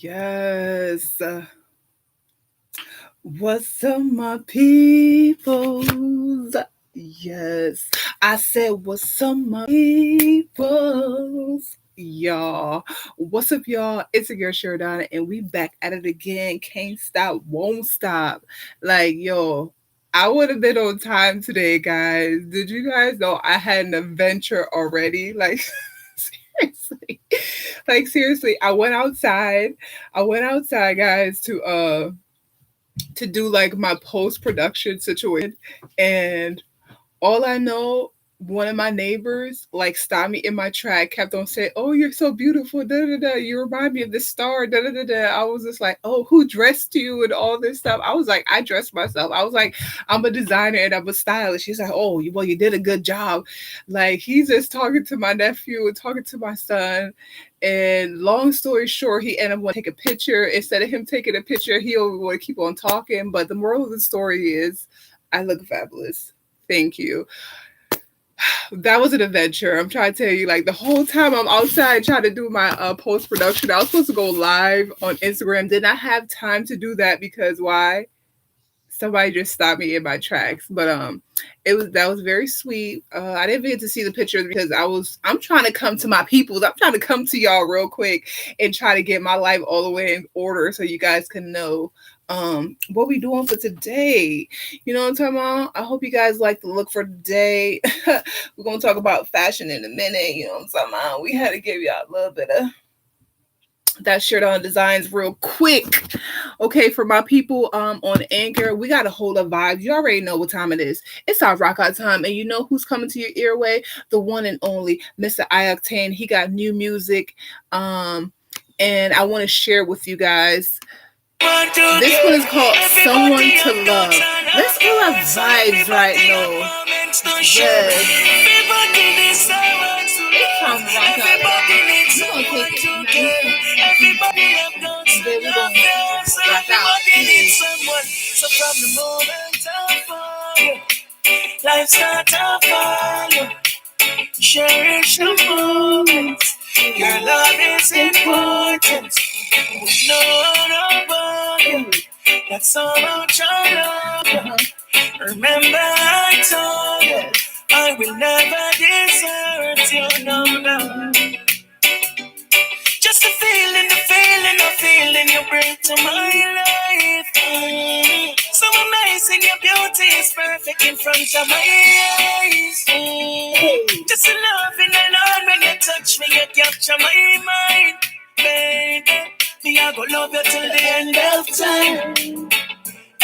Yes. What's up, my peoples? Yes. I said, what's up, my peoples? Y'all. What's up, y'all? It's your girl, Sheridonna, and we back at it again. Can't stop, won't stop. Like, yo, I would have been on time today, guys. Did you guys know I had an adventure already? Like, seriously. Like, seriously, I went outside, guys, to do like my post production situation, and all I know, one of my neighbors like stopped me in my track, kept on saying, "Oh, you're so beautiful, da da da. You remind me of this star, da da da da." I was just like, "Oh, who dressed you?" and all this stuff. I was like, "I dressed myself." I was like, "I'm a designer and I'm a stylist." She's like, "Oh, well, you did a good job." Like, he's just talking to my nephew and talking to my son. And long story short, he ended up wanting to take a picture. Instead of him taking a picture, he would keep on talking. But the moral of the story is, I look fabulous. Thank you. That was an adventure. I'm trying to tell you, like, the whole time I'm outside trying to do my post production, I was supposed to go live on Instagram. Did not have time to do that because why? Somebody just stopped me in my tracks. But that was very sweet. I didn't get to see the pictures because I'm trying to come to my peoples. I'm trying to come to y'all real quick and try to get my life all the way in order so you guys can know what we doing for today. You know what I'm talking about? I hope you guys like the look for today. We're gonna talk about fashion in a minute. You know what I'm talking about? We had to give y'all a little bit of that shirt on designs real quick. Okay, for my people on Anchor, we got a whole lot of vibes. You already know what time it is. It's our rock out time, and you know who's coming to your earway? The one and only Mr. Ioctane. He got new music, and I want to share with you guys. This one is called Someone to Love. Let's go have vibes right now. Yes. It's time to rock out. We're going to take it nice and then we're going to rock out. So from the moment life's not a follow. Cherish the moment. Your love is important. No one above you. That's all about your love. Remember I told you I will never desert you. No, no. Just a feeling you bring to my life. So amazing, your beauty is perfect in front of my eyes. Just a loving alone when you touch me, you capture my mind. Baby, me I go love you till the end of time.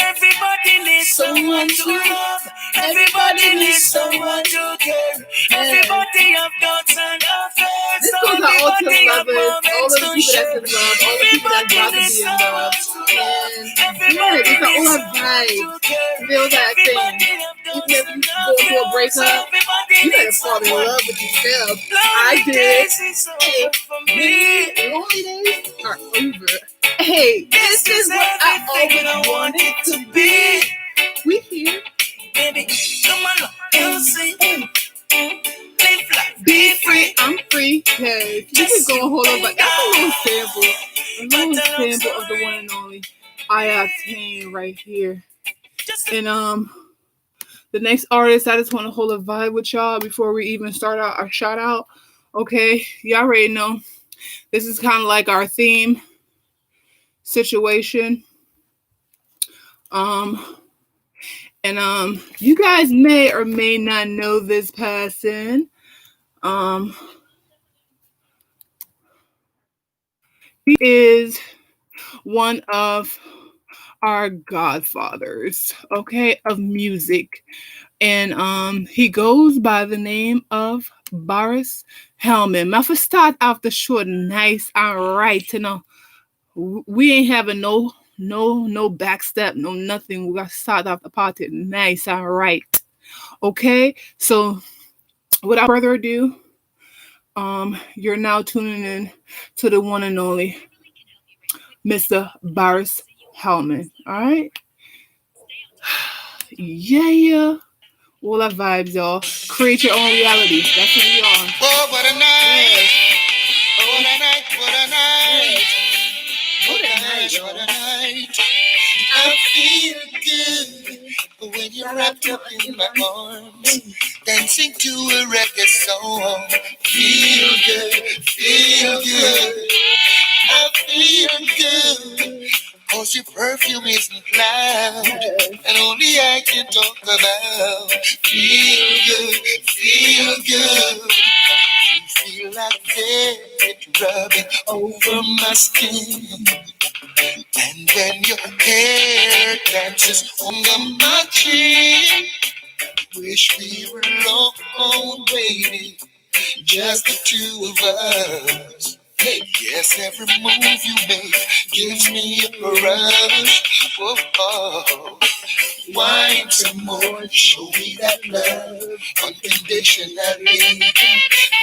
Everybody needs someone to love. Everybody needs someone to care. Everybody have doubts and affairs. This goes out all to the lovers, all of the people that's in love, all the people that's about to be in love. And yeah, it's an all vibe. Feel that thing. Even if you go through a breakup, you better fall in love with yourself. I did. Hey, lonely days are over. Hey, this is what I always wanted to be. We here. Baby, come on, you'll see. Be free, I'm free. Hey, you can go and hold on, but that's a little sample. A little sample of the one and only Ioctane right here. And the next artist, I just want to hold a vibe with y'all before we even start out our shout out. Okay, y'all already know. This is kind of like our theme situation. You guys may or may not know this person. He is one of our godfathers, okay, of music. And he goes by the name of Boris Hellman. Now, for start off the show nice and right, you know, we ain't having no backstep, no nothing. We got to start off the party nice and right. Okay, so without further ado, you're now tuning in to the one and only Mr. Boris Hellman. All right, yeah. All our vibes, y'all. Create your own reality. That's what we are. Oh, what a night! Yes. Oh, what a night! What a night! Yes. gosh, what a night. I feel good when you're wrapped up in my arms, dancing to a reggae song. Feel good, feel good. I feel good, cause your perfume isn't loud, and only I can talk about. Feel good, feel good. Feel like it rubbing over my skin. And when your hair dances under my chin, wish we were alone, baby, just the two of us. Hey, yes, every move you make gives me a rush. Whoa, oh. Wine some more, show me that love unconditionally.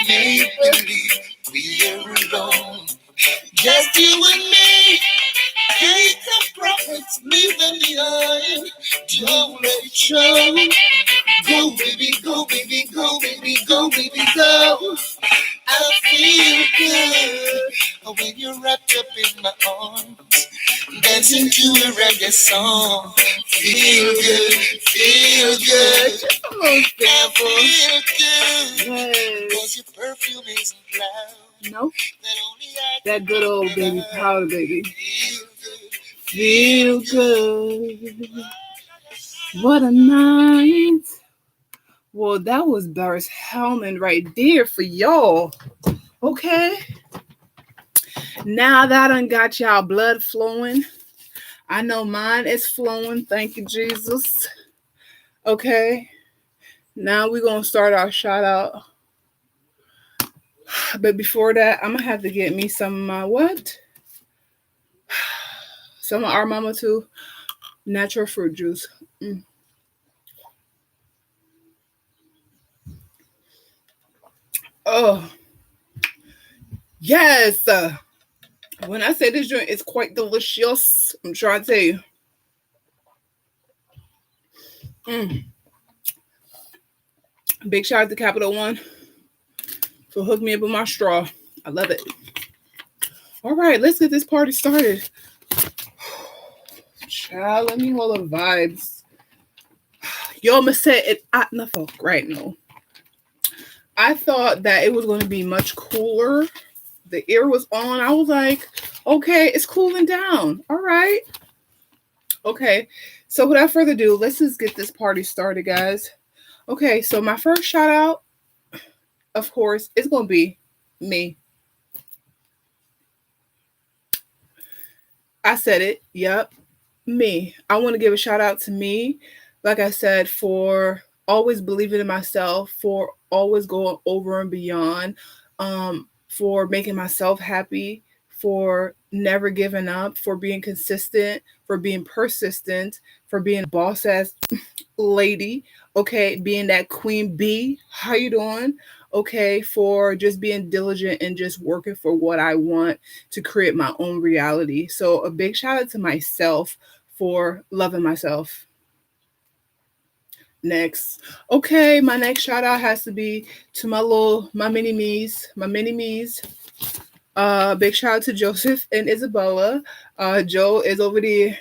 Make believe we're alone, just you and me. Take the profits, leave them behind. Don't let it show. Go, baby, go, baby, go, baby, go, baby, go. I feel good when you're wrapped up in my arms, dancing to a reggae song. Feel good, feel good. I feel good, cause your perfume isn't loud. No. That good old baby powder, baby. Feel good. What a night. Well, that was Boris Hellman right there for y'all. Okay. Now that I done got y'all blood flowing. I know mine is flowing. Thank you, Jesus. Okay. Now we're going to start our shout out. But before that, I'm going to have to get me some of my what? Some of our Mama 2 natural fruit juice. Oh, yes. When I say this drink is quite delicious, I'm trying to tell you. Big shout out to Capital One for hooking me up with my straw. I love it. All right, let's get this party started. Child, let me hold the vibes. Yo, I'ma say it at the fuck right now. I thought that it was going to be much cooler. The air was on. I was like, okay, it's cooling down. All right. Okay. So without further ado, let's just get this party started, guys. Okay. So my first shout out, of course, is going to be me. I said it. Yep. Me. I want to give a shout out to me. Like I said, for always believing in myself, for always going over and beyond, for making myself happy, for never giving up, for being consistent, for being persistent, for being a boss ass lady, okay, being that queen bee. How you doing? Okay, for just being diligent and just working for what I want to create my own reality. So a big shout out to myself for loving myself. Next. Okay, my next shout out has to be to my mini me's. Big shout out to Joseph and Isabella. Joe is over there,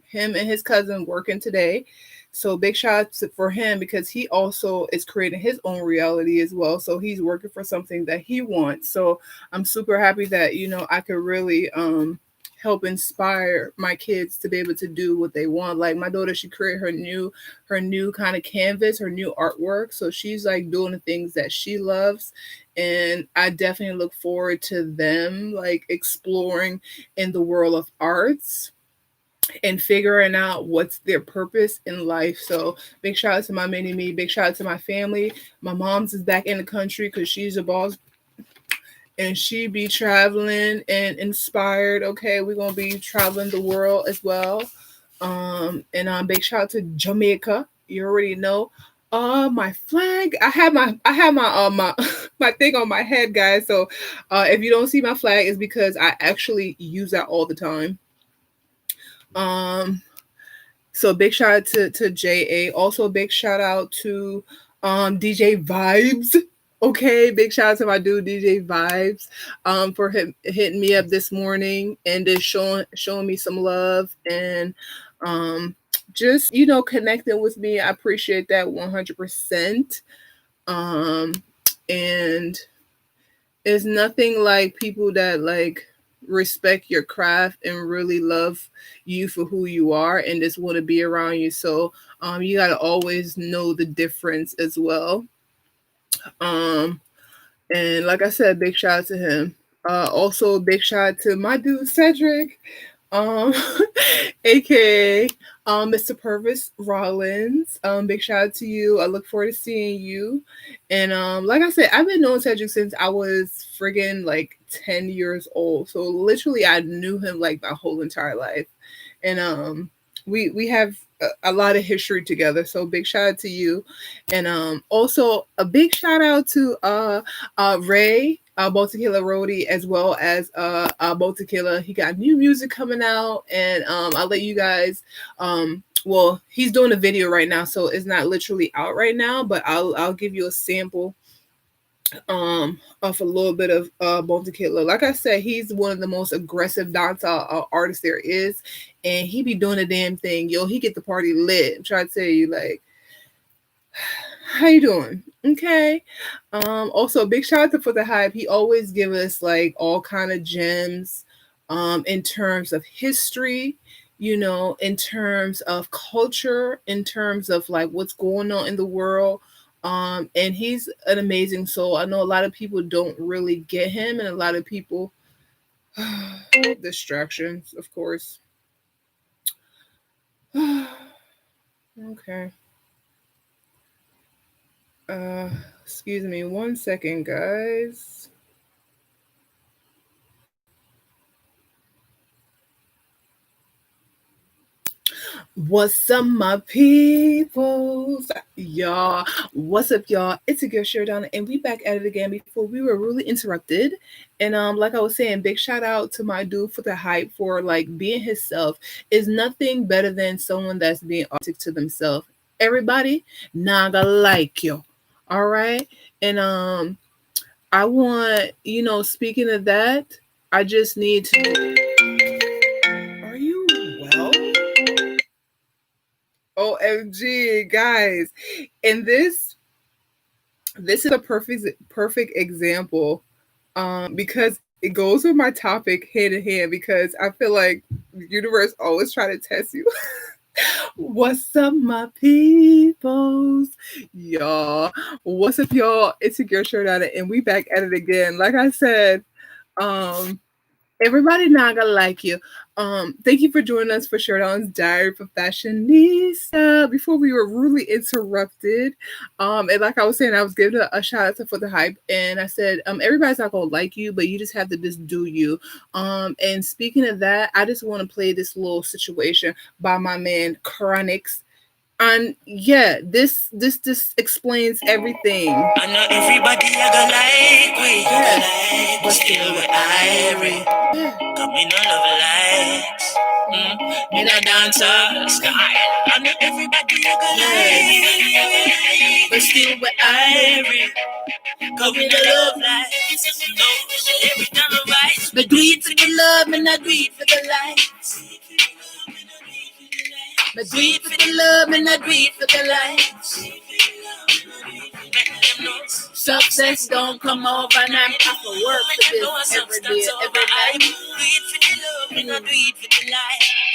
him and his cousin working today. So big shout out for him because he also is creating his own reality as well. So he's working for something that he wants. So I'm super happy that, I could really help inspire my kids to be able to do what they want. Like my daughter, she created her new kind of canvas, her new artwork. So she's like doing the things that she loves. And I definitely look forward to them like exploring in the world of arts and figuring out what's their purpose in life. So big shout out to my mini me, big shout out to my family. My mom's is back in the country because she's a boss and she be traveling and inspired. Okay, we're gonna be traveling the world as well. And big shout out to Jamaica. You already know. My flag. I have my my thing on my head, guys. So if you don't see my flag, it's because I actually use that all the time. So big shout out to JA. Also a big shout out to DJ Vibes. Okay, big shout out to my dude DJ Vibes, for hitting me up this morning and just showing me some love and just connecting with me. I appreciate that 100%. Um, and it's nothing like people that like respect your craft and really love you for who you are and just want to be around you. So you got to always know the difference as well. Um, And like I said, big shout out to him. Also, a big shout out to my dude Cedric, um, aka Mr. Purvis Rollins. Big shout out to you. I look forward to seeing you. And like I said, I've been knowing Cedric since I was friggin' like 10 years old. So literally, I knew him like my whole entire life. And we have a lot of history together. So big shout out to you, and also a big shout out to Ray. Botequila Roadie, as well as Botequila. He got new music coming out, and I'll let you guys. Well, he's doing a video right now, so it's not literally out right now, but I'll give you a sample of a little bit of Botequila. Like I said, he's one of the most aggressive dancehall artists there is, and he be doing a damn thing. Yo, he get the party lit. I'm trying to tell you, like, how you doing? Okay. Also, big shout out to For the Hype. He always give us like all kind of gems in terms of history, in terms of culture, in terms of like what's going on in the world. And he's an amazing soul. I know a lot of people don't really get him, and a lot of people distractions, of course. Okay. Excuse me 1 second, guys. What's up, my peoples? Y'all, what's up, y'all? It's a girl, SHERIDONNA, and we back at it again before we were really interrupted. And like I was saying, big shout out to my dude For the Hype for like being himself. Is nothing better than someone that's being authentic to themselves. Everybody, naga like you. All right. And I want, speaking of that, I just need to. Are you well? OMG, guys. And this is a perfect example because it goes with my topic hand in hand, because I feel like the universe always try to test you. What's up, my peoples? Y'all. What's up, y'all? It's your girl SHERIDONNA, and we back at it again. Like I said, everybody not gonna like you. Thank you for joining us for SHERIDONN'S Diary for Fashionista. Before we were rudely interrupted, and like I was saying, I was giving a shout out to For the Hype, and I said, everybody's not gonna like you, but you just have to just do you. And speaking of that, I just want to play this little situation by my man Chronix. And yeah, this explains everything. I know everybody I go like we, yeah. But still we're irie. Got me no love likes. Me no dancer style. I know everybody I go like, but still we're irie. Cause we no love likes. No, every time I rise, but do it for the love and I do it for the likes. But do it for the love and I do it for the likes. Success don't come overnight. I have to work for this every day, every night. Do it for the love and I do it for the likes.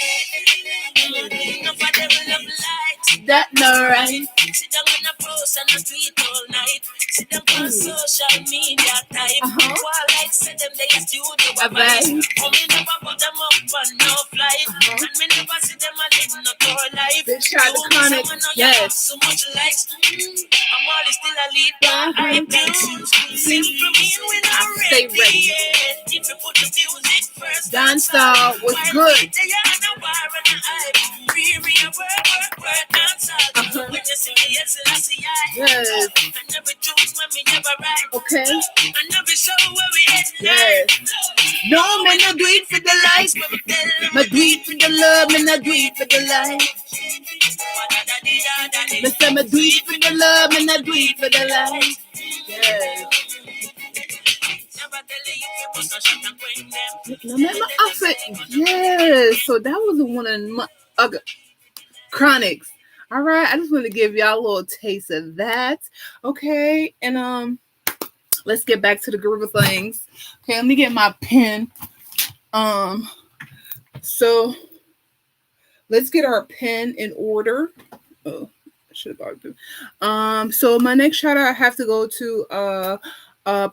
That no right. Sit down on a post and a tweet all night. Sit down on social media type. While I said them they studio a vibe. Oh, me never put them up on no flight. And me never see them a live no tour life. Big shout out to Chronic. Yes. So much likes. I'm always still a lead by iTunes. Sing for me when I'm stay ready. If you put the music first. Dancehall was good. Yes. Okay. Yes. No, man, I do it for the likes. I do it for the love, and I do it for the life. Listen, I do it for the love, and I do it for the life. Yes. No matter my outfit. Yes. So that was one of my Chronics. All right. I just want to give y'all a little taste of that. Okay. And let's get back to the groove of things. Okay, let me get my pen. So let's get our pen in order. Oh, I should have gone through. So my next shout out I have to go to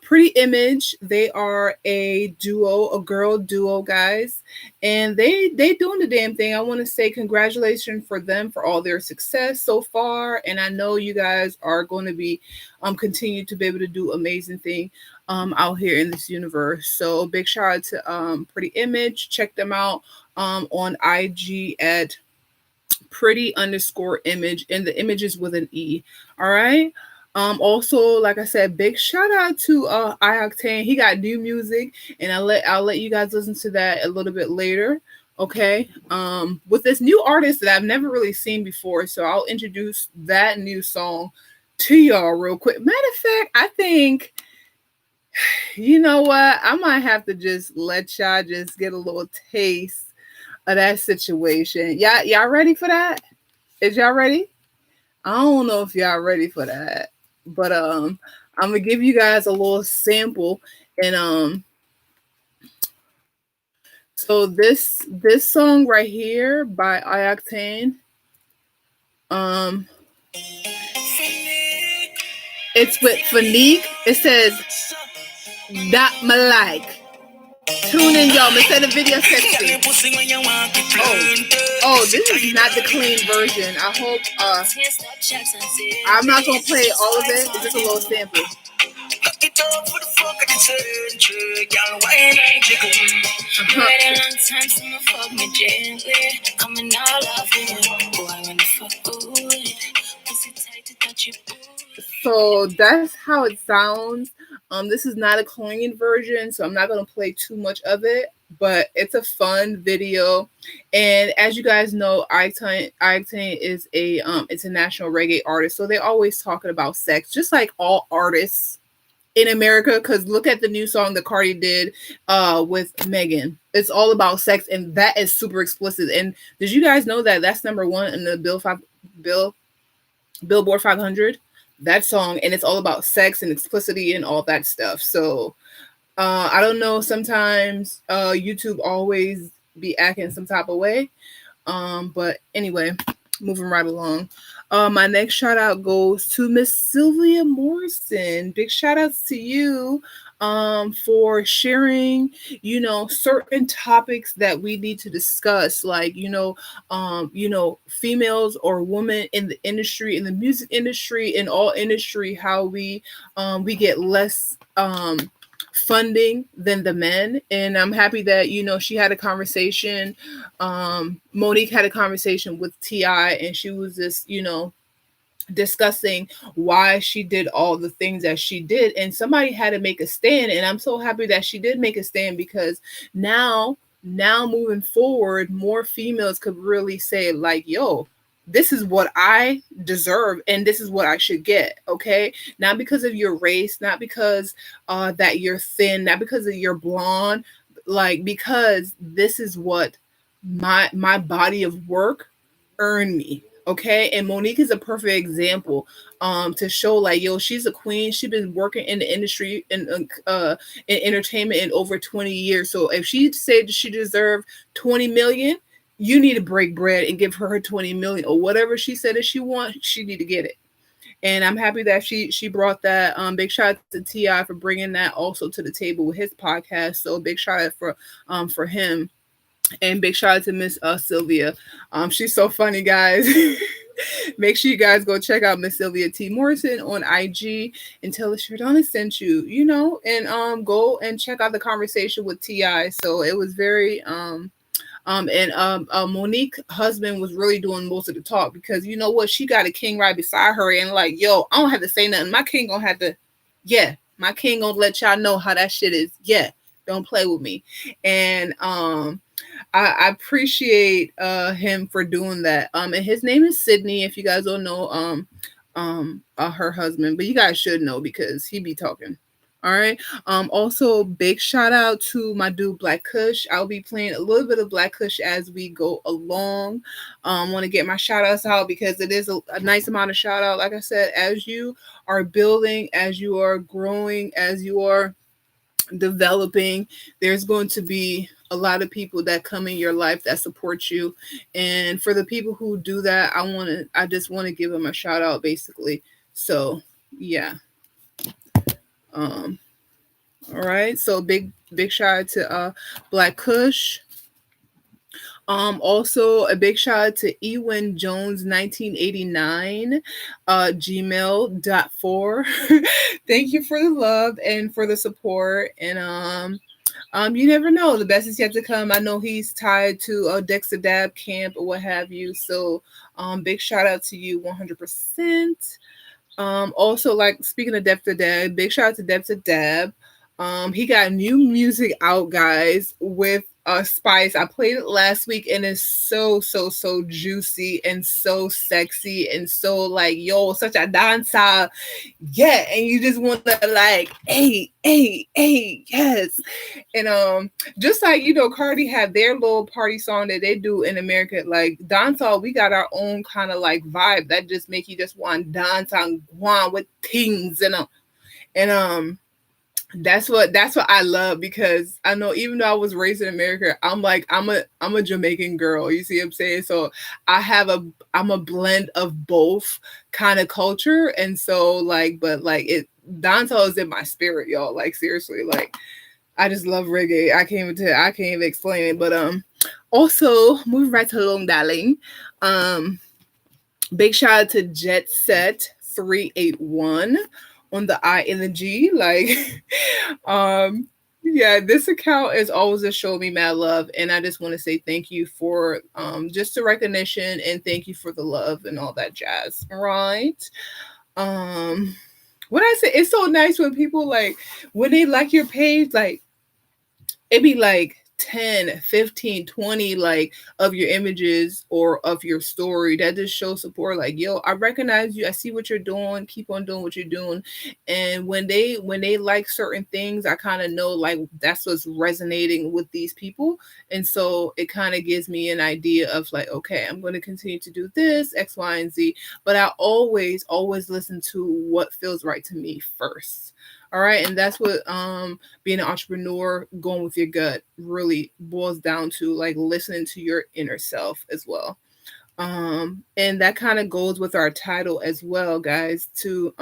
Pretty Image. They are a duo, a girl duo, guys, and they doing the damn thing. I want to say congratulations for them for all their success so far, and I know you guys are going to be continue to be able to do amazing thing out here in this universe. So big shout out to Pretty Image. Check them out on IG at pretty_image, and the image is with an E. All right. Also, like I said, big shout out to iOctane. He got new music, and I'll let you guys listen to that a little bit later. Okay. With this new artist that I've never really seen before, so I'll introduce that new song to y'all real quick. Matter of fact, I think, you know what? I might have to just let y'all just get a little taste of that situation. Y'all ready for that? Is y'all ready? I don't know if y'all ready for that, but I'm gonna give you guys a little sample, and so this song right here by iOctane, it's with Fanique. It says that my like. Tune in, y'all. Let's say the video sexy. Oh, this is not the clean version. I hope I'm not gonna play all of it. It's just a little sample. So that's how it sounds. This is not a clean version, so I'm not gonna play too much of it, but it's a fun video. And as you guys know, iOctane is a international reggae artist, so they're always talking about sex, just like all artists in America. Because look at the new song that Cardi did with Megan. It's all about sex, and that is super explicit. And did you guys know that that's number one in the Billboard 500? That song, and it's all about sex and explicitity and all that stuff. So I don't know, sometimes YouTube always be acting some type of way, but anyway, moving right along. My next shout out goes to Miss Sylvia Morrison. Big shout outs to you for sharing, certain topics that we need to discuss, like, females or women in the industry, in the music industry, in all industry, how we get less funding than the men. And I'm happy that, she had a conversation. Monique had a conversation with T.I., and she was just, discussing why she did all the things that she did, and somebody had to make a stand. And I'm so happy that she did make a stand, because now moving forward, more females could really say, like, yo, this is what I deserve, and this is what I should get. Okay, not because of your race, not because that you're thin, not because of your blonde, like, because this is what my body of work earned me. Okay, and Monique is a perfect example to show, like, yo, she's a queen. She's been working in the industry in entertainment in over 20 years. So if she said she deserved 20 million, you need to break bread and give her 20 million, or whatever she said that she wants. She need to get it. And I'm happy that she brought that. Big shout out to T.I. for bringing that also to the table with his podcast. So big shout out for him. And big shout out to Miss Sylvia. She's so funny, guys. Make sure you guys go check out Miss Sylvia T. Morrison on IG and tell her SHERIDONNA'S sent you, and go and check out the conversation with T.I. So it was very Monique's husband was really doing most of the talk, because you know what, she got a king right beside her, and like, yo, I don't have to say nothing. My king gonna have to, my king gonna let y'all know how that shit is. Don't play with me. And I appreciate him for doing that. And his name is Sydney. If you guys don't know, her husband, but you guys should know because he be talking. All right. Also, big shout out to my dude Black Kush. I'll be playing a little bit of Black Kush as we go along. Want to get my shout outs out because it is a nice amount of shout out. Like I said, as you are building, as you are growing, as you are developing, there's going to be a lot of people that come in your life that support you. And for the people who do that, I just want to give them a shout out basically. So yeah. Um all right. So big shout out to Black Kush. Also a big shout out to Ewan Jones 1989, gmail.4. Thank you for the love and for the support. And you never know. The best is yet to come. I know he's tied to Dexter Dab Camp or what have you. So big shout out to you 100%. Also, like speaking of Dexter Dab, big shout out to Dexter Dab. He got new music out, guys, with Spice. I played it last week and it's so juicy and so sexy and so like yo, such a dancer. Yeah, and you just want to like, hey, yes. And just like Cardi had their little party song that they do in America, like dancehall, we got our own kind of like vibe that just make you just want dance on one with things and that's what I love because I know even though I was raised in America, I'm a Jamaican girl. You see what I'm saying? So I'm a blend of both kind of culture, and so but dancehall is in my spirit, y'all. Like seriously, like I just love reggae. I can't even explain it. But also moving right along, darling. Big shout out to Jet Set 381 on the I and the G. Like, yeah, this account is always a show me mad love. And I just want to say thank you for just the recognition and thank you for the love and all that jazz. All right. What I say, it's so nice when people when they like your page, it be 10, 15, 20 of your images or of your story that just shows support. Like, yo, I recognize you, I see what you're doing, keep on doing what you're doing. And when they like certain things, I kind of know that's what's resonating with these people. And so it kind of gives me an idea of okay, I'm going to continue to do this X, Y, and Z, but I always listen to what feels right to me first. All right. And that's what being an entrepreneur, going with your gut really boils down to, listening to your inner self as well. And that kind of goes with our title as well, guys, to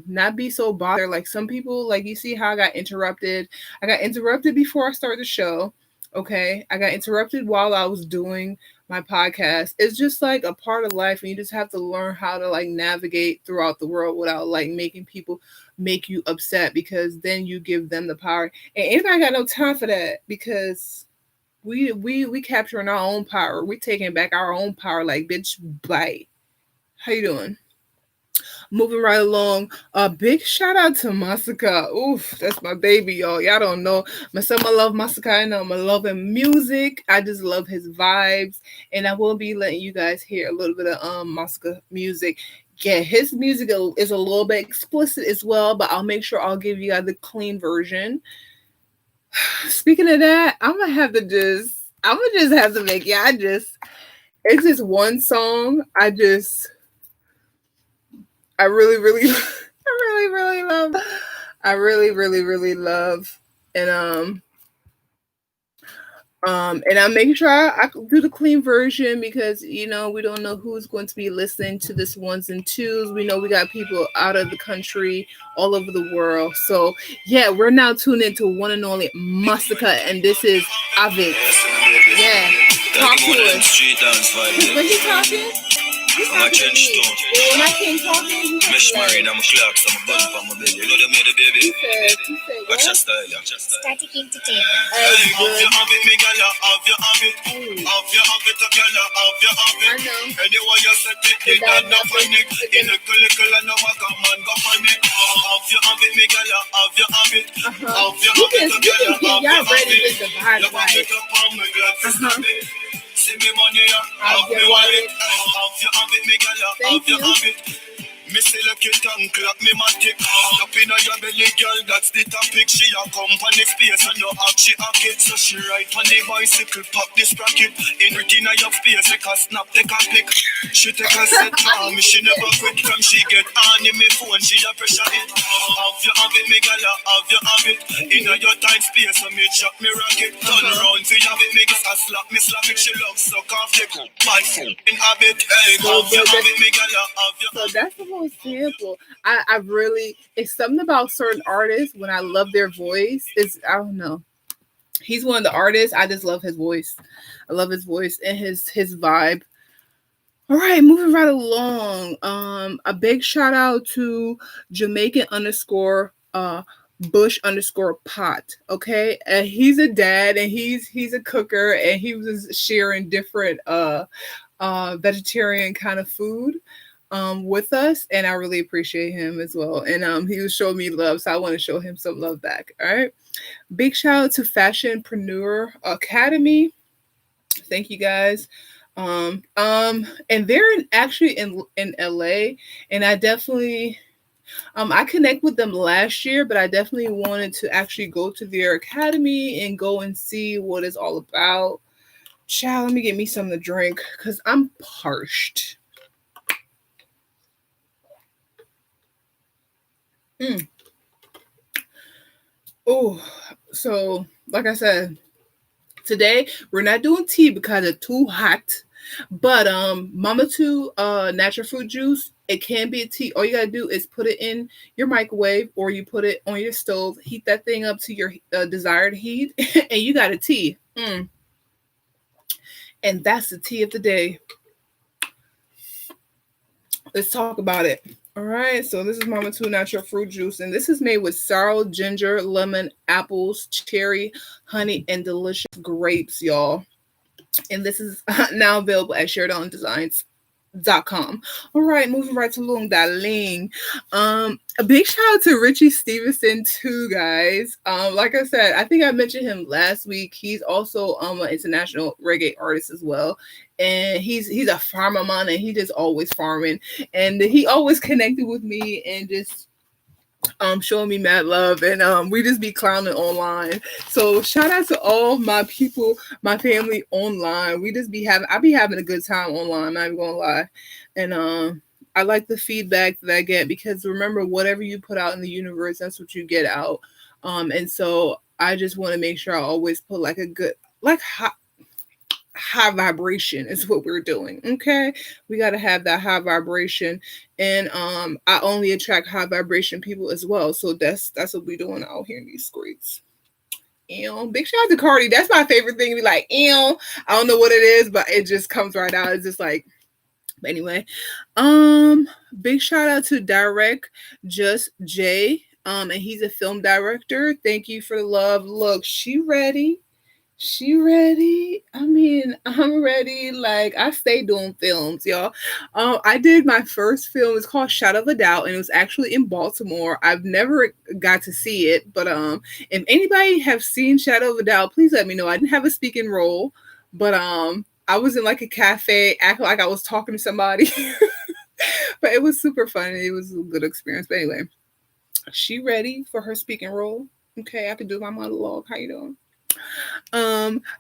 not be so bothered. Like some people, you see how I got interrupted. I got interrupted before I started the show. Okay. I got interrupted while I was doing my podcast. It's just a part of life, and you just have to learn how to navigate throughout the world without making people make you upset, because then you give them the power. And anybody got no time for that, because we capturing our own power. We taking back our own power. Bitch, bye. How you doing? Moving right along. Big shout out to Masaka. Oof, that's my baby, y'all. Y'all don't know. Myself, I love Masaka. I know I'm loving music. I just love his vibes. And I will be letting you guys hear a little bit of Masaka music. Yeah, his music is a little bit explicit as well, but I'll make sure I'll give you guys the clean version. Speaking of that, I'm gonna just have to make it's just one song. I really, really, I really love. I really love. And I'm making sure I do the clean version, because we don't know who's going to be listening to this ones and twos. We know we got people out of the country, all over the world. So yeah, we're now tuned into one and only Masaka, and this is Avid. Yeah, talk to us. When he talking? I'm a trench stone. When I came talking, mesh married, I'm a clock, so I'm a bun for my belly. You know the made the baby? He said, watch your style, yeah. Static entertainment. Have you have it, me gala, have you have it? Have you have it, gala, have you have it? I know. Anyway, you set it, it not no panic. In a culicle and no waka man, go panic. Have you have it, me gala, have you have it? Have you have it, gala, have you have it? You want it up on my glad. See me money, have you have it? Have you have it, me gala, have you have it? Me select it and clap me matic. Up in your belly, girl, that's the topic. She a company space and no act, she hack it. So she ride on the bicycle, pop this sprocket. In retina your face, like a snap, take a pic. She take a set for me, she never quit. From she get on in me phone, she a pressure it. Have it, me gala, have it. In your tight space, so me chop me rocket. Turn around, so you have it, me get a slap, me slap it. She love suck off the my phone. In habit, hey, have it, me gala, So that's the whole sample. I really, it's something about certain artists when I love their voice. It's, I don't know. He's one of the artists. I just love his voice. I love his voice and his vibe. All right, moving right along. A big shout out to Jamaican underscore Bush underscore pot. Okay, and he's a dad and he's a cooker and he was sharing different vegetarian kind of food with us, and I really appreciate him as well. And he was showing me love, so I want to show him some love back. All right, big shout out to Fashionpreneur Academy. Thank you guys. And they're actually in LA, and I definitely I connect with them last year, but I definitely wanted to actually go to their academy and go and see what it's all about. Child, let me get me something to drink because I'm parched. Oh, so like I said, today we're not doing tea because it's too hot. But Mama 2 natural fruit juice, it can be a tea. All you gotta do is put it in your microwave or you put it on your stove, heat that thing up to your desired heat, and you got a tea. And that's the tea of the day. Let's talk about it. All right, so this is Mama 2 natural fruit juice, and this is made with sorrel, ginger, lemon, apples, cherry, honey, and delicious grapes, y'all. And this is now available at SHERIDONN'S.com. All right, moving right to Long Darling. A big shout out to Richie Stevenson too, guys. Like I said, I think I mentioned him last week. He's also an international reggae artist as well. And he's a farmer man, and he just always farming. And he always connected with me and just showing me mad love, and we just be clowning online. So shout out to all my people, my family online. I be having a good time online, I'm not even gonna lie. And I like the feedback that I get, because remember, whatever you put out in the universe, that's what you get out. And so I just want to make sure I always put like a good, like high vibration is what we're doing. Okay, we got to have that high vibration, and I only attract high vibration people as well. So that's what we're doing out here in these streets. Big shout out to Cardi. That's my favorite thing to be like, I don't know what it is, but it just comes right out. It's just like, but anyway, big shout out to Direct Just Jay, and he's a film director. Thank you for the love. Look, she ready. She ready. I mean, I'm ready. Like, I stay doing films, y'all. I did my first film. It's called Shadow of a Doubt, and it was actually in Baltimore. I've never got to see it, but if anybody have seen Shadow of a Doubt, please let me know. I didn't have a speaking role, but I was in like a cafe, acting like I was talking to somebody. But it was super fun. It was a good experience. But anyway, she ready for her speaking role. Okay, I can do my monologue. How you doing?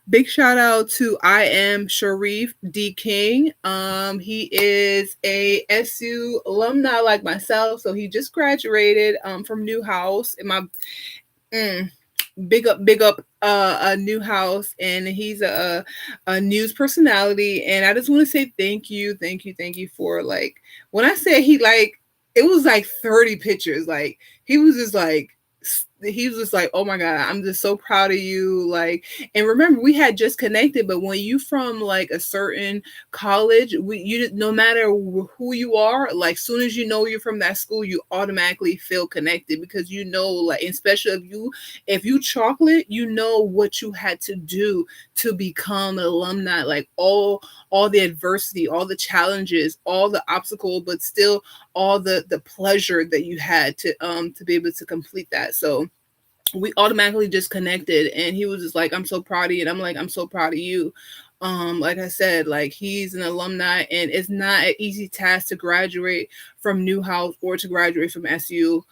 Big shout out to I am Sharif D. King. He is a SU alumni like myself, so he just graduated from Newhouse. And my big up a Newhouse, and he's a news personality. And I just want to say thank you for, like, when I said he, like, it was like 30 pictures. Like, he was just like, oh my God, I'm just so proud of you. Like, and remember, we had just connected, but when you from like a certain college, you no matter who you are, like, soon as you know you're from that school, you automatically feel connected, because you know, like, especially if you chocolate, you know what you had to do to become an alumni, like all the adversity, all the challenges, all the obstacle, but still all the pleasure that you had to be able to complete that. So we automatically just connected, and he was just like, I'm so proud of you, and I'm like, I'm so proud of you. Like I said, like he's an alumni, and it's not an easy task to graduate from Newhouse or to graduate from SU,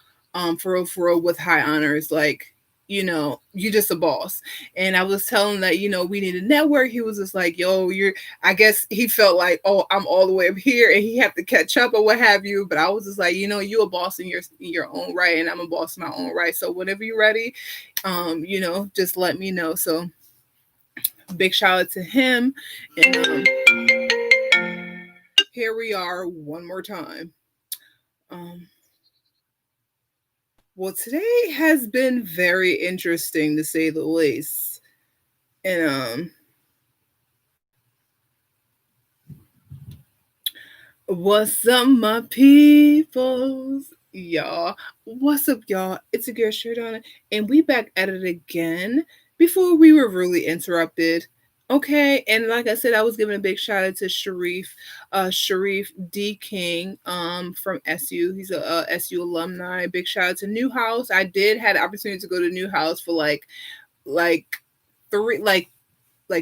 for real, with high honors. Like, you just a boss. And I was telling that, we need a network. He was just like, yo, I guess he felt like, oh, I'm all the way up here and he have to catch up or what have you. But I was just like, you a boss in your own right, and I'm a boss in my own right. So whenever you're ready, just let me know. So big shout out to him. And here we are one more time. Well, today has been very interesting to say the least. And what's up, my peoples? Y'all, what's up, y'all? It's a girl Sheridonna, and we back at it again before we were really interrupted. Okay, and like I said, I was giving a big shout out to Sharif D. King, from SU. He's a SU alumni. Big shout out to Newhouse. I did had the opportunity to go to Newhouse for like three like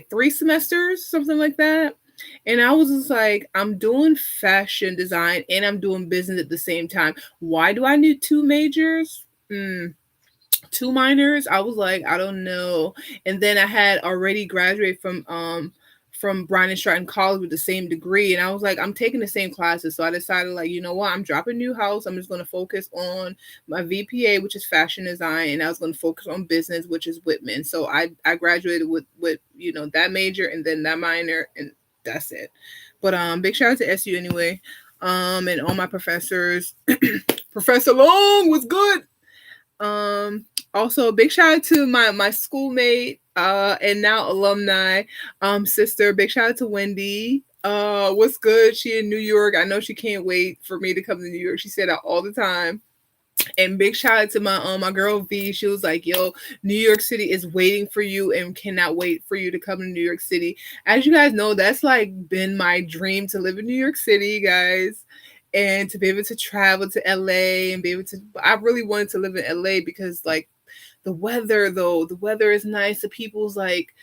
3 semesters, something like that. And I was just like, I'm doing fashion design and I'm doing business at the same time. Why do I need 2 majors? 2 minors? I was like, I don't know. And then I had already graduated from Bryan and Stratton College with the same degree, and I was like, I'm taking the same classes. So I decided, like, you know what, I'm dropping Newhouse. I'm just going to focus on my VPA, which is fashion design, and I was going to focus on business, which is Whitman. So I graduated with that major and then that minor, and that's it. But big shout out to SU anyway. And all my professors. Professor Long was good. Also big shout out to my schoolmate and now alumni sister. Big shout out to Wendy. What's good? She in New York. I know she can't wait for me to come to New York. She said that all the time. And big shout out to my girl V. She was like, yo, New York City is waiting for you and cannot wait for you to come to New York City. As you guys know, that's like been my dream to live in New York City, guys. And to be able to travel to LA and be able to, I really wanted to live in LA because like the weather is nice. The people's like,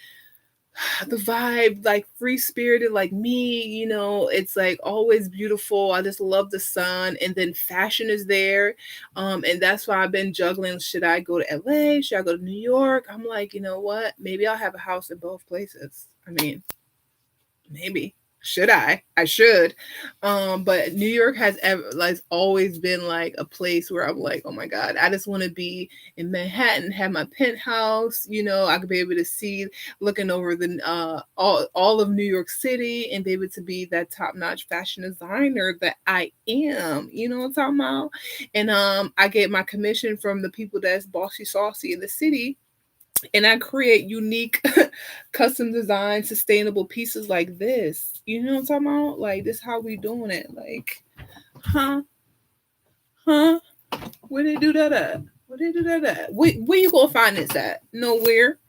the vibe, like free spirited, like me, it's like always beautiful. I just love the sun, and then fashion is there, and that's why I've been juggling. Should I go to LA? Should I go to New York? I'm like, you know what? Maybe I'll have a house in both places. I mean, maybe. Should I? I should. But New York has always been like a place where I'm like, oh my God, I just want to be in Manhattan, have my penthouse, I could be able to see looking over the all of New York City and be able to be that top-notch fashion designer that I am. You know what I'm talking about? And I get my commission from the people that's bossy saucy in the city. And I create unique, custom design, sustainable pieces like this. You know what I'm talking about? Like, this is how we doing it. Like, huh? Where they do that at? Where they do that at? Where you gonna find this at? Nowhere.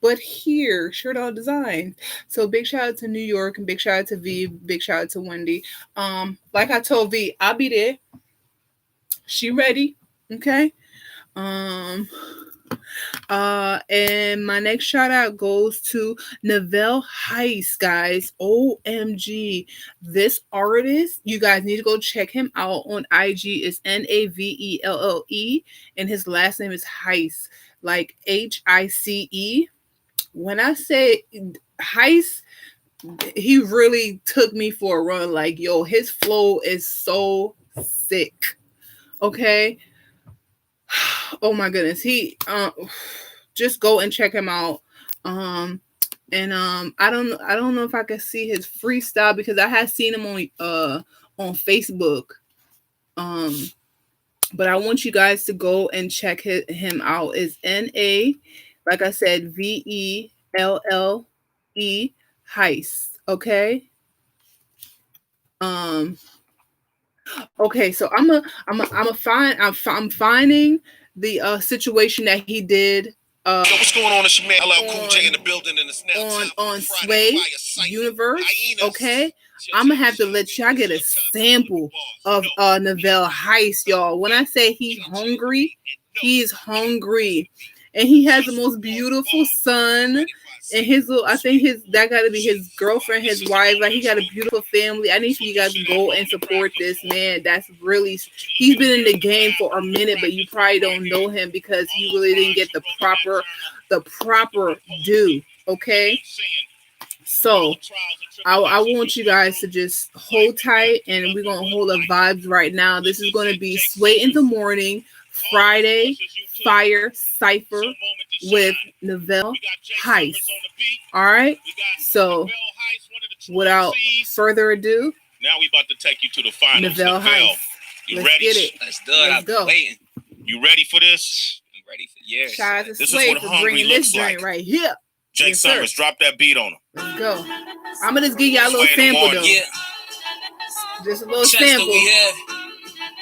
But here, SHERIDONN'S Design. So big shout out to New York and big shout out to V. Big shout out to Wendy. Like I told V, I'll be there. She ready. Okay. And my next shout out goes to Navell Heiss, guys. OMG. This artist, you guys need to go check him out on IG. It's Navelle, and his last name is Heiss, like HICE. When I say Heiss, he really took me for a run. Like, yo, his flow is so sick. Okay. Oh my goodness, he just go and check him out. And I don't know if I can see his freestyle because I had seen him on Facebook. But I want you guys to go and check him out. It's NA, like I said, VELLE Heiss. Okay. Okay, so I'm finding the situation that he did. Yo, what's going on? It's your man LL Cool J in the building, and it's now on Sway Universe. Okay, I'm gonna have to let y'all get a sample of Navell Heiss, y'all. When I say he's hungry, and he has the most beautiful son. And his little, I think that got to be his girlfriend, his wife. Like, he got a beautiful family. I need for you guys to go and support this man. That's really, he's been in the game for a minute, but you probably don't know him because he really didn't get the proper due. Okay, so I want you guys to just hold tight, and we're gonna hold the vibes right now. This is gonna be Sway in the Morning, Friday Fire Cypher with Novell Heist. All right. So without further ado, now we about to take you to the finals. Novell Heist. You Let's ready? get it. Let's do it. Let's go. Waiting. You ready for this? I'm ready for years. Shout out to This is Sway what for hungry bringing looks this joint like. right here. Jake Yes, sir. Summers, drop that beat on him. Let's go. I'm gonna just give y'all a little Sway in the sample though. morning. Yeah. Just a little Chester, sample. we here.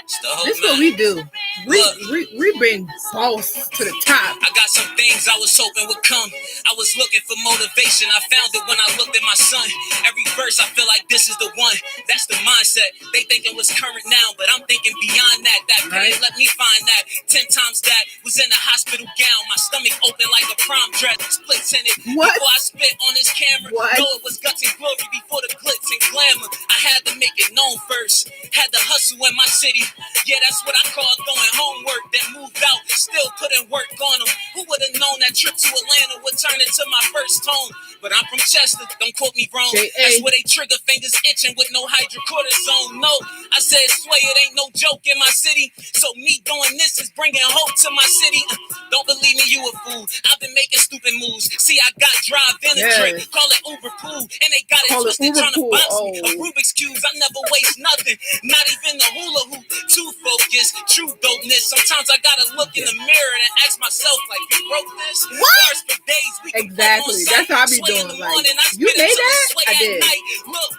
It's the whole This is what man. we do. We bring boss to the top. I got some things I was hoping would come. I was looking for motivation. I found it when I looked at my son. Every verse, I feel like this is the one. That's the mindset. They think it was current now, but I'm thinking beyond that. That pain, Right. let me find that. 10 times that. Was in a hospital gown. My stomach open like a prom dress. Split tinted. What? Before I spit on this camera. What? Know it was guts and glory before the glitz and glamour. I had to make it known first. Had to hustle in my city. Yeah, that's what I call doing homework. Then moved out, still putting work on them. Who would have known that trip to Atlanta would turn into my first tone? But I'm from Chester, don't quote me wrong. J.A. That's where they trigger fingers itching with no hydrocortisone. No, I said, Sway, it ain't no joke in my city. So me doing this is bringing hope to my city. Don't believe me, you a fool. I've been making stupid moves. See, I got drive in a Yes. drink. Call it Uber pool. And they got it Call it twisted Uber trying to pool. bounce me. Oh. A Rubik's Cube, I never waste nothing. Not even the hula hoop. Too focused, true dopeness. Sometimes I gotta look in the mirror and ask myself, like, you wrote this? What? Bars for days, we can play Exactly. on That's site. how I be Sway in doing. the Like, morning, I you spit made until that? it's sway I at did. night. Look,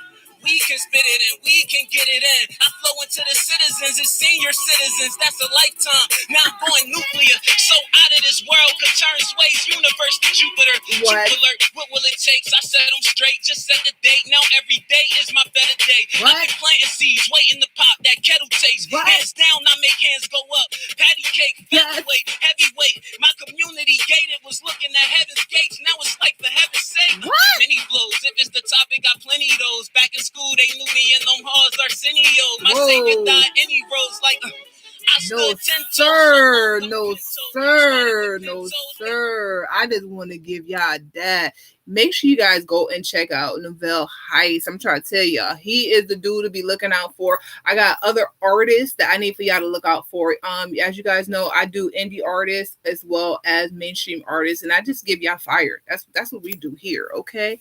we can spit it and we can get it in. I flow into the citizens and senior citizens. That's a lifetime. Now I'm going nuclear. So out of this world could turn Sway's universe to Jupiter. What? Truth alert, what will it take? I said I'm straight, just set the date. Now every day is my better day. What? I've been planting seeds, waiting to pop that kettle taste. What? Hands down, I make hands go up. Patty cake, Yes. featherweight, heavyweight. My community gated was looking at heaven's gates. Now it's like for heaven's sake. What? Many blows. If it's the topic, got plenty of those. Back in school, they knew me in them halls, Arsenio. My Whoa. savior died any roads like I No, stood 10 toes. sir. up, No, 10 toes. sir. 10 No, toes. sir. I just want to give y'all that. Make sure you guys go and check out Novell Heist. I'm trying to tell y'all, he is the dude to be looking out for. I got other artists that I need for y'all to look out for. As you guys know, I do indie artists as well as mainstream artists, and I just give y'all fire. That's what we do here, okay?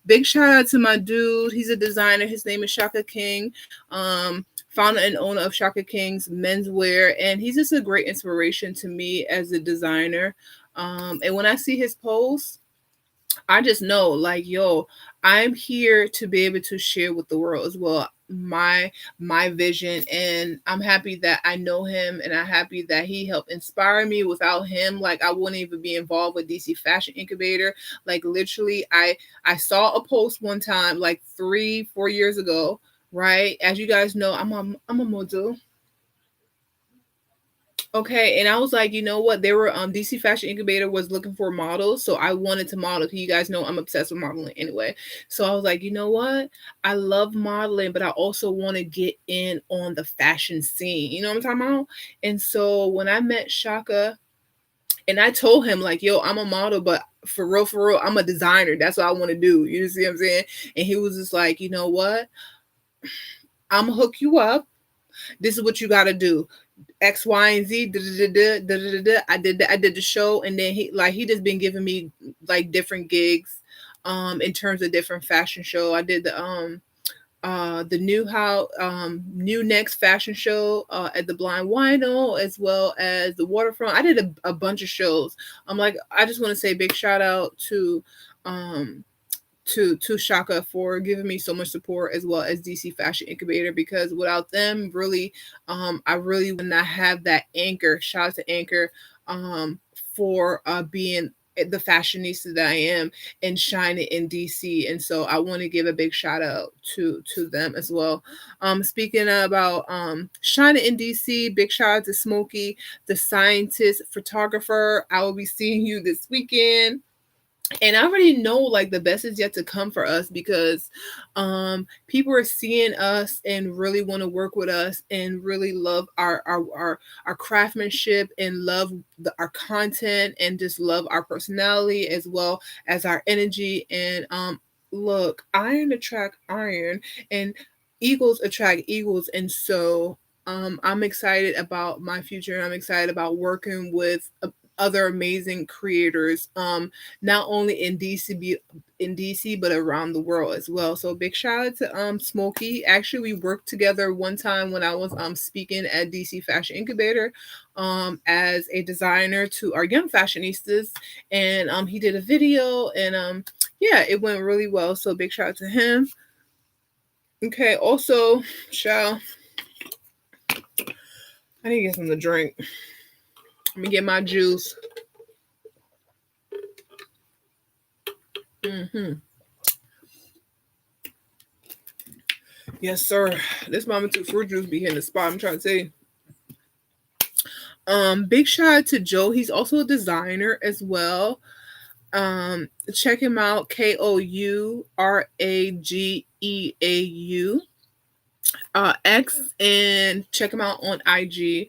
Big shout out to my dude. He's a designer. His name is Shaka King. Founder and owner of Shaka King's Menswear, and he's just a great inspiration to me as a designer. And when I see his posts, I just know, like, yo, I'm here to be able to share with the world as well my vision, and I'm happy that I know him, and I'm happy that he helped inspire me. Without him, like, I wouldn't even be involved with DC Fashion Incubator. Like, literally, I saw a post one time, like 3-4 years ago, right? As you guys know, I'm a model. Okay, and I was like, you know what? They were DC Fashion Incubator was looking for models, so I wanted to model. You guys know I'm obsessed with modeling anyway. So I was like, you know what? I love modeling, but I also want to get in on the fashion scene. You know what I'm talking about? And so when I met Shaka, and I told him, like, yo, I'm a model, but for real, I'm a designer. That's what I want to do. You see what I'm saying? And he was just like, you know what? I'm gonna hook you up. This is what you got to do. X, Y, and Z. I did the show, and then he just been giving me like different gigs, in terms of different fashion show. I did the new next fashion show at the Blind Wino, as well as the Waterfront. I did a bunch of shows. I just want to say big shout out to Shaka for giving me so much support, as well as DC Fashion Incubator, because without them, really, I really would not have that anchor. Shout out to Anchor for being the fashionista that I am and shining in DC. And so I want to give a big shout out to them as well. Speaking about shining in DC, big shout out to Smokey, the scientist photographer. I will be seeing you this weekend. And I already know like the best is yet to come for us, because people are seeing us and really want to work with us and really love our craftsmanship and love our content and just love our personality as well as our energy. And look, iron attract iron, and eagles attract eagles. And so I'm excited about my future. I'm excited about working with other amazing creators, not only in DC but around the world as well. So big shout out to Smokey. Actually, we worked together one time when I was speaking at DC Fashion Incubator as a designer to our young fashionistas, and he did a video, and yeah, it went really well. So big shout out to him. Okay, also, shout. I need to get something to drink. Let me get my juice. Yes, sir. This Mama Two fruit juice be hitting the spot. I'm trying to tell you. Big shout out to Joe. He's also a designer as well. Check him out. KOURAGEAU. X, and check him out on IG.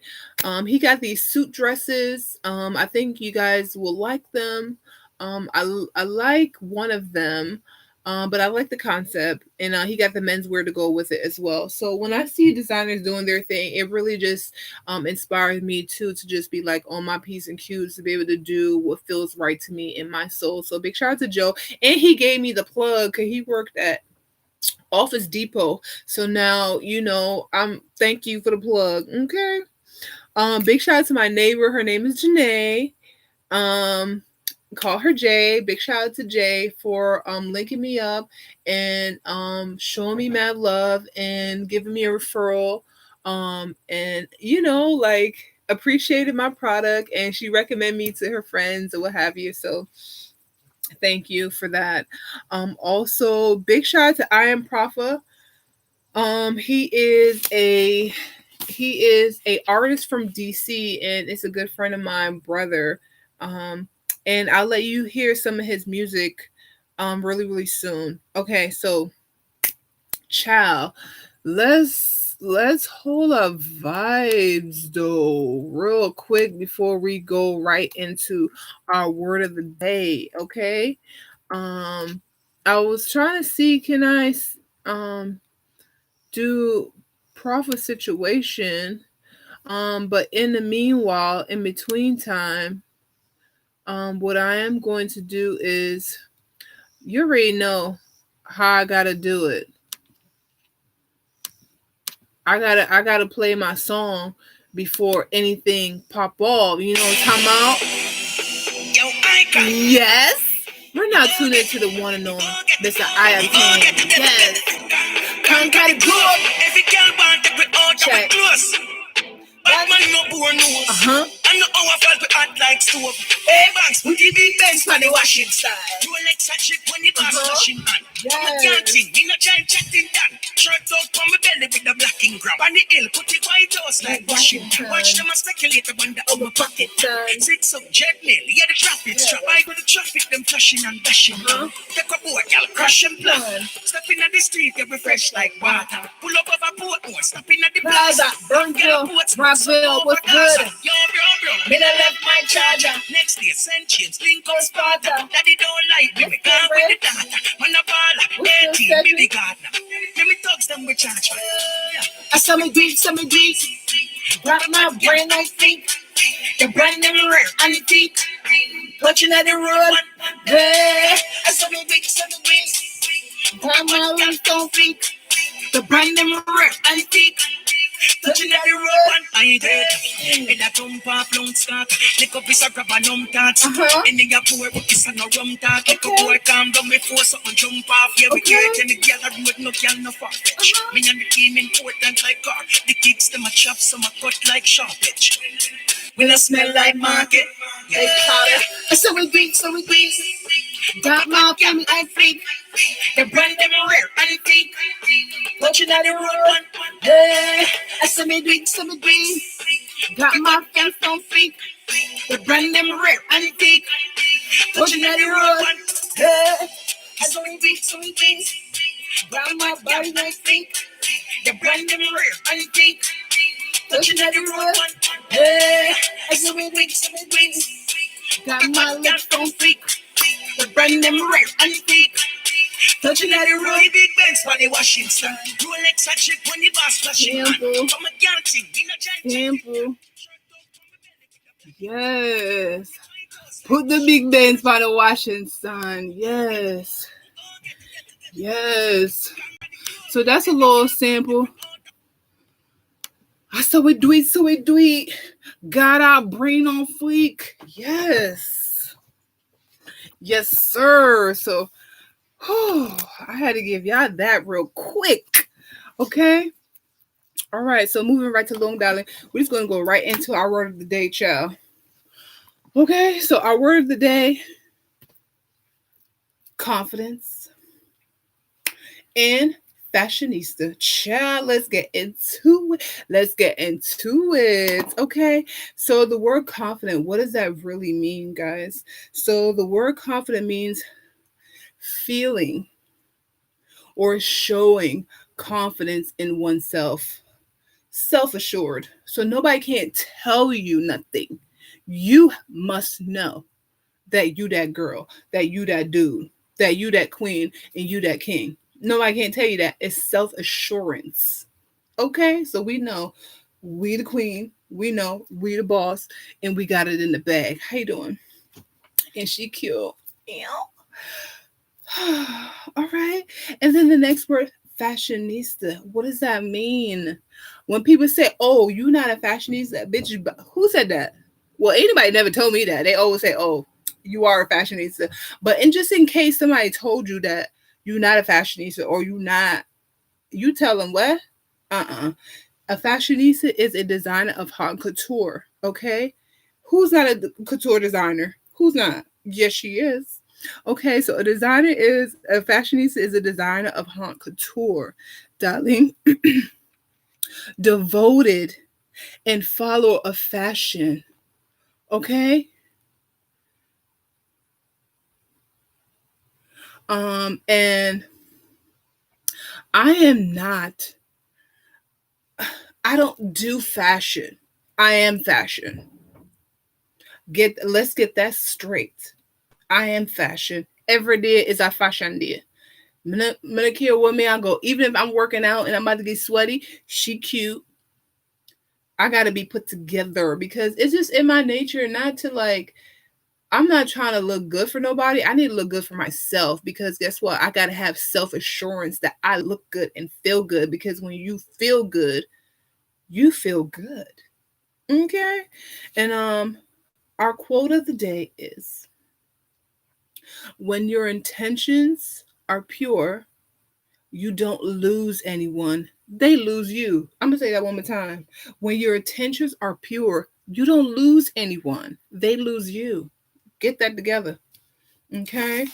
He got these suit dresses. I think you guys will like them. I like one of them, but I like the concept, and he got the menswear to go with it as well. So when I see designers doing their thing, it really just inspires me too, to just be like on my P's and Q's, to be able to do what feels right to me in my soul. So big shout out to Joe, and he gave me the plug because he worked at Office Depot. So now you know, thank you for the plug. Okay. Big shout out to my neighbor. Her name is Janae. Call her Jay. Big shout out to Jay for linking me up and showing me mad love and giving me a referral. And you know, like, appreciated my product, and she recommended me to her friends or what have you. So thank you for that. Also, big shout out to I Am Profa. He is a artist from DC, and it's a good friend of mine, brother. And I'll let you hear some of his music really, really soon. Okay, so ciao. Let's hold our vibes though real quick before we go right into our word of the day. Okay. I was trying to see, can I do profit situation, but in the meanwhile, in between time, what I am going to do is, you already know how I gotta do it. I gotta play my song before anything pop off. You know what I'm talking about? Yes. We're now tuned into the one and only Mr. IFT. Yes. Can't got it good. Every girl want to be out of close. Bad man no poor nose. I know how I fall to hot like stove. Hey, banks, put the big Benz for the washing style. You like such shit when the boss washing man. I can't sing, me no try chatting down. Shirt up on my belly with the blacking grab. On the hill, put it white house like Washington. Watch them a speculate about the over pocket turn. Six up jet nail, yeah the traffic strap. I go the traffic, them flashing and dashing. Take a boat, y'all crash and plan. Step in at the street, get refreshed like water. Pull up over Portmore, step in at the plaza. Burn get a boat, Rockville, what's good? Yo, bro, me done left my charger. Next day, St. James, Lincoln, Sparta. Daddy don't like me, me gone with the data. Man a baller, 18, Billy Gardner. Let me thugs them with charge. I saw me deep, grab my brain like think. The brand them rare, and the teeth. Watching at the road, hey. I saw me deep, grab my life don't think. The brand them rare, and the teeth. Touching at the road, I did. In a tump off long stock, lick up his grab a numb tats. In the poor book is a no rum talk. Lick up boy calm down before something jump off. Yeah, we get it in the girl that road, no girl no far fetch. Me and the team important like car. The kicks them a chop, some a cut like sharp edge. We no smell like market. Yeah, so we beat. Got my family I think. The brand them rare and the think. Watching at the road, hey. I saw me drink. Got my face don't think. The brand them rare and the think. Watching at the road, Round my body like feet. The brand new real on your feet. Touching at the road. Yeah. I said we got my lips on feet. The brand new real on your feet. Touching at the road. Big Benz for the Washington. Rolex and chip when the boss flashing. From a galaxy, Simple. Yes. Put the big bands by the Washington. Yes. Yes. So that's a little sample. So we do it. Got our brain on fleek. Yes. Yes, sir. So I had to give y'all that real quick. Okay. All right. So moving right to Long Darling. We're just going to go right into our word of the day, child. Okay. So our word of the day, confidence and fashionista. Child, let's get into it. Okay. So the word confident, what does that really mean, guys? So the word confident means feeling or showing confidence in oneself, self-assured. So nobody can't tell you nothing. You must know that you that girl, that you that dude, that you that queen, and you that king. Nobody can't tell you that. It's self-assurance. Okay, so we know we the queen, we know we the boss, and we got it in the bag. How you doing? And she cute. All right. And then the next word, fashionista. What does that mean? When people say, "Oh, you not a fashionista, bitch," who said that? Well, anybody never told me that. They always say, "Oh, you are a fashionista." But just in case somebody told you that you're not a fashionista or you tell them what? A fashionista is a designer of haute couture. Okay, who's not a couture designer? Who's not? Yes, she is. Okay, so a fashionista is a designer of haute couture, darling, devoted and follower of fashion. Okay. And I don't do fashion. I am fashion. Let's get that straight. I am fashion. Every day is a fashion day. I care what me I go. Even if I'm working out and I'm about to get sweaty, she cute. I gotta be put together because it's just in my nature not to like. I'm not trying to look good for nobody. I need to look good for myself because guess what? I gotta have self-assurance that I look good and feel good because when you feel good, you feel good. Okay? And our quote of the day is, when your intentions are pure, you don't lose anyone. They lose you. I'm going to say that one more time. When your intentions are pure, you don't lose anyone. They lose you. Get that together. Okay?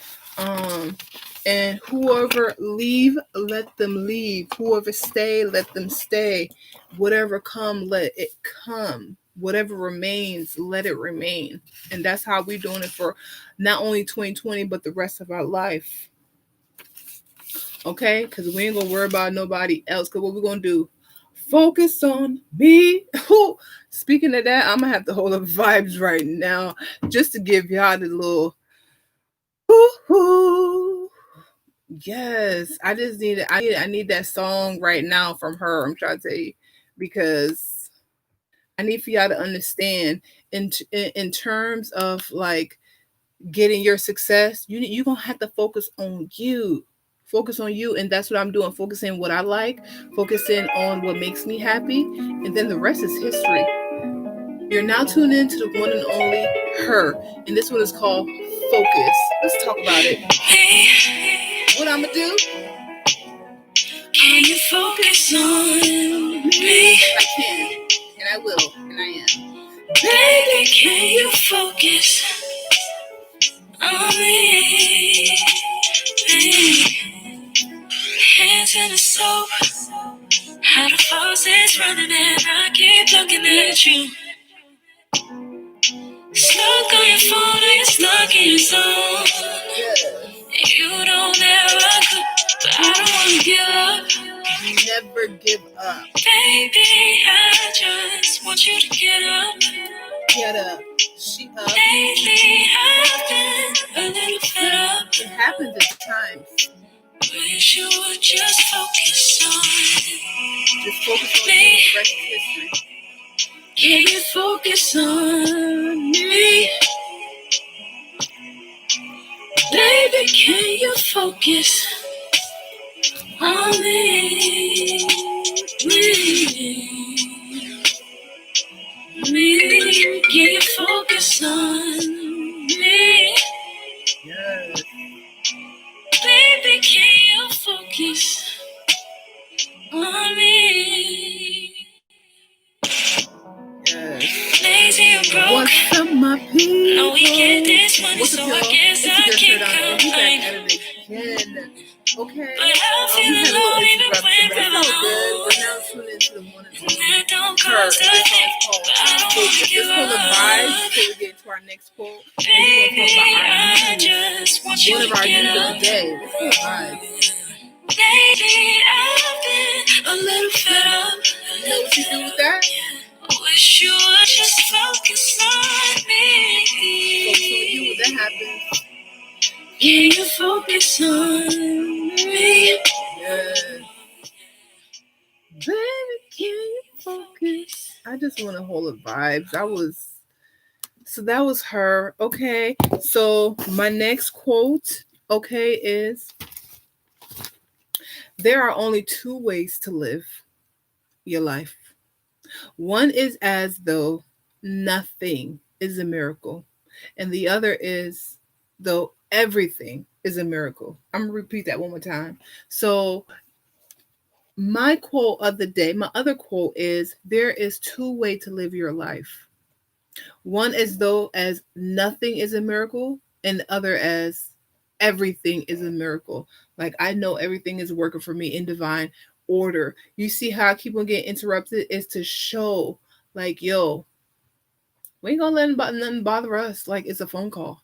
And whoever leave, let them leave. Whoever stay, let them stay. Whatever come, let it come. Whatever remains, let it remain. And that's how we're doing it for not only 2020, but the rest of our life. Okay? Because we ain't going to worry about nobody else. Because what we're going to do, focus on me. Speaking of that, I'm going to have to hold up vibes right now just to give y'all the little woo-hoo. Yes, I just need it. I need that song right now from her. I'm trying to tell you because I need for y'all to understand in terms of like getting your success. You're gonna have to focus on you. Focus on you, and that's what I'm doing. Focusing on what I like, focusing on what makes me happy, and then the rest is history. You're now tuned in to the one and only her, and this one is called Focus. Let's talk about it. What I'm gonna do? Can you focus on me? I can, and I will, and I am. Baby, can you focus on me? Hands in the soap, how the faucet's running and I keep looking at you. Stuck on your phone and you're stuck in your zone. You don't ever give up. Baby, I just want you to get up. Get up. She up. Lately, I've been a little fed up. It happens at times. Wish you would just focus on Just focus on me. the rest of history. Can you focus on me? Baby, can you focus on me? Me. Can you focus on me? Yes. Baby, can you focus on me? Yes. Lazy and broke. What's up, my people? No, we get this money, What's so up, y'all? I guess I It's your can't girl Sherdonna, and we back at complain. it again. Okay. But I'm We feeling had a little low even interruption, when but it's I'm all good. alone. We're now tuned into the one and only That don't her. cause This a song thing, is called but I don't Focus. wanna Let's give pull the vibes up. before we get into our next quote. And Baby, we're going to talk about I our news. just want you One to of our get news of up. the day. Let's pull the vibes. Lately, I've been a little fed up. You know what you do with that? Wish you would just focus on me. Focus on you when that happens. Can you focus on me? Yes. Baby, can you focus? I just want to hold the vibes. That was her. Okay. So my next quote, okay, is there are only two ways to live your life. One is as though nothing is a miracle, and the other is though everything is a miracle. I'm gonna repeat that one more time. So my quote of the day, my other quote is there is two ways to live your life. One as though as nothing is a miracle, and the other as everything is a miracle. Like I know everything is working for me in divine order. You see how I keep on getting interrupted is to show like, yo, we ain't gonna let nothing bother us. Like it's a phone call.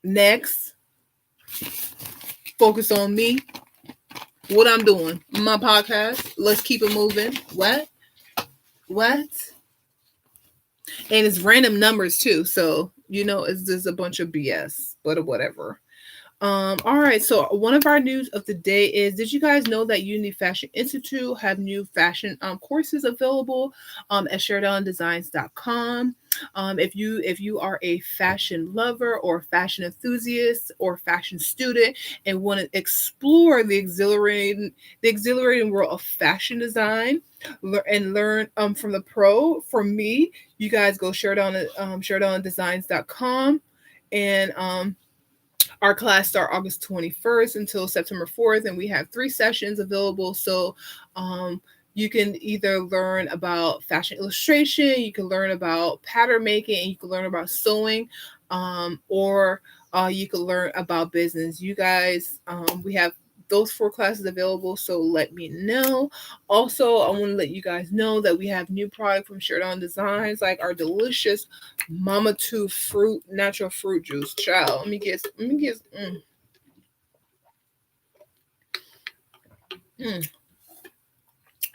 Next, focus on me. What I'm doing. My podcast. Let's keep it moving. What? And it's random numbers too. So, it's just a bunch of BS, but whatever. All right. So one of our news of the day is: did you guys know that Unity Fashion Institute have new fashion courses available at sheridonnadesigns.com? If you are a fashion lover or fashion enthusiast or fashion student and want to explore the exhilarating world of fashion design and learn from the pro, for me, you guys go sheridonnadesigns.com and our class start August 21st until September 4th, and we have 3 sessions available. So you can either learn about fashion illustration, you can learn about pattern making, and you can learn about sewing, or you can learn about business. You guys, we have those 4 classes available, so let me know. Also, I want to let you guys know that we have new product from Sheridan Designs, like our delicious Mama 2 natural fruit juice. Child, let me get.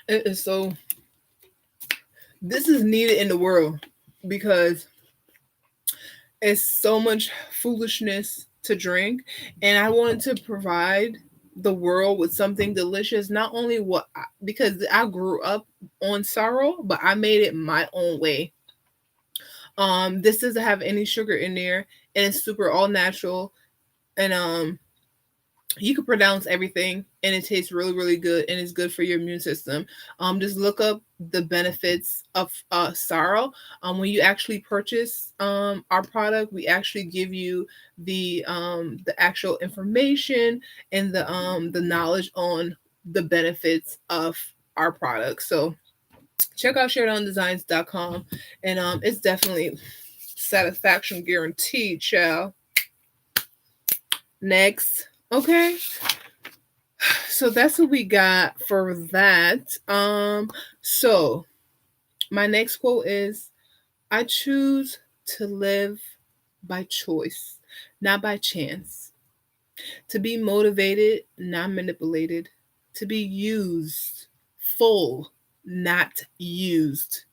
It is so. This is needed in the world because it's so much foolishness to drink, and I wanted to provide the world with something delicious. Not only because I grew up on sorrel, but I made it my own way. This doesn't have any sugar in there, and it's super all natural, and you can pronounce everything, and it tastes really, really good, and it's good for your immune system. Just look up the benefits of sorrel. When you actually purchase our product, we actually give you the actual information and the knowledge on the benefits of our product. So check out sheridonnadesigns.com, and it's definitely satisfaction guaranteed, child. Next, okay. So that's what we got for that. So my next quote is: I choose to live by choice, not by chance. To be motivated, not manipulated. To be used, full, not used.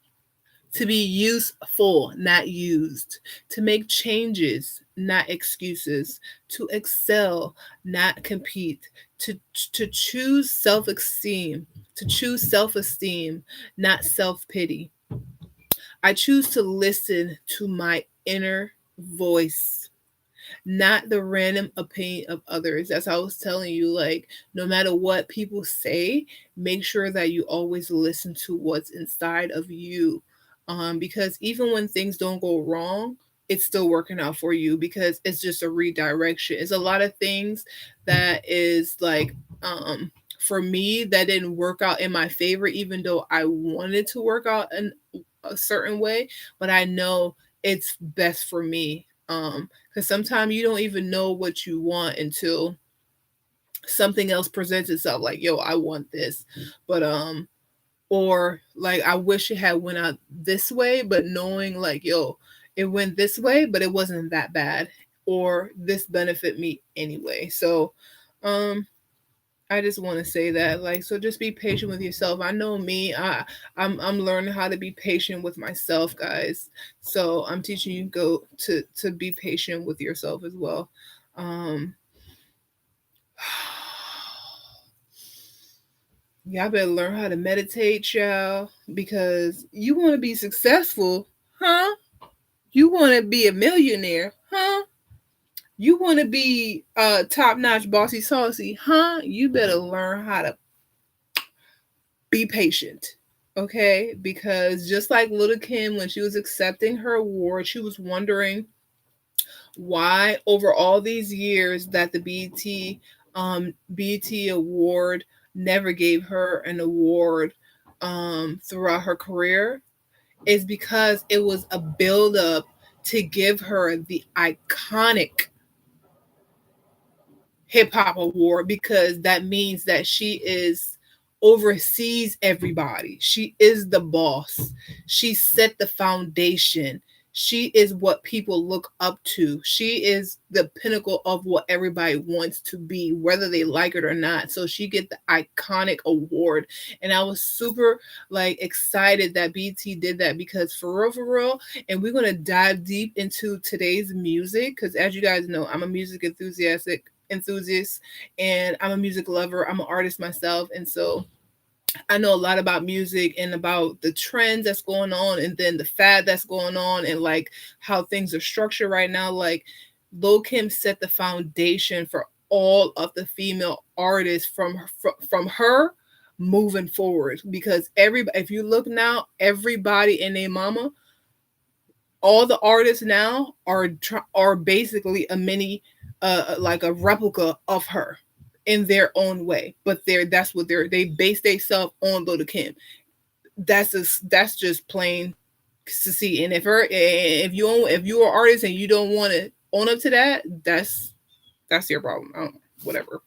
To be useful, not used. To make changes, not excuses. To excel, not compete. To, to choose self-esteem. To choose self-esteem, not self-pity. I choose to listen to my inner voice, not the random opinion of others. As I was telling you, like, no matter what people say, make sure that you always listen to what's inside of you. Because even when things don't go wrong, it's still working out for you because it's just a redirection. It's a lot of things that is like, for me, that didn't work out in my favor, even though I wanted to work out in a certain way, but I know it's best for me. Because sometimes you don't even know what you want until something else presents itself, like, yo, I want this. But or like, I wish it had went out this way, but knowing like, yo, it went this way, but it wasn't that bad, or this benefit me anyway. So um I just want to say that, like, so just be patient with yourself. I know me, I'm learning how to be patient with myself, guys. So I'm teaching you go to be patient with yourself as well. Um, y'all better learn how to meditate, y'all, because you want to be successful, huh? You want to be a millionaire, huh? You want to be top notch, bossy, saucy, huh? You better learn how to be patient, okay? Because just like Little Kim, when she was accepting her award, she was wondering why over all these years that the BET award never gave her an award throughout her career, is because it was a build up to give her the iconic hip hop award, because that means that she is oversees everybody. She is the boss. She set the foundation. She is what people look up to. She is the pinnacle of what everybody wants to be, whether they like it or not. So she get the iconic award. And I was super like excited that BT did that, because for real, and we're gonna dive deep into today's music, because as you guys know, I'm a music enthusiast, and I'm a music lover. I'm an artist myself, and so I know a lot about music and about the trends that's going on, and then the fad that's going on, and like how things are structured right now. Like, Lil Kim set the foundation for all of the female artists from her moving forward, because everybody, if you look now, everybody and their mama, all the artists now are basically a mini like a replica of her in their own way, but that's what they base themselves on Little Kim. That's just plain to see. And if you're an artist and you don't want to own up to that, that's your problem. Whatever.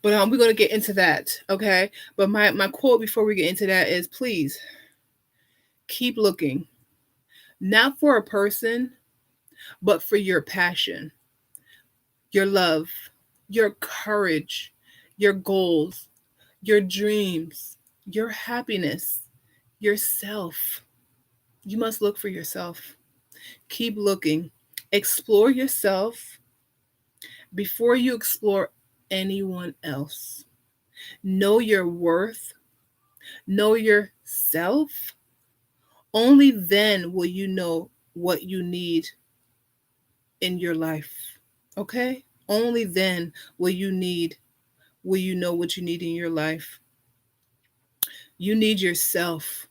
But we're gonna get into that, okay? But my quote before we get into that is, please keep looking, not for a person, but for your passion, your love, your courage, your goals, your dreams, your happiness, yourself. You must look for yourself. Keep looking. Explore yourself before you explore anyone else. Know your worth. Know yourself. Only then will you know what you need in your life. Okay? Only then will you know what you need in your life. You need yourself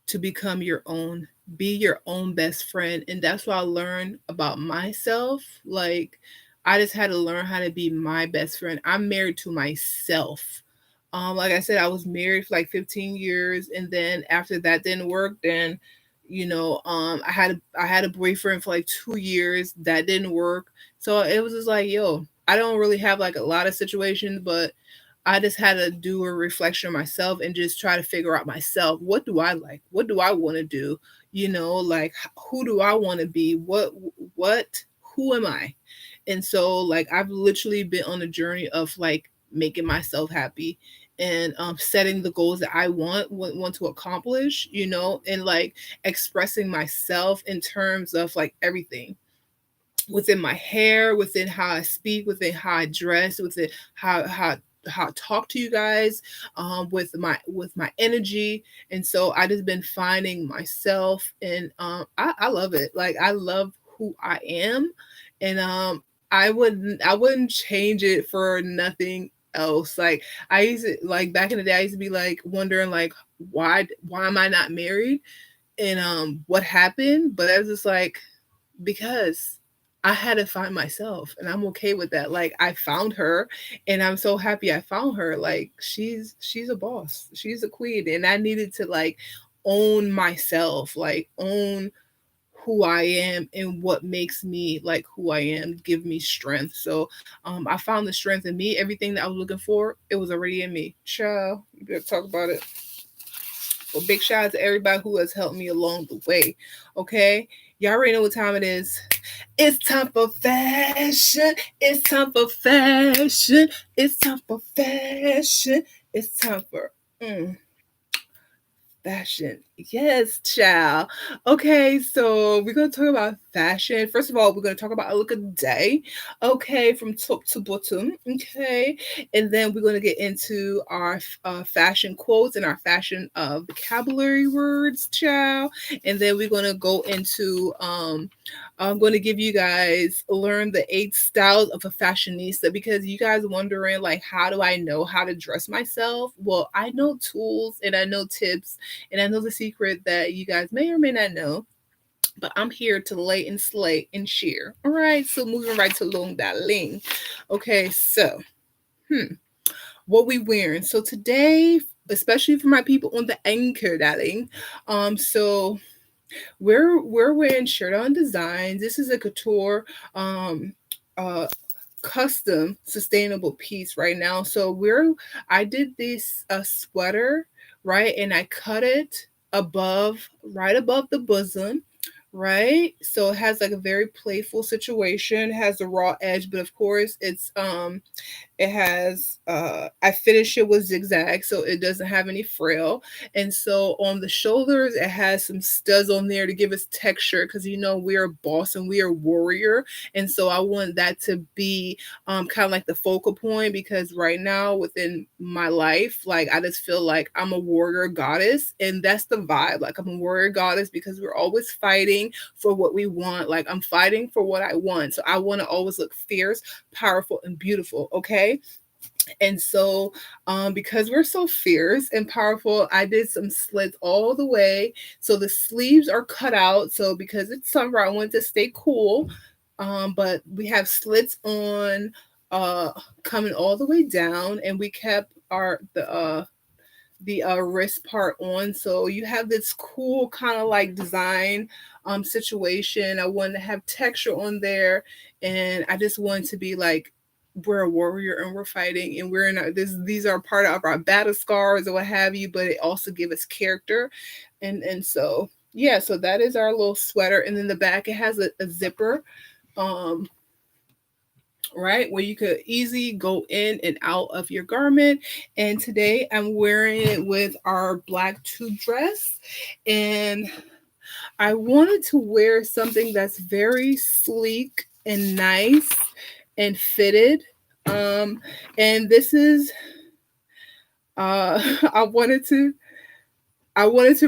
to become your own, be your own best friend. And that's what I learned about myself. Like, I just had to learn how to be my best friend. I'm married to myself. Like I said, I was married for like 15 years, and then after that didn't work, then I had a boyfriend for like 2 years that didn't work. So it was just like, yo, I don't really have like a lot of situations, but I just had to do a reflection of myself and just try to figure out myself. What do I like? What do I want to do? Like, who do I want to be? Who am I? And so, like, I've literally been on a journey of like making myself happy and setting the goals that I want to accomplish, and like expressing myself in terms of like everything within my hair, within how I speak, within how I dress, within how I talk to you guys, with my energy. And so I just been finding myself, and I love it. Like I love who I am, and I wouldn't change it for nothing else. Like I used to, like back in the day, I used to be like wondering like why am I not married, and what happened. But I was just like, because I had to find myself, and I'm okay with that. Like I found her, and I'm so happy I found her. Like she's a boss. She's a queen, and I needed to like own myself, like own who I am and what makes me like who I am, give me strength. So I found the strength in me. Everything that I was looking for, it was already in me. Child, you better talk about it. Well, big shout out to everybody who has helped me along the way. Okay. Y'all already know what time it is. It's time for fashion. It's time for fashion. It's time for fashion. It's time for fashion. Yes, child. Okay, so we're going to talk about fashion. First of all, we're going to talk about a look of the day. Okay, from top to bottom. Okay, and then we're going to get into our fashion quotes and our fashion vocabulary words, child. And then we're going to go into I'm going to give you guys learn the 8 styles of a fashionista, because you guys wondering like how do I know how to dress myself? Well, I know tools and I know tips and I know the secret that you guys may or may not know, but I'm here to lay and slay and share. All right, so moving right to long darling. Okay, so what we wearing? So today, especially for my people on the anchor, darling. So we're wearing SHERIDONN'S. This is a couture uh custom sustainable piece right now. So I did this sweater, right, and I cut it right above the bosom, right? So it has like a very playful situation, it has a raw edge, but of course it has I finish it with zigzag so it doesn't have any frill. And so on the shoulders it has some studs on there to give us texture, because we're a boss and we are warrior. And so I want that to be kind of like the focal point, because right now within my life, like I just feel like I'm a warrior goddess, and that's the vibe. Like I'm a warrior goddess because we're always fighting for what we want. Like I'm fighting for what I want, so I want to always look fierce, powerful, and beautiful. Okay. And so, because we're so fierce and powerful, I did some slits all the way. So the sleeves are cut out. So because it's summer, I want to stay cool. But we have slits on, coming all the way down, and we kept the wrist part on. So you have this cool kind of like design situation. I wanted to have texture on there, and I just wanted to be like, we're a warrior and we're fighting, and we're in these are part of our battle scars or what have you, but it also give us character. And so yeah, so that is our little sweater. And then the back, it has a zipper, right, where you could easily go in and out of your garment. And today I'm wearing it with our black tube dress, and I wanted to wear something that's very sleek and nice and fitted. And this is I wanted to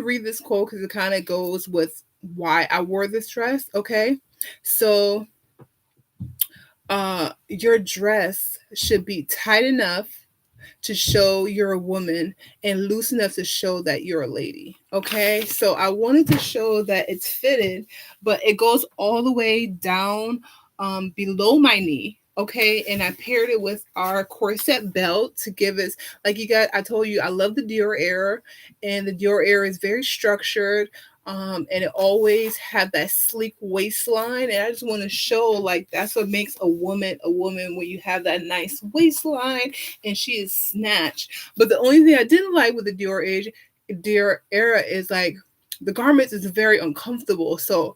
read this quote because it kind of goes with why I wore this dress. Okay, so your dress should be tight enough to show you're a woman and loose enough to show that you're a lady. Okay, so I wanted to show that it's fitted, but it goes all the way down below my knee. Okay, and I paired it with our corset belt to give us, like, you got, I told you I love the Dior era, and the Dior era is very structured. And it always had that sleek waistline, and I just want to show like that's what makes a woman when you have that nice waistline and she is snatched. But the only thing I didn't like with the Dior era is like the garments is very uncomfortable. So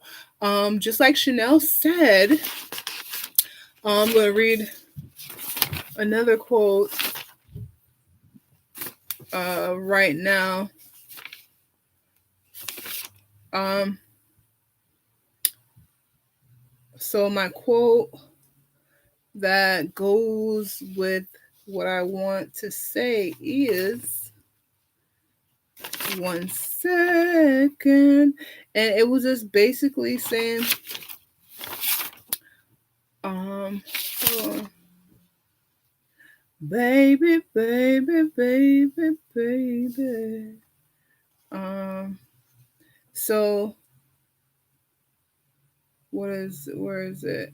just like Chanel said, I'm going to read another quote. right now. So my quote that goes with what I want to say is, one second, and it was just basically saying, hold on. Baby, baby, baby, baby. So where is it?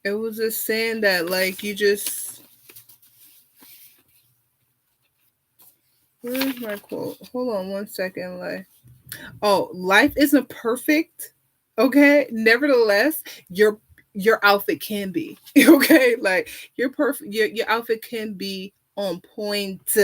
It was just saying that, like, you just, where's my quote? Hold on one second, like, oh, life isn't perfect, okay? Nevertheless, your outfit can be, okay? Like, your outfit can be on point,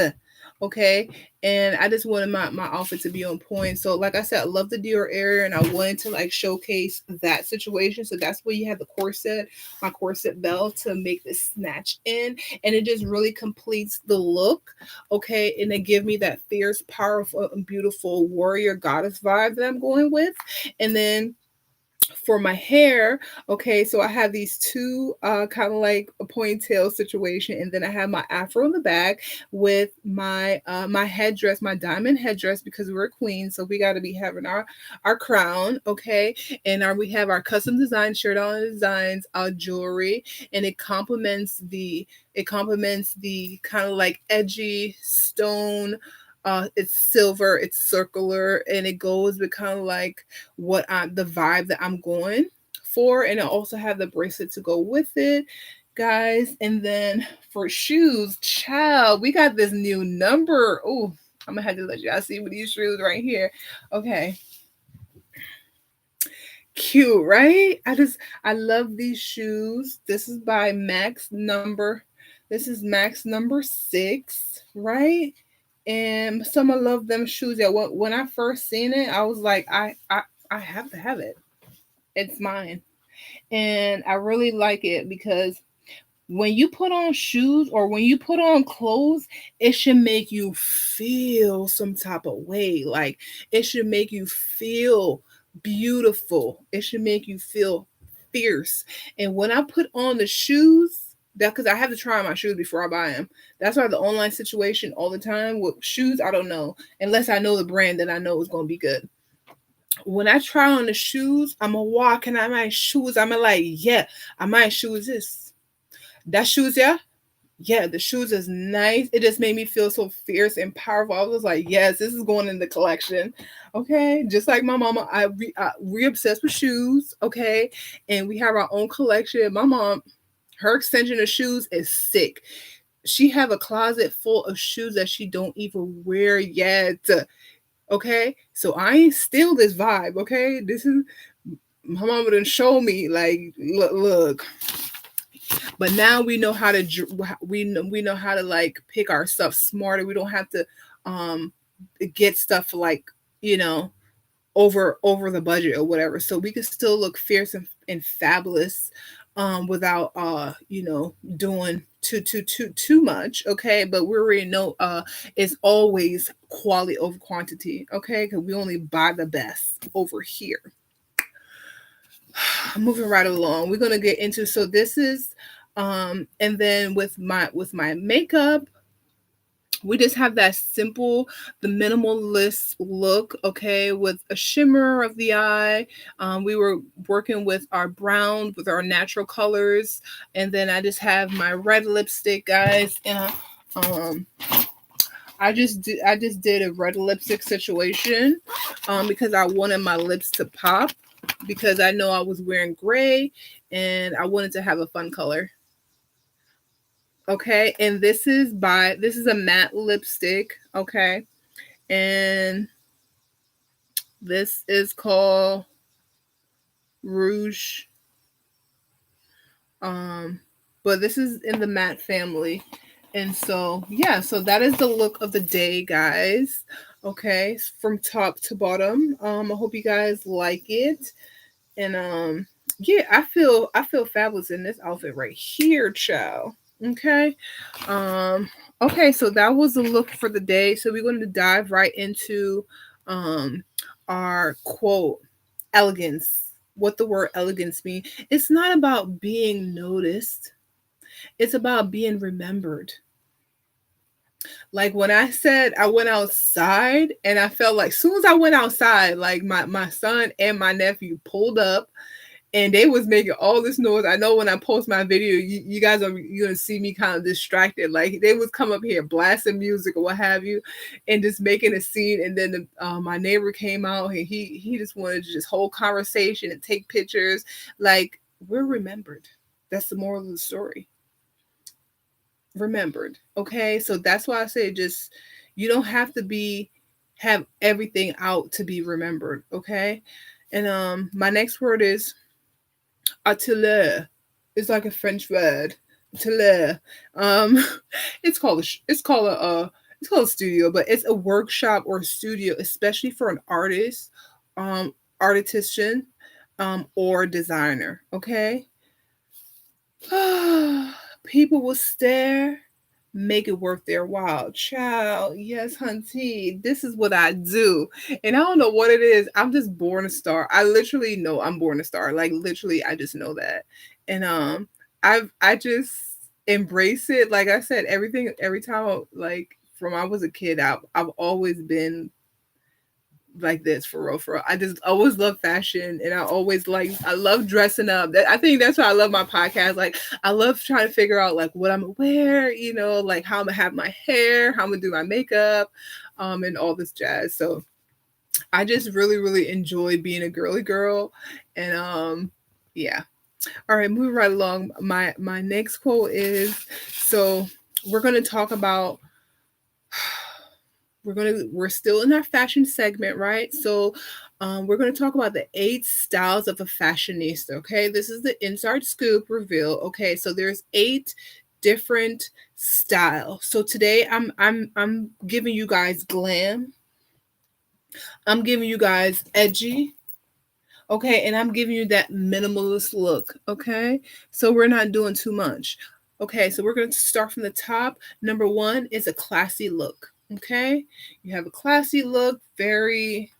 okay? And I just wanted my outfit to be on point. So like I said, I love the Dior area, and I wanted to like showcase that situation. So that's where you have the corset, my corset belt, to make this snatch in, and it just really completes the look, okay? And it give me that fierce, powerful, and beautiful warrior goddess vibe that I'm going with. And then for my hair, okay, so I have these two kind of like a ponytail situation, and then I have my afro in the back with my headdress, my diamond headdress, because we're a queen, so we got to be having our crown, okay, and we have our custom design SHERIDONNA'S designs jewelry, and it complements the kind of like edgy stone. It's silver, it's circular, and it goes with kind of like the vibe that I'm going for. And I also have the bracelet to go with it, guys. And then for shoes, child, we got this new number. Oh, I'm gonna have to let y'all see with these shoes right here. Okay. Cute, right? I love these shoes. This is by this is Max number 6, right? And some I love them shoes. Yeah, when I first seen it, I was like, I have to have it. It's mine. And I really like it because when you put on shoes or when you put on clothes, it should make you feel some type of way. Like, it should make you feel beautiful. It should make you feel fierce. And when I put on the shoes, that because I have to try on my shoes before I buy them. That's why the online situation all the time with shoes, I don't know unless I know the brand that I know is going to be good. When I try on the shoes, I'm a walk and I might shoes. I'm like, yeah, I might shoes this. That shoes, yeah, the shoes is nice. It just made me feel so fierce and powerful. I was like, yes, this is going in the collection. Okay, just like my mama, we obsessed with shoes. Okay, and we have our own collection. My mom, her extension of shoes is sick. She have a closet full of shoes that she don't even wear yet. Okay, so I ain't steal this vibe. Okay, this is my mama didn't show me like look. But now we know how to we know how to like pick our stuff smarter. We don't have to um get stuff like, you know, over the budget or whatever. So we can still look fierce and fabulous without you know, doing too much, okay? But we already know it's always quality over quantity, okay? Because we only buy the best over here. Moving right along, we're gonna get into, so this is and then with my makeup, we just have that simple, the minimalist look, okay, with a shimmer of the eye. We were working with our brown, with our natural colors, and then I just have my red lipstick, guys, and I just did a red lipstick situation because I wanted my lips to pop, because I know I was wearing gray and I wanted to have a fun color. Okay, and this is a matte lipstick, okay, and this is called Rouge, but this is in the matte family. And so yeah, so that is the look of the day, guys. Okay, from top to bottom. I hope you guys like it. And yeah, I feel fabulous in this outfit right here, child. Okay. Um, okay, so that was the look for the day. So we're going to dive right into um our quote, elegance. What the word elegance means. It's not about being noticed. It's about being remembered. Like when I said I went outside and I felt like soon as I went outside, like my son and my nephew pulled up and they was making all this noise. I know when I post my video, you guys are you're gonna see me kind of distracted. Like they would come up here blasting music or what have you, and just making a scene. And then my neighbor came out and he just wanted to just hold conversation and take pictures. Like we're remembered. That's the moral of the story. Remembered. Okay, so that's why I say just you don't have to have everything out to be remembered. Okay, and my next word is atelier. It's like a French word. Atelier. Um, it's called a studio, but it's a workshop or a studio, especially for an artist, um, artistician, or designer. Okay. People will stare, make it worth their while. Child, yes, hunty. This is what I do. And I don't know what it is. I'm just born a star. I literally know I'm born a star. Like literally, I just know that. And I just embrace it. Like I said, every time like from I was a kid, I've always been like this for real, for real. I just always love fashion and I love dressing up. I think that's why I love my podcast. Like I love trying to figure out like what I'm gonna wear, like how I'm gonna have my hair, how I'm gonna do my makeup, and all this jazz. So I just really, really enjoy being a girly girl. And yeah. All right, moving right along. My next quote is so we're gonna talk about we're still in our fashion segment, right? So we're going to talk about the 8 styles of a fashionista. Okay, this is the inside scoop reveal. Okay, so there's 8 different styles. So today I'm giving you guys glam. I'm giving you guys edgy. Okay, and I'm giving you that minimalist look. Okay, so we're not doing too much. Okay, so we're going to start from the top. Number 1 is a classy look. Okay, you have a classy look, very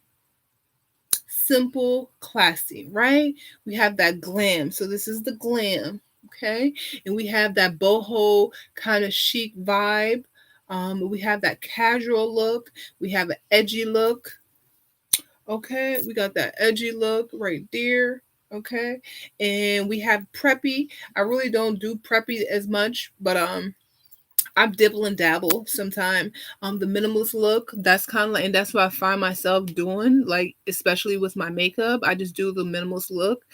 simple, classy, right? We have that glam. So this is the glam. Okay, and we have that boho kind of chic vibe. We have that casual look. We have an edgy look. Okay, we got that edgy look right there. Okay, and we have preppy. I really don't do preppy as much, but I dibble and dabble sometime. The minimalist look, that's kind of like, and that's what I find myself doing, like especially with my makeup. I just do the minimalist look,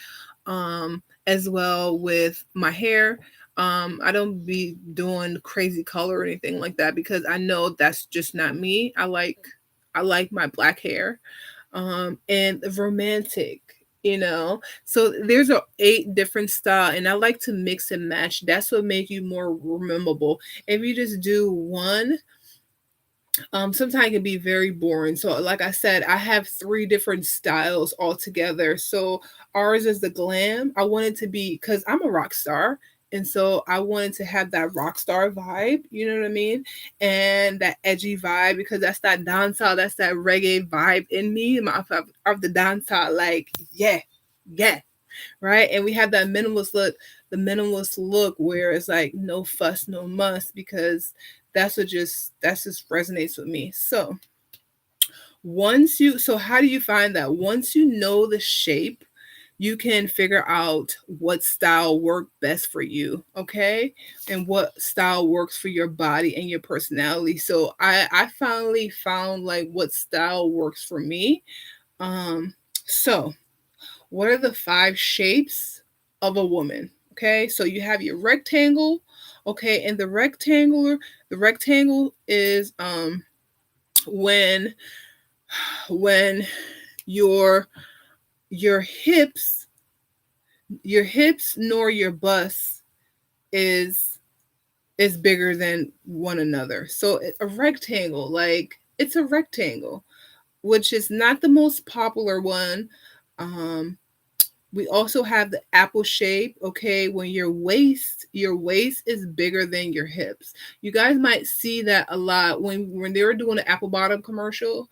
as well with my hair. I don't be doing crazy color or anything like that because I know that's just not me. I like my black hair, and romantic. So there's 8 different style, and I like to mix and match. That's what make you more memorable. If you just do one, sometimes it can be very boring. So like I said, I have 3 different styles altogether. So ours is the glam. I wanted to be because I'm a rock star. And so I wanted to have that rock star vibe, you know what I mean? And that edgy vibe because that's that dancehall, that's that reggae vibe in me, of the dancehall, like, yeah, yeah, right? And we have that the minimalist look where it's like no fuss, no muss, because that's just resonates with me. So how do you find that? Once you know the shape, you can figure out what style worked best for you, okay? And what style works for your body and your personality. So I finally found like what style works for me. So what are the 5 shapes of a woman? Okay, so you have your rectangle. Okay, and the rectangle is when when your your hips nor your bust is bigger than one another. So a rectangle, like it's a rectangle, which is not the most popular one. Um We also have the apple shape, okay, when your waist is bigger than your hips. You guys might see that a lot when they were doing the apple bottom commercial.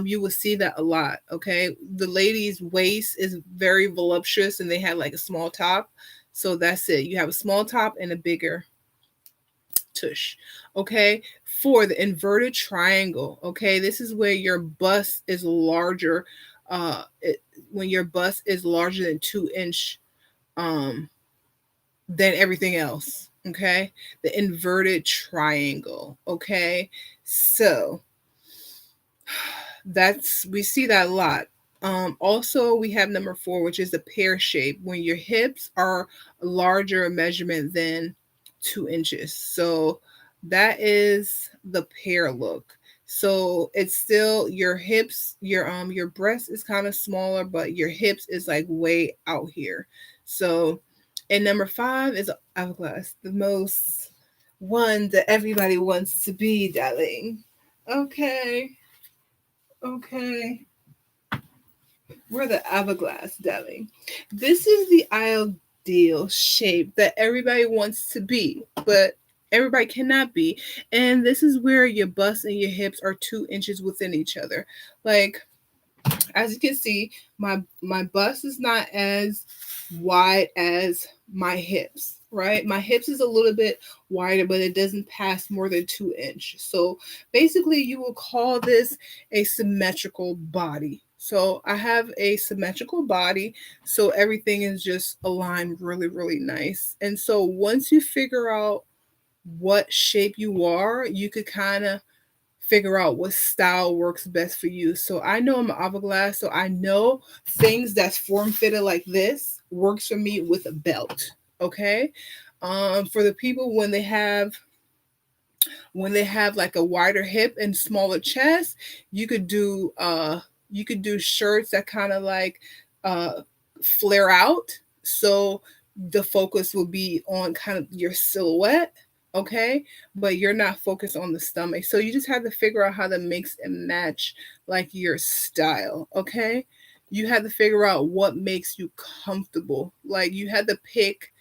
You will see that a lot, okay? The lady's waist is very voluptuous and they had like a small top. So that's it. You have a small top and a bigger tush, okay? For the inverted triangle, okay? This is where your bust is larger. When your bust is larger than 2 inch um than everything else, okay? The inverted triangle, okay? So that's we see that a lot. Also we have number 4, which is the pear shape, when your hips are larger measurement than 2 inches. So that is the pear look. So it's still your hips, your breast is kind of smaller, but your hips is like way out here. So, and number 5 is hourglass, the most one that everybody wants to be, darling. Okay, okay. We're the hourglass, darling. This is the ideal shape that everybody wants to be, but everybody cannot be. And this is where your bust and your hips are 2 inches within each other. Like, as you can see, my bust is not as wide as my hips, right? My hips is a little bit wider, but it doesn't pass more than 2 inch. So basically you will call this a symmetrical body. So I have a symmetrical body, so everything is just aligned really, really nice. And so once you figure out what shape you are, you could kind of figure out what style works best for you. So I know I'm an hourglass, so I know things that's form fitted like this works for me with a belt. Okay. For the people when they have like a wider hip and smaller chest, you could do shirts that kind of like uh flare out. So the focus will be on kind of your silhouette, okay? But you're not focused on the stomach. So you just have to figure out how to mix and match like your style, okay? You have to figure out what makes you comfortable. Like you had to pick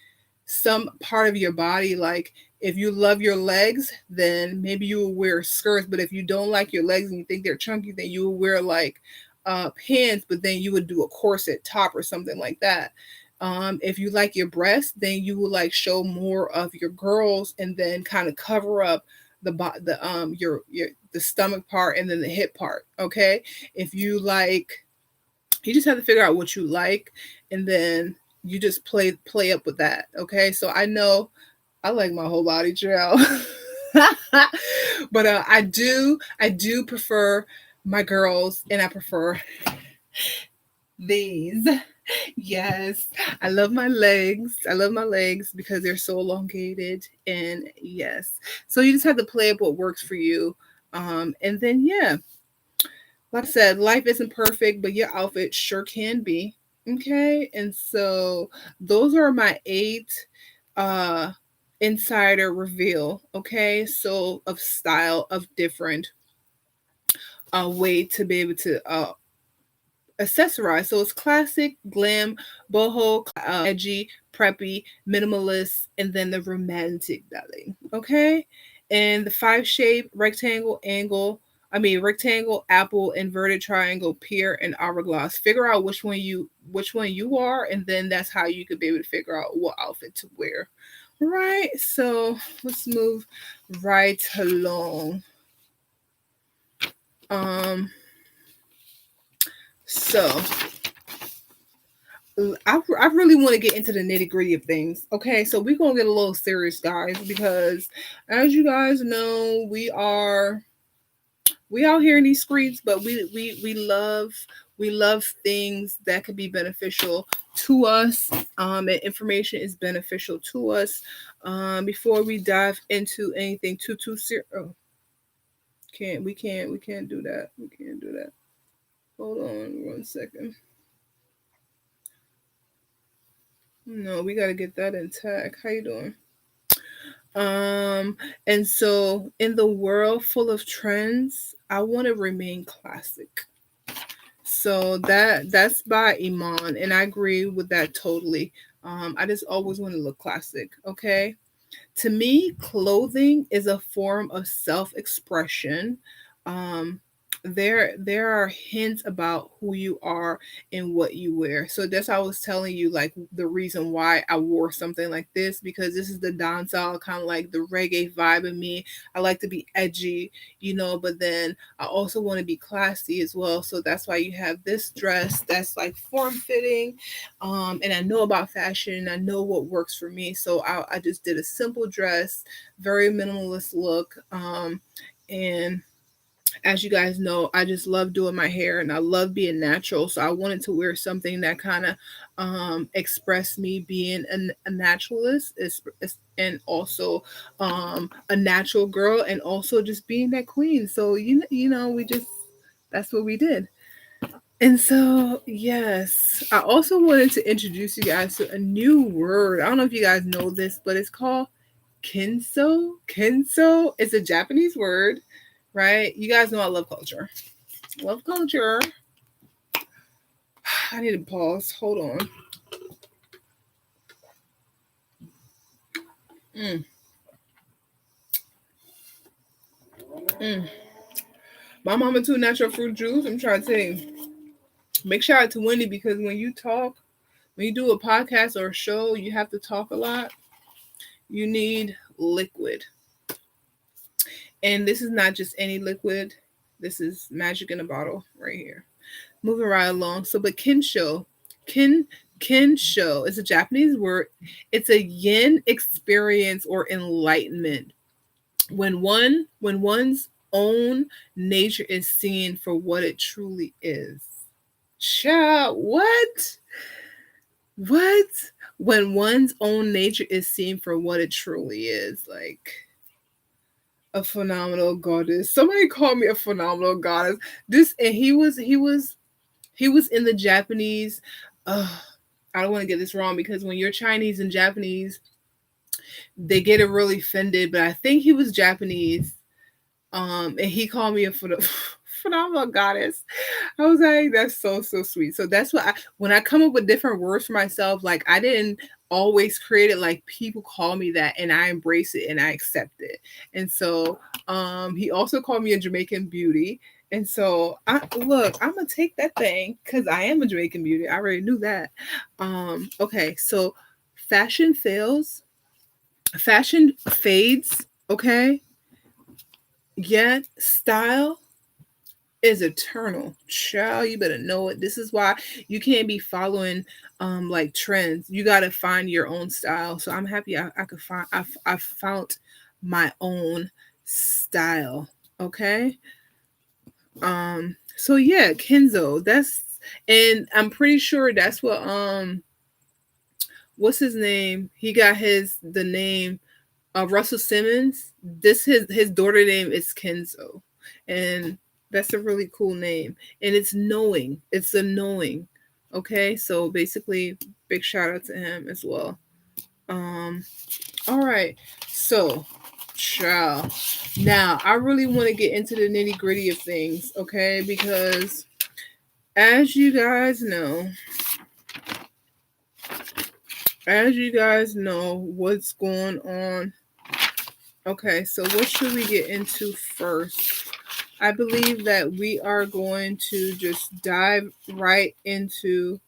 some part of your body. Like if you love your legs, then maybe you will wear skirts. But if you don't like your legs and you think they're chunky, then you will wear like pants, but then you would do a corset top or something like that. If you like your breasts, then you will like show more of your girls and then kind of cover up your the stomach part and then the hip part. Okay. If you like, you just have to figure out what you like and then you just play up with that. Okay. So I know I like my whole body, child. But I do prefer my girls and I prefer these. Yes, I love my legs. I love my legs because they're so elongated. And yes, so you just have to play up what works for you. And then, yeah, like I said, life isn't perfect, but your outfit sure can be. Okay, and so those are my 8 uh insider reveal. Okay, so of style of different way to be able to accessorize. So it's classic, glam, boho, edgy, preppy, minimalist, and then the romantic, darling. Okay, and the 5 shape, rectangle, angle. I mean, rectangle, apple, inverted triangle, pear, and hourglass. Figure out which one you are, and then that's how you could be able to figure out what outfit to wear. Right. So let's move right along. Um. So I really want to get into the nitty gritty of things. Okay, so we're gonna get a little serious, guys, because as you guys know, we out here in these streets, but we love things that could be beneficial to us. And information is beneficial to us. Before we dive into anything too serious, oh, we can't do that. We can't do that. Hold on 1 second. No, we gotta get that intact. How you doing? Um, and so in the world full of trends, I want to remain classic. So that's by Iman, and I agree with that totally. I just always want to look classic. Okay. To me, clothing is a form of self-expression. Um, there are hints about who you are and what you wear. So that's why I was telling you like the reason why I wore something like this, because this is the dancehall kind of like the reggae vibe in me. I like to be edgy, but then I also want to be classy as well. So that's why you have this dress that's like form fitting, and I know about fashion. I know what works for me. So I just did a simple dress, very minimalist look. And as you guys know, I just love doing my hair and I love being natural. So I wanted to wear something that kind of expressed me being a naturalist and also a natural girl and also just being that queen. So, we just, that's what we did. And so, yes, I also wanted to introduce you guys to a new word. I don't know if you guys know this, but it's called kinso. Kinso is a Japanese word, right? You guys know I love culture. Love culture. I need to pause. Hold on. Mm, mm. My mama too natural fruit juice. I'm trying to say, make shout out to Wendy because when you talk, when you do a podcast or a show, you have to talk a lot. You need liquid. And this is not just any liquid. This is magic in a bottle right here. Moving right along. So, but kinsho, kinsho is a Japanese word. It's a yin experience or enlightenment. When one's own nature is seen for what it truly is. Child, what? What? When one's own nature is seen for what it truly is, like a phenomenal goddess. Somebody called me a phenomenal goddess. This and he was in the Japanese. I don't want to get this wrong because when you're Chinese and Japanese, they get it really offended. But I think he was Japanese. And he called me a phenomenal goddess. I was like, that's so sweet. So that's what when I come up with different words for myself, like I didn't always create it, like people call me that and I embrace it and I accept it. And so he also called me a Jamaican beauty. And so I'm gonna take that thing because I am a Jamaican beauty. I already knew that. Okay, so fashion fails, fashion fades, okay? Yet style is eternal. Child, you better know it. This is why you can't be following like trends. You gotta find your own style. So I'm happy I could find I found my own style. Okay. So yeah, Kenzo. That's and I'm pretty sure that's what what's his name? He got the name Russell Simmons. This his daughter name is Kenzo. And that's a really cool name. And it's knowing. It's a knowing. Okay, so basically big shout out to him as well. All right. So child. Now I really want to get into the nitty-gritty of things, okay? Because as you guys know, what's going on. Okay, so what should we get into first? I believe that we are going to just dive right into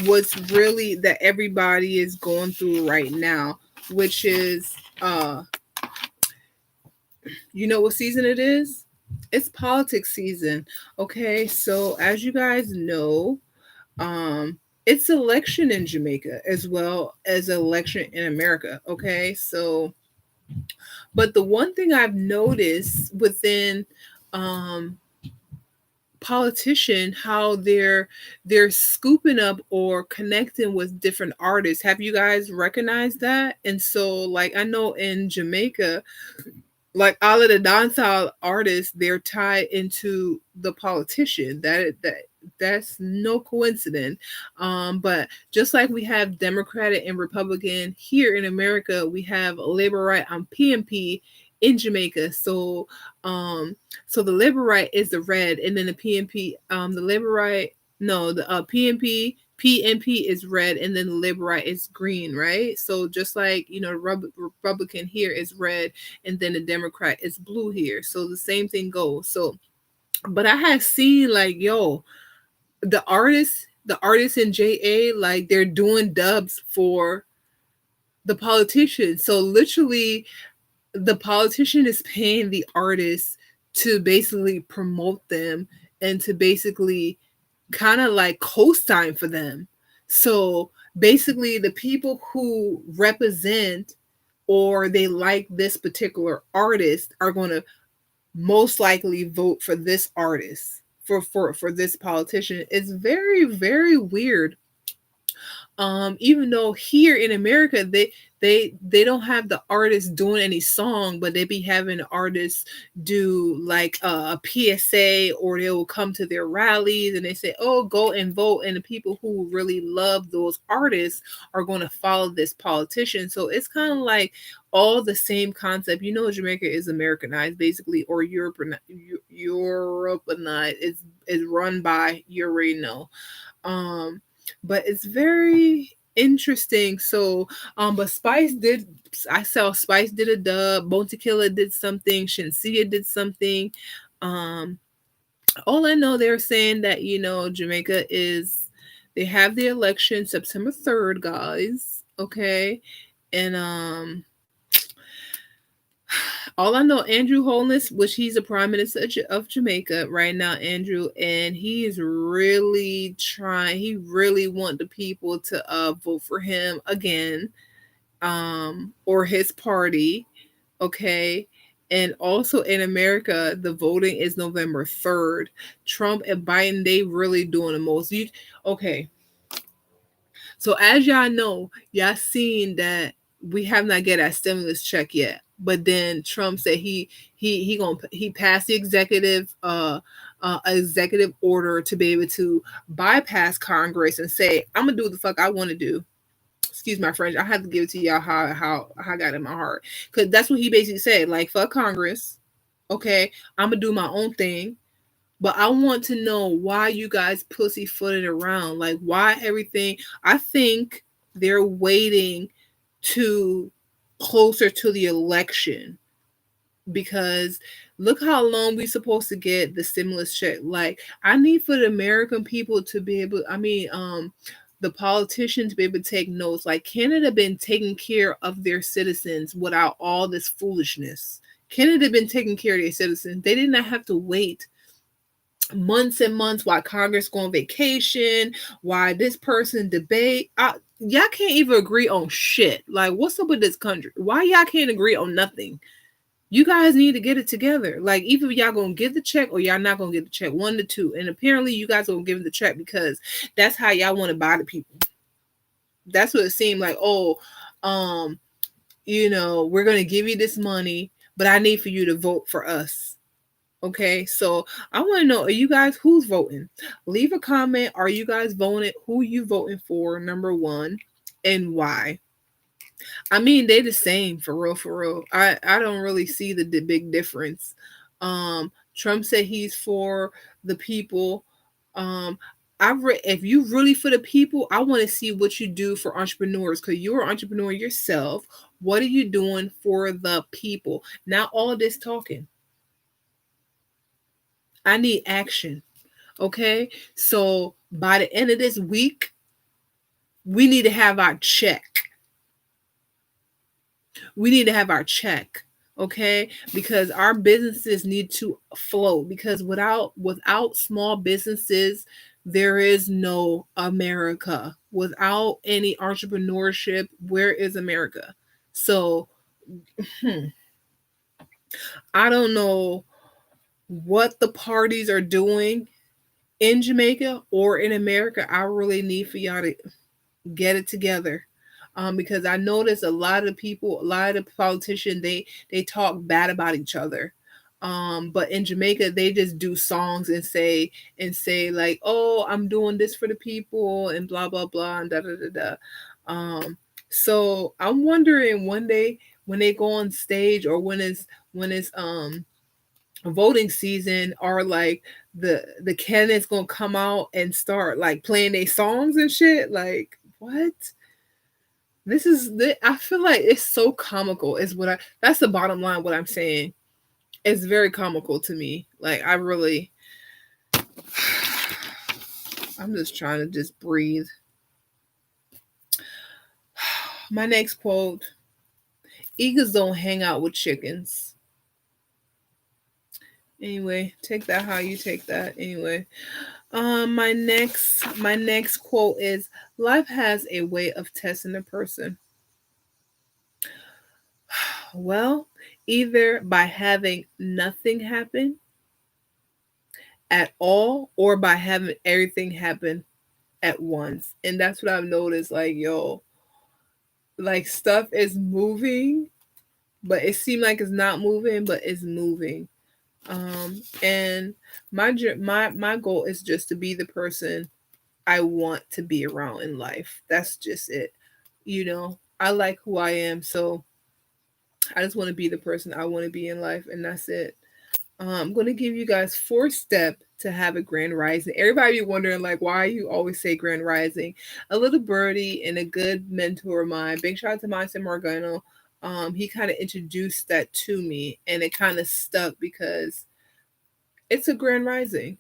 what's really that everybody is going through right now, which is you know what season it is? It's politics season. Okay, so as you guys know, it's election in Jamaica as well as election in America. Okay, so but the one thing I've noticed within um politician how they're scooping up or connecting with different artists. Have you guys recognized that? And so like I know in Jamaica, like all of the dancehall artists, they're tied into the politician. That's no coincidence. But just like we have Democratic and Republican here in America, we have labor right on PNP in Jamaica. So the Liberite is the red, and then the PNP, the Liberite, no, the PNP is red, and then the Liberite is green, right? So just like, you know, the Republican here is red, and then the Democrat is blue here. So the same thing goes. So, but I had seen like, yo, the artists in JA, like they're doing dubs for the politicians. So literally the politician is paying the artist to basically promote them and to basically kind of like co-sign for them. So basically the people who represent or they like this particular artist are going to most likely vote for this artist, for this politician. It's very, very weird. Even though here in America they don't have the artists doing any song, but they be having artists do like a PSA, or they will come to their rallies and they say, oh, go and vote, and the people who really love those artists are going to follow this politician. So it's kind of like all the same concept. You know, Jamaica is Americanized basically, or Europeanized. It's run by, you already know. But it's very interesting. So, but I saw Spice did a dub, Bone Tequila did something, Shensia did something. Um, all I know, they're saying that, you know, Jamaica they have the election September 3rd, guys. Okay. And, all I know, Andrew Holness, which he's the prime minister of Jamaica right now, Andrew, and he is really trying. He really want the people to vote for him again, or his party. Okay. And also in America, the voting is November 3rd. Trump and Biden, they really doing the most. Okay. So as y'all know, y'all seen that we have not get our stimulus check yet. But then Trump said he passed the executive order to be able to bypass Congress and say, I'm gonna do what the fuck I want to do. Excuse my French. I have to give it to y'all how I got in my heart, because that's what he basically said. Like, fuck Congress. Okay, I'm gonna do my own thing. But I want to know why you guys pussyfooted around. Like, why everything? I think they're waiting to closer to the election, because look how long we supposed to get the stimulus check. Like, I need for the American people to be able, the politicians to be able to take notes. Like, Canada been taking care of their citizens without all this foolishness. Canada been taking care of their citizens. They did not have to wait months and months while Congress go on vacation, why this person debate. Y'all can't even agree on shit. Like, what's up with this country? Why y'all can't agree on nothing? You guys need to get it together. Like, either y'all gonna get the check or y'all not gonna get the check. One to two. And apparently you guys gonna give the check because that's how y'all want to buy the people. That's what it seemed like. Oh, you know, we're gonna give you this money, but I need for you to vote for us. Okay, so I want to know, are you guys, who's voting? Leave a comment. Are you guys voting? Who you voting for? Number one, and why? I mean, they the same, for real, for real. I don't really see the big difference. Trump said he's for the people. If you really for the people, I want to see what you do for entrepreneurs, because you're an entrepreneur yourself. What are you doing for the people? Not all this talking. I need action. Okay. So by the end of this week, we need to have our check. We need to have our check. Okay. Because our businesses need to flow. Because without small businesses, there is no America. Without any entrepreneurship, where is America? So I don't know what the parties are doing in Jamaica or in America. I really need for y'all to get it together. Because I notice a lot of people, a lot of politicians, they talk bad about each other. But in Jamaica, they just do songs and say like, oh, I'm doing this for the people and blah blah blah and da da da da. So I'm wondering one day when they go on stage, or when it's voting season, are like the candidates gonna come out and start like playing their songs and shit. Like, what? I feel like it's so comical is what I that's the bottom line. What I'm saying, it's very comical to me. Like, I really I'm just trying to just breathe. My next quote: eagles don't hang out with chickens. Anyway, take that how you take that. Anyway, my next quote is: life has a way of testing a person. Well, either by having nothing happen at all, or by having everything happen at once. And that's what I've noticed. Like, yo, like stuff is moving, but it seemed like it's not moving, but it's moving. And my goal is just to be the person I want to be around in life. That's just it. I like who I am, so I just want to be the person I want to be in life, and that's it. I'm going to give you guys 4 steps to have a grand rising. Everybody be wondering, like, why you always say grand rising. A little birdie and a good mentor of mine, big shout out to Mindset Morgano. He kind of introduced that to me, and it kind of stuck because it's a grand rising,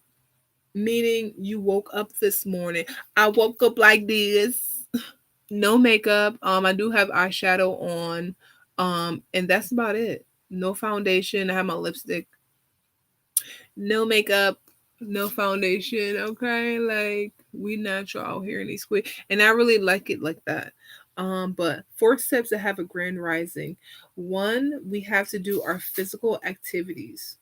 meaning you woke up this morning. I woke up like this, no makeup. I do have eyeshadow on, and that's about it. No foundation. I have my lipstick. No makeup, no foundation. Okay, like, we natural out here in these squid, and I really like it like that. But 4 steps to have a grand rising. One, we have to do our physical activities.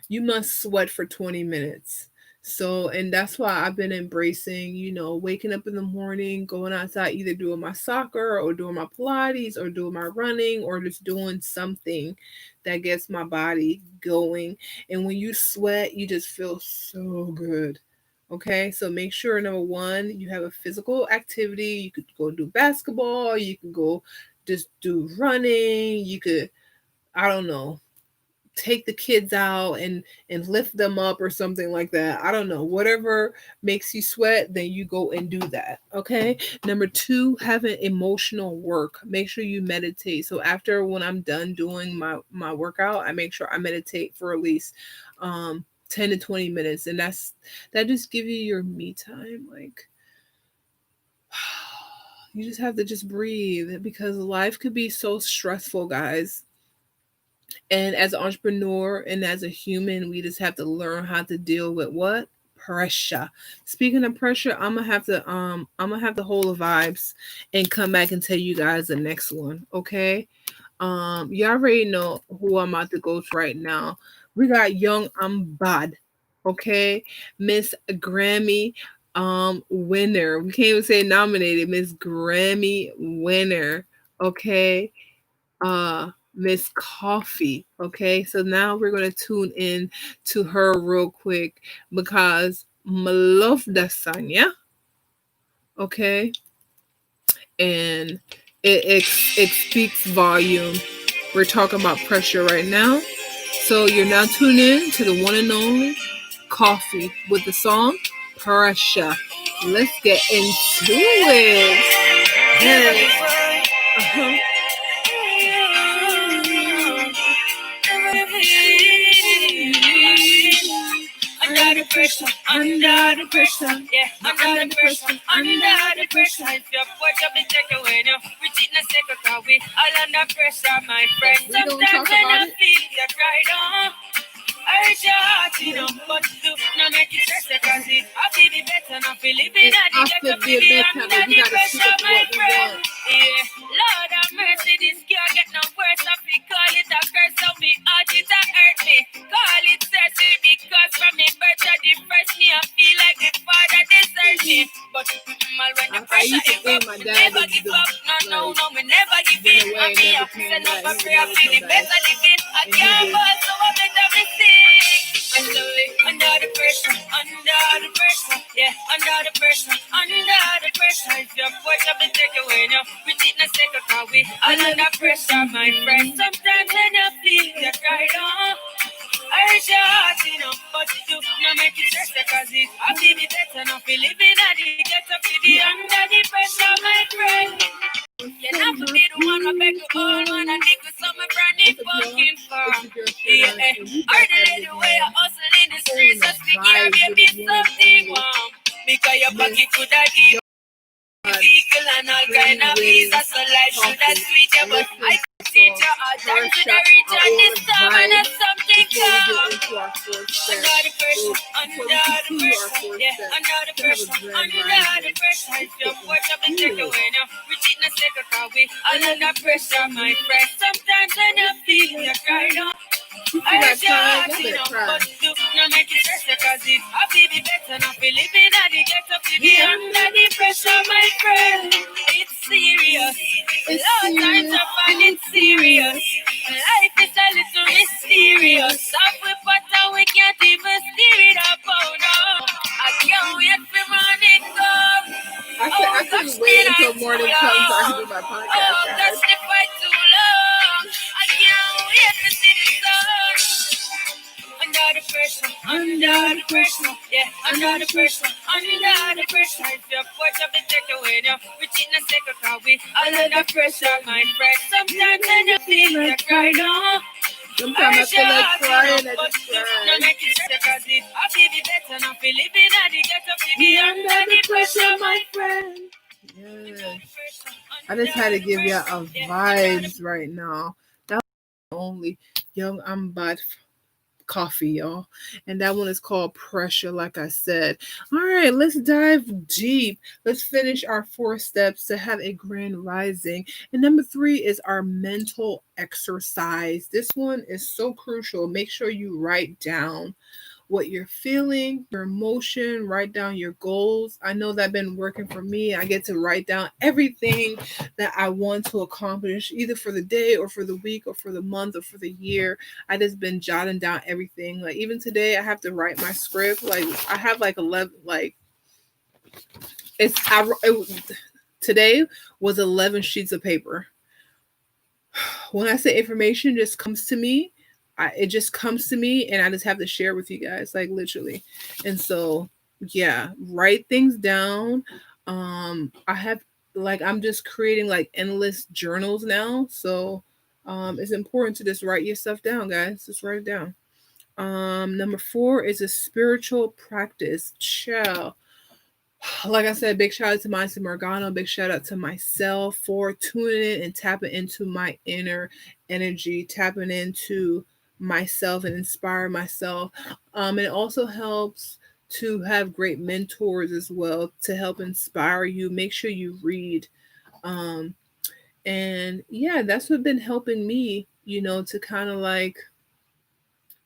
You must sweat for 20 minutes. So, and that's why I've been embracing, waking up in the morning, going outside, either doing my soccer or doing my Pilates or doing my running or just doing something that gets my body going. And when you sweat, you just feel so good. Okay, so make sure, number one, you have a physical activity. You could go do basketball, you could go just do running, you could, I don't know, take the kids out and lift them up or something like that. I don't know. Whatever makes you sweat, then you go and do that. Okay. Number 2, have an emotional work. Make sure you meditate. So after, when I'm done doing my workout, I make sure I meditate for at least 10 to 20 minutes. And that just give you your me time. Like, you just have to just breathe, because life could be so stressful, guys. And as an entrepreneur and as a human, we just have to learn how to deal with what? Pressure. Speaking of pressure, I'm gonna have to hold the vibes and come back and tell you guys the next one. Okay. You already know who I'm about to go to right now. We got Young I'm Bad. Okay. Miss Grammy winner. We can't even say nominated, Miss Grammy winner. Okay. Miss Coffee. Okay, so now we're gonna tune in to her real quick, because I love that song, yeah. Okay, and it speaks volume. We're talking about pressure right now, so you're now tuned in to the one and only Coffee with the song Pressure. Let's get into it. Hey. Uh-huh. Under the pressure, yeah, under the pressure, If you're put up, take away now. We did not take a car, we all under pressure, my friend. Sometimes when I feel you cry down, I reach your heart, but do not make it stress, because I feel it better, not feel living at the get up, be under the pressure, my friend. Yeah, Lord have mercy, this can't get no worse. I feel call it a curse, so me heart it a hurt me. Call it thirsty, because from me birth to the first me, I feel like the father deserts me. But when the pressure is up, me never give up. No, me never give in. I me up, send up a prayer, feeling better living. I can't fall, so I better be sick. And slowly, under the pressure, yeah, under the pressure, pressure. If you put up and take away now, we did not take a car. We all under pressure, my friend. Sometimes when you feel you cry down, I reach your heart, but you no make it stress cause it I feel it better now. Feel living at the ghetto, feel be under the pressure, my friend. You never be the one who beg to all one and think with some brand new fucking far. Yeah, I did the way I hustle in the streets, just to give me something warm. Because your pocket could have given vehicle and all kind of visa, so life should have sweet you, but I teach you all time to the rich and this time and that's something calm. Under the pressure, yeah, under the pressure, if you put up and take away now, we did not take a car, we all under pressure, my friend. Sometimes when you feel you cry down, I heard your heart, but you no make it stress cause it I feel be better now, feel living at the ghetto, feel be under the pressure, my friend. It's serious, low times up and it's serious. Life is a little mysterious. Stop with butter, we can't even steer it up, oh no. I can't wait for morning come. I couldn't wait until morning comes so I can do my podcast. Oh, that's the fight too long. I can't wait to see the sun. Under the pressure, yeah, under the pressure. If you put up and take away now, we did not take a car, we all under pressure, my friend. Sometimes when you feel like cry down, sometimes I feel like crying, I just cry. No make it stress cause it I feel be better now, feel living at the ghetto, feel be under the pressure, my friend. Yes. I just had to give y'all a vibes right now. That was only Young Ambad coffee, y'all, and that one is called Pressure, like I said. All right, let's dive deep. Let's finish our 4 steps to have a grand rising, and number 3 is our mental exercise. This one is so crucial. Make sure you write down what you're feeling, your emotion, write down your goals. I know that's been working for me. I get to write down everything that I want to accomplish, either for the day or for the week or for the month or for the year. I just been jotting down everything. Like even today, I have to write my script. Like I have like 11, like today was 11 sheets of paper. When I say information just comes to me, it just comes to me and I just have to share with you guys, like literally. And so, yeah, write things down. I have I'm just creating like endless journals now. So, it's important to just write your stuff down, guys. Just write it down. Number 4 is a spiritual practice. Chill. Like I said, big shout out to Monty Morgano. Big shout out to myself for tuning in and tapping into my inner energy, tapping into myself and inspire myself. It also helps to have great mentors as well to help inspire you. Make sure you read. And yeah, that's what been helping me, to kind of like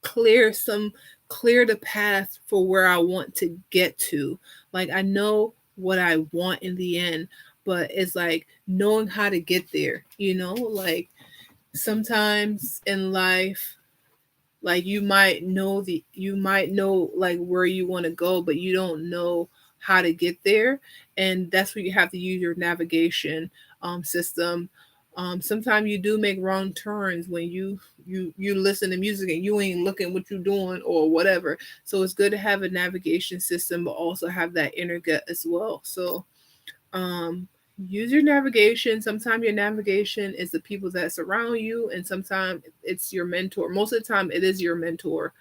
clear the path for where I want to get to. Like I know what I want in the end, but it's like knowing how to get there, like sometimes in life, like you might know like where you want to go, but you don't know how to get there. And that's where you have to use your navigation system. Sometimes you do make wrong turns when you listen to music and you ain't looking what you're doing or whatever. So it's good to have a navigation system, but also have that inner gut as well. So use your navigation. Sometimes your navigation is the people that surround you, and sometimes it's your mentor. Most of the time it is your mentor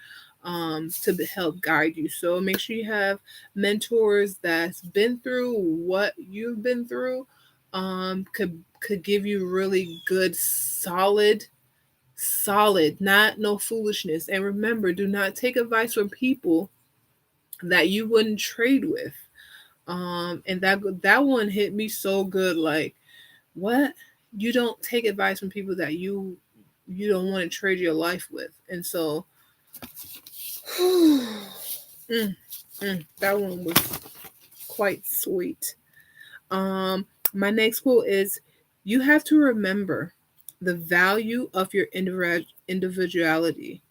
to help guide you. So make sure you have mentors that's been through what you've been through. Could give you really good solid, not no foolishness. And remember, do not take advice from people that you wouldn't trade with. And that one hit me so good. Like, what? You don't take advice from people that you don't want to trade your life with. And so that one was quite sweet. My next quote is, you have to remember the value of your individuality,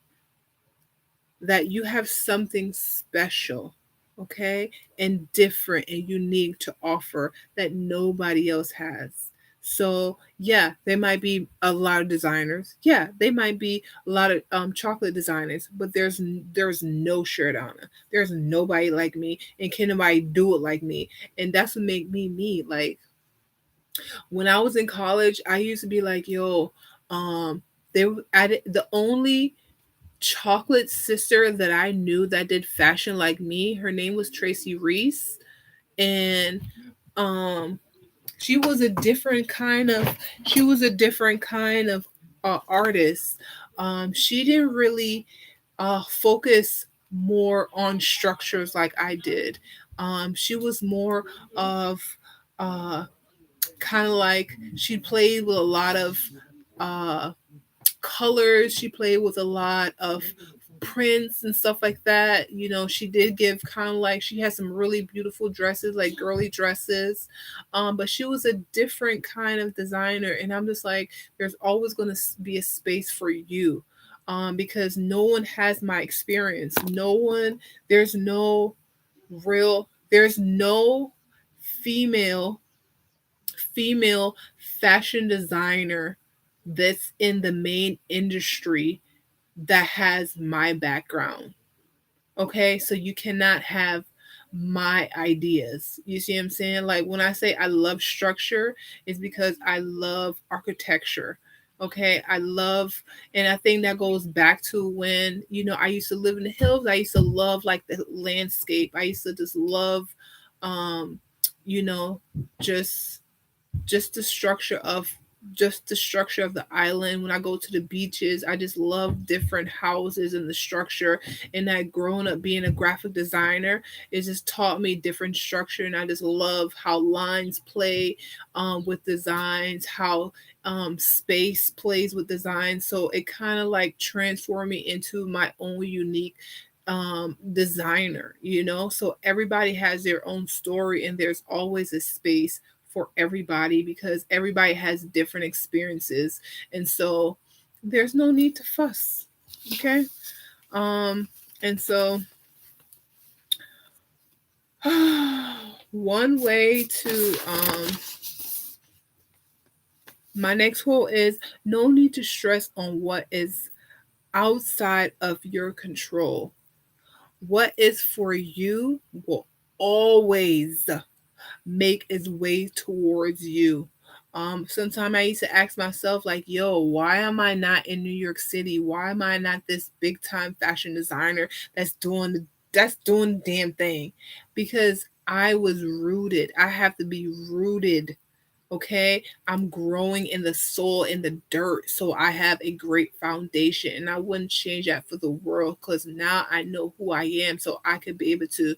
that you have something special. okay, and different and unique to offer that nobody else has. So yeah, there might be a lot of designers. Yeah, they might be a lot of chocolate designers, but there's no Sheridonna. There's nobody like me, and can nobody do it like me. And that's what make me me. Like when I was in college, I used to be like, yo, they the only chocolate sister that I knew that did fashion like me. Her name was Tracy Reese, and um, she was a different kind of she was a different kind of artist. She didn't really focus more on structures like I did. She was more of uh, kind of like she played with a lot of uh, colors. She played with a lot of prints and stuff like that. You know, she did give kind of like she had some really beautiful dresses, like girly dresses. But she was a different kind of designer, and I'm just like, there's always going to be a space for you. Because no one has my experience. No one, there's no there's no female female fashion designer that's in the main industry that has my background. Okay, so you cannot have my ideas. You see what I'm saying? Like when I say I love structure, it's because I love architecture. Okay, I love, and I think that goes back to when, you know, I used to live in the hills. I used to love like the landscape. I used to just love, um, you know, just just the structure of just the structure of the island. When I go to the beaches, I just love different houses and the structure. And that growing up being a graphic designer, it just taught me different structure. And I just love how lines play with designs, how space plays with design. So it kind of like transformed me into my own unique designer, you know. So everybody has their own story, and there's always a space for everybody because everybody has different experiences. And so there's no need to fuss. Okay. Um and so one way to my next quote is, no need to stress on what is outside of your control. What is for you will always make its way towards you. Sometimes I used to ask myself, like, yo, why am I not in New York City? Why am I not this big time fashion designer that's doing the damn thing? Because I was rooted. I have to be rooted. Okay, I'm growing in the soil, in the dirt, so I have a great foundation, and I wouldn't change that for the world, because now I know who I am, so I could be able to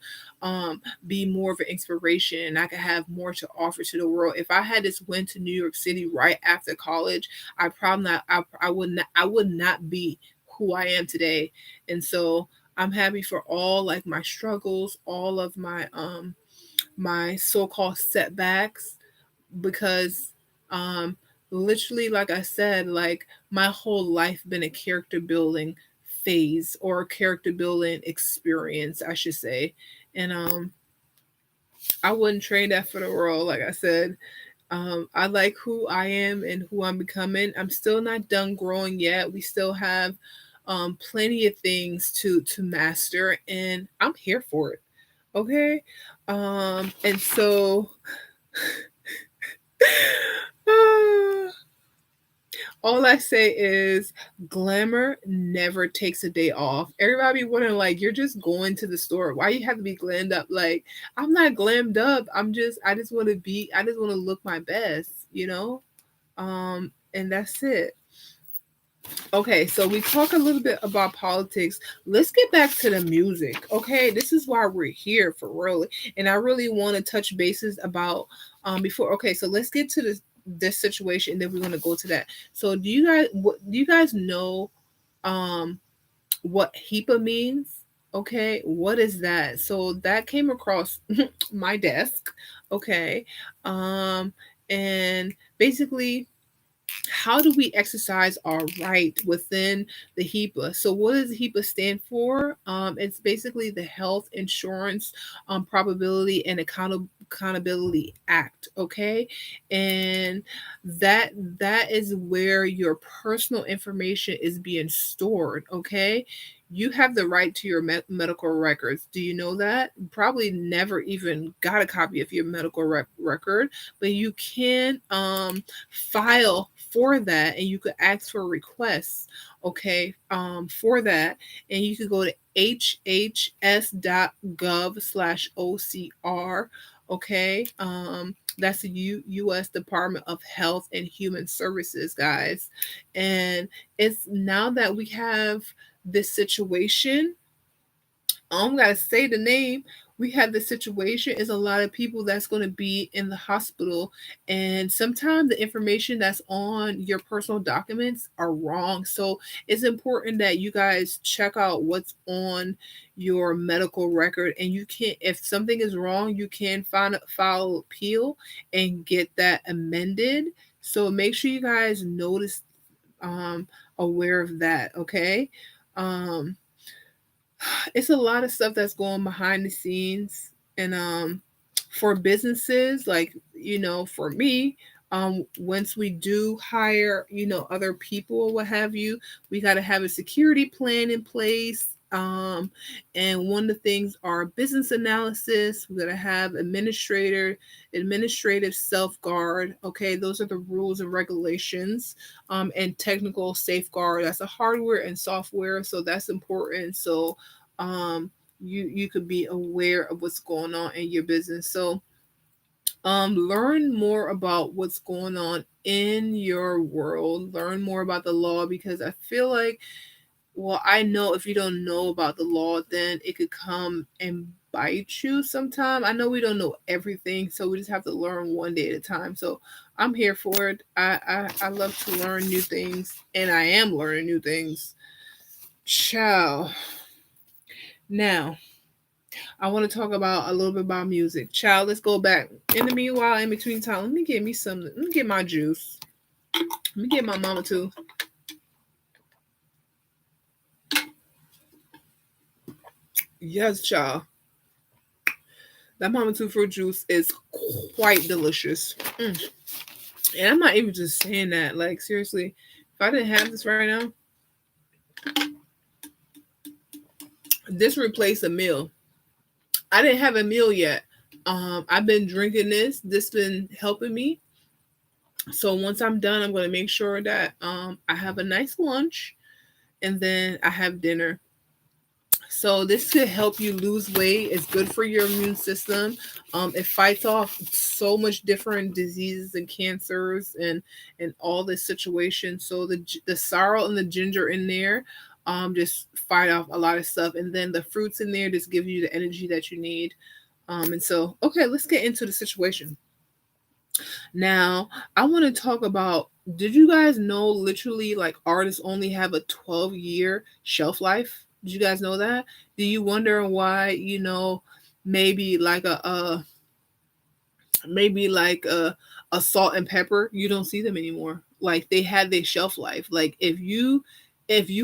be more of an inspiration, and I could have more to offer to the world. If I had just went to New York City right after college, I probably not I would not be who I am today. And so I'm happy for all like my struggles, all of my so-called setbacks, because um literally, like I said, like my whole life been a character building phase, or a character building experience, I should say. And I wouldn't trade that for the world. Like I said, I like who I am and who I'm becoming. I'm still not done growing yet. We still have plenty of things to master, and I'm here for it. Okay. And so all I say is, glamour never takes a day off. Everybody wondering, like, you're just going to the store. Why you have to be glammed up? Like, I'm not glammed up. I just want to I just want to look my best, you know? And that's it. Okay, so we talk a little bit about politics. Let's get back to the music. Okay, this is why we're here for real. And I really want to touch bases about before. Okay, so let's get to this situation, and then we're gonna go to that. So do you guys know um what HEPA means? Okay, what is that? So that came across my desk. Okay. And basically how do we exercise our right within the HIPAA? So, what does HIPAA stand for? It's basically the Health Insurance Probability and Accountability Act. Okay, and that that is where your personal information is being stored. Okay. You have the right to your medical records. Do you know that? Probably never even got a copy of your medical record, but you can file for that, and you could ask for requests, okay, for that, and you could go to hhs.gov/ocr, okay. That's the U.S. Department of Health and Human Services, guys. And it's now that we have this situation, gotta say the name. We have the situation is a lot of people that's going to be in the hospital, and sometimes the information that's on your personal documents are wrong. So it's important that you guys check out what's on your medical record, and you can, if something is wrong, you can file appeal and get that amended. So make sure you guys notice, aware of that. Okay. Um, it's a lot of stuff that's going behind the scenes, and for businesses, like, for me, once we do hire, other people or what have you, we got to have a security plan in place. And one of the things are business analysis. We got to have administrative self-guard. Okay, those are the rules and regulations. And technical safeguard, that's a hardware and software, so that's important. So you could be aware of what's going on in your business. So learn more about what's going on in your world. Learn more about the law, because I feel like, well, I know if you don't know about the law, then it could come and bite you sometime. I know we don't know everything, so we just have to learn one day at a time. So I'm here for it. I love to learn new things, and I am learning new things. Ciao. Now, I want to talk about a little bit about music. Child, let's go back. In the meanwhile, in between time, let me get me some. Let me get my juice. Let me get my mama too. Yes, child. That Mama Two fruit juice is quite delicious. Mm. And I'm not even just saying that. Like, seriously, if I didn't have this right now, this replaced a meal. I didn't have a meal yet. I've been drinking this. This been helping me. So once I'm done, I'm going to make sure that I have a nice lunch, and then I have dinner. So this could help you lose weight. It's good for your immune system. It fights off so much different diseases and cancers and all this situation. So the sorrel and the ginger in there just fight off a lot of stuff, and then the fruits in there just give you the energy that you need. And so, okay, let's get into the situation. Now, I want to talk about, did you guys know literally like artists only have a 12-year shelf life? Did you guys know that? Do you wonder why, maybe like a salt and pepper, you don't see them anymore. Like they had their shelf life. Like if you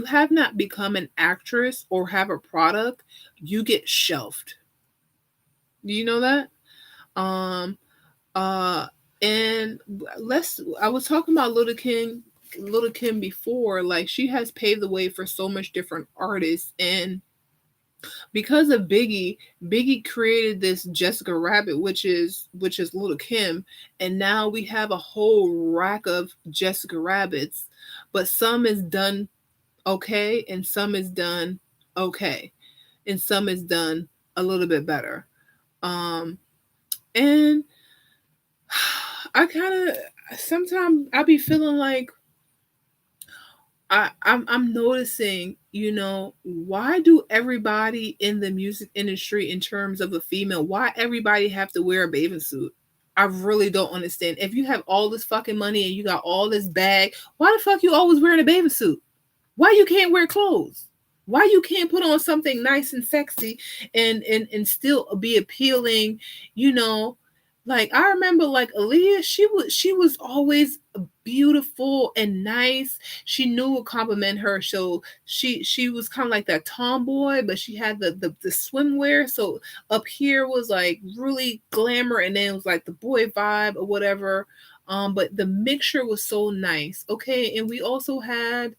have not become an actress or have a product, you get shelved. Do you know that? Um uh and I was talking about Little Kim before. Like, she has paved the way for so much different artists, and because of Biggie created this Jessica Rabbit, which is Little Kim, and now we have a whole rack of Jessica Rabbits, but some is done okay, and some is done okay, and some is done a little bit better. And I kind of sometimes I be feeling like I'm noticing, why do everybody in the music industry, in terms of a female, why everybody have to wear a bathing suit? I really don't understand. If you have all this fucking money and you got all this bag, why the fuck you always wearing a bathing suit? Why you can't wear clothes? Why you can't put on something nice and sexy and still be appealing? Like, I remember like Aaliyah, she was always beautiful and nice. She knew what compliment her. So she was kind of like that tomboy, but she had the swimwear. So up here was like really glamour, and then it was like the boy vibe or whatever. But the mixture was so nice. Okay, and we also had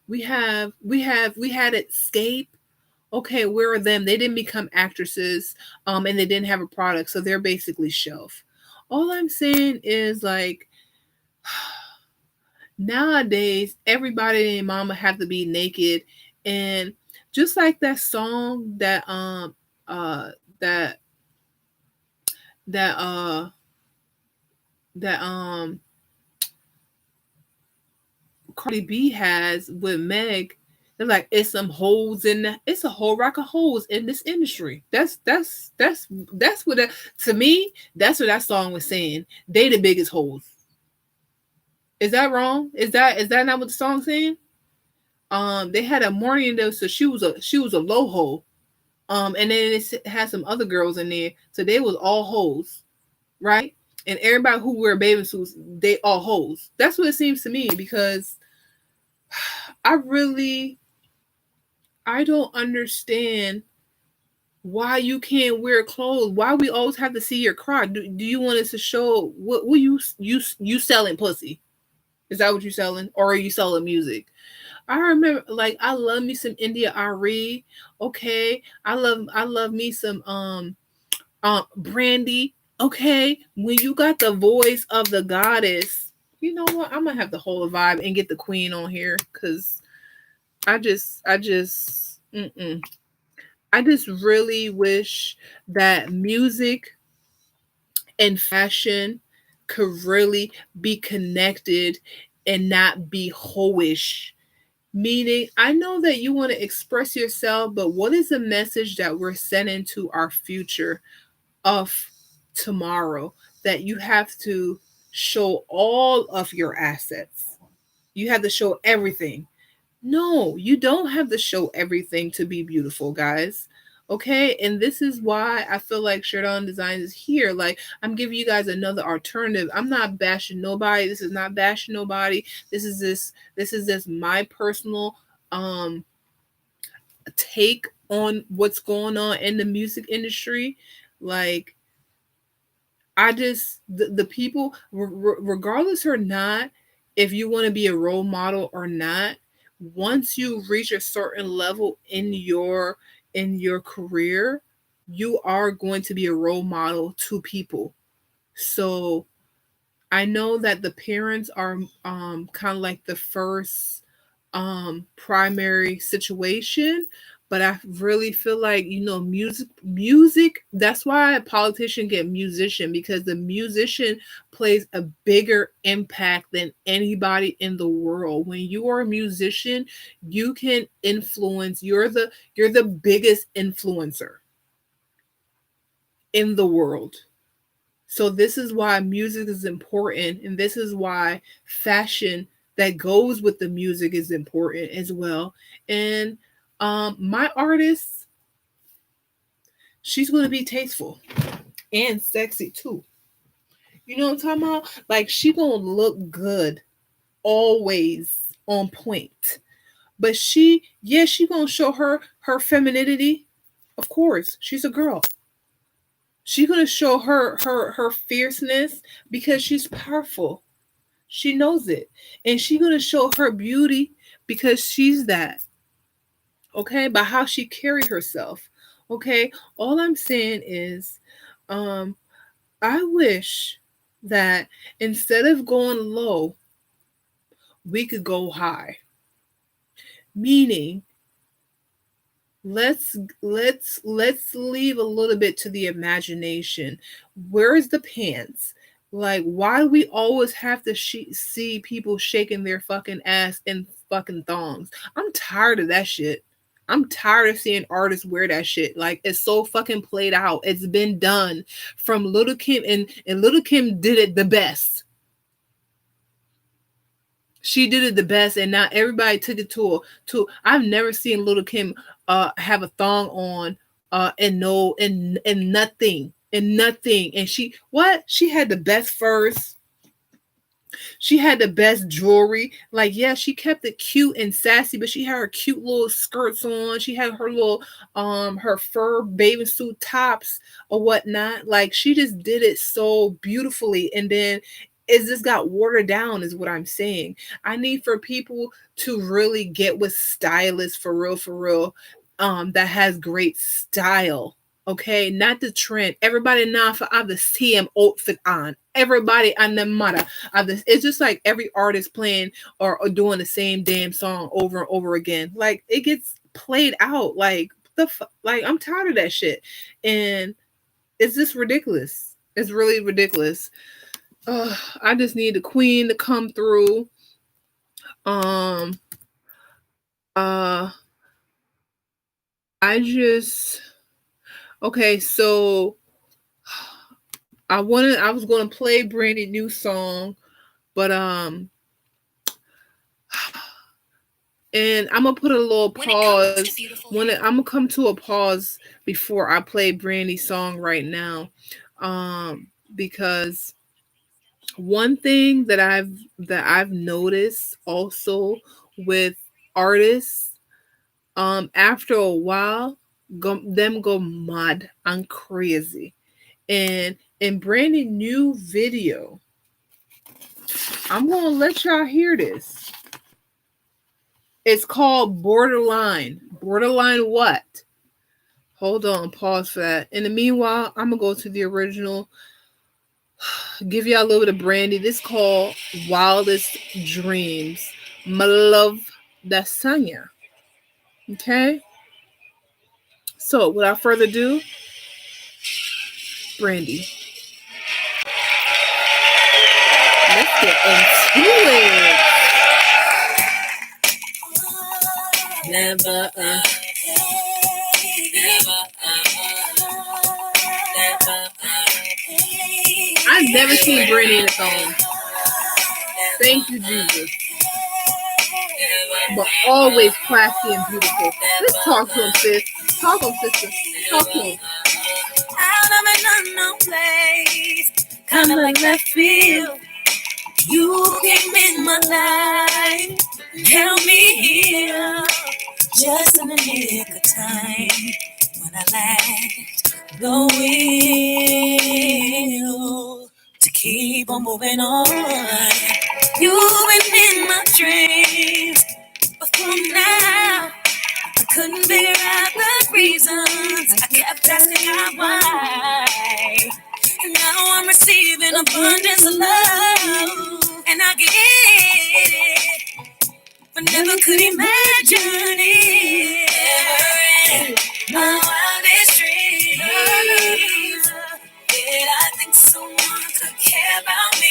we had Escape. Okay, where are them? They didn't become actresses, and they didn't have a product, so they're basically shelf. All I'm saying is like nowadays everybody and mama have to be naked, and just like that song uh that that uh that Cardi B has with Meg. They're like, it's some holes in that. It's a whole rack of holes in this industry. That's what that, to me. That's what that song was saying. They the biggest holes. Is that wrong? Is that not what the song's saying? They had a morning though, so she was a low hole. And then it had some other girls in there, so they was all hoes, right? And everybody who wear bathing suits, they all hoes. That's what it seems to me, because I don't understand why you can't wear clothes. Why we always have to see your crotch? Do you want us to show what you selling pussy? Is that what you selling, or are you selling music? I remember, like, I love me some India Ari. Okay, I love me some Brandy. Okay, when you got the voice of the goddess, you know what? I'm gonna have to hold a vibe and get the queen on here, because I just I just really wish that music and fashion could really be connected and not be hoish. Meaning, I know that you want to express yourself, but what is the message that we're sending to our future of tomorrow? That you have to show all of your assets. You have to show everything. No, you don't have to show everything to be beautiful, guys. Okay, and this is why I feel like SHERIDONNA'S Design is here. Like, I'm giving you guys another alternative. I'm not bashing nobody. This is not bashing nobody. This is just my personal take on what's going on in the music industry. Like, I just the people, regardless or not, if you want to be a role model or not, once you reach a certain level in your career, you are going to be a role model to people. So I know that the parents are kind of like the first primary situation, but I really feel like, music, that's why a politician get musician, because the musician plays a bigger impact than anybody in the world. When you are a musician, you can influence, you're the biggest influencer in the world. So this is why music is important, and this is why fashion that goes with the music is important as well. And my artist, she's going to be tasteful and sexy too. You know what I'm talking about? Like, she going to look good, always on point. But she going to show her femininity. Of course, she's a girl. She's going to show her fierceness, because she's powerful. She knows it. And she's going to show her beauty, because she's that. Okay? By how she carried herself. Okay? All I'm saying is, I wish that instead of going low, we could go high. Meaning, let's leave a little bit to the imagination. Where's the pants? Like, why do we always have to see people shaking their fucking ass in fucking thongs? I'm tired of that shit. I'm tired of seeing artists wear that shit. Like, it's so fucking played out. It's been done from Little Kim, and Little Kim did it the best. She did it the best, and now everybody took it to I've never seen Little Kim have a thong on and no and nothing. And she had the best furs. She had the best jewelry. Like, yeah, she kept it cute and sassy, but she had her cute little skirts on. She had her little her fur bathing suit tops or whatnot. Like, she just did it so beautifully. And then it just got watered down, is what I'm saying. I need for people to really get with stylists for real, that has great style. Okay, not the trend. Everybody now for the same outfit on. Everybody on the matter. It's just like every artist playing or doing the same damn song over and over again. Like, it gets played out. Like, like, I'm tired of that shit, and it's just ridiculous. It's really ridiculous. I just need the queen to come through. Um. I just Okay, so I was gonna play Brandy new song, but and I'm gonna put a little pause when I'm gonna come to a pause before I play Brandy's song right now, because one thing that I've noticed also with artists, after a while, go mad and crazy. And in Brandy new video, I'm gonna let y'all hear this. It's called Borderline. Borderline what? Hold on, pause for that. In the meanwhile, I'm gonna go to the original. Give y'all a little bit of Brandy. This called Wildest Dreams. My love, that's Sanya. Okay. So without further ado, Brandy. Let's get into it. Never, I've never seen Brandy in a song. Thank you, Jesus. But always classy and beautiful. Let's talk to him, sis. Talk to him, sister. Talk to him. Out of an unknown place, kind of like left field. You came in my life, held me here, just in the nick of time, when I lacked the will to keep on moving on. You've been in my dreams before now. I couldn't figure out the reasons. I kept asking God why. And now I'm receiving abundance of love. And I get it, but never could imagine it. Never in my wildest dreams did I think someone could care about me.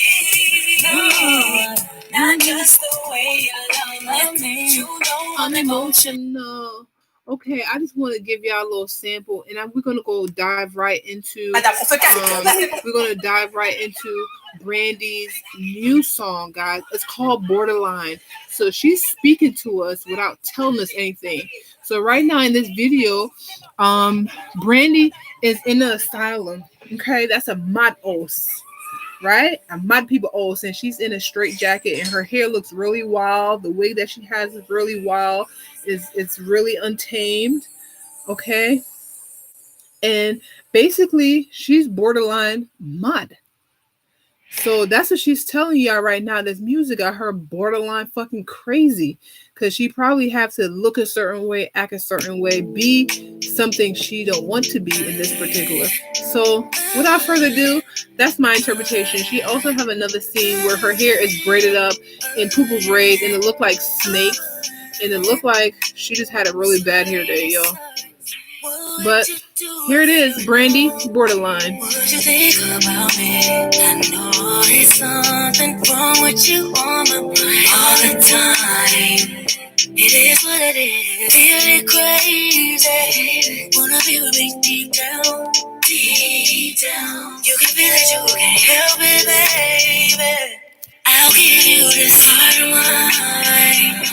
Not just the way you love me. You know I'm emotional. Okay, I just want to give y'all a little sample, and we're gonna go dive right into. We're gonna dive right into Brandy's new song, guys. It's called Borderline. So she's speaking to us without telling us anything. So right now in this video, Brandy is in the asylum. Okay, that's a mad os. Right? A mad people os, and she's in a straight jacket, and her hair looks really wild. The wig that she has is really wild. It's really untamed. Okay. And basically she's borderline mad. So that's what she's telling y'all right now. This music got her borderline fucking crazy, because she probably have to look a certain way, act a certain way, be something she don't want to be in this particular. So without further ado, that's my interpretation. She also have another scene where her hair is braided up in poo-poo braids, and it looked like snakes, and it looked like she just had a really bad hair day, yo. But here it is, Brandy, Borderline. what you think about me? I know there's something wrong with you on my mind all the time. It is what it is. Feeling crazy. Wanna be with me deep down. Deep down. You can feel it, you can't help it, baby. I'll give you this heart of mine.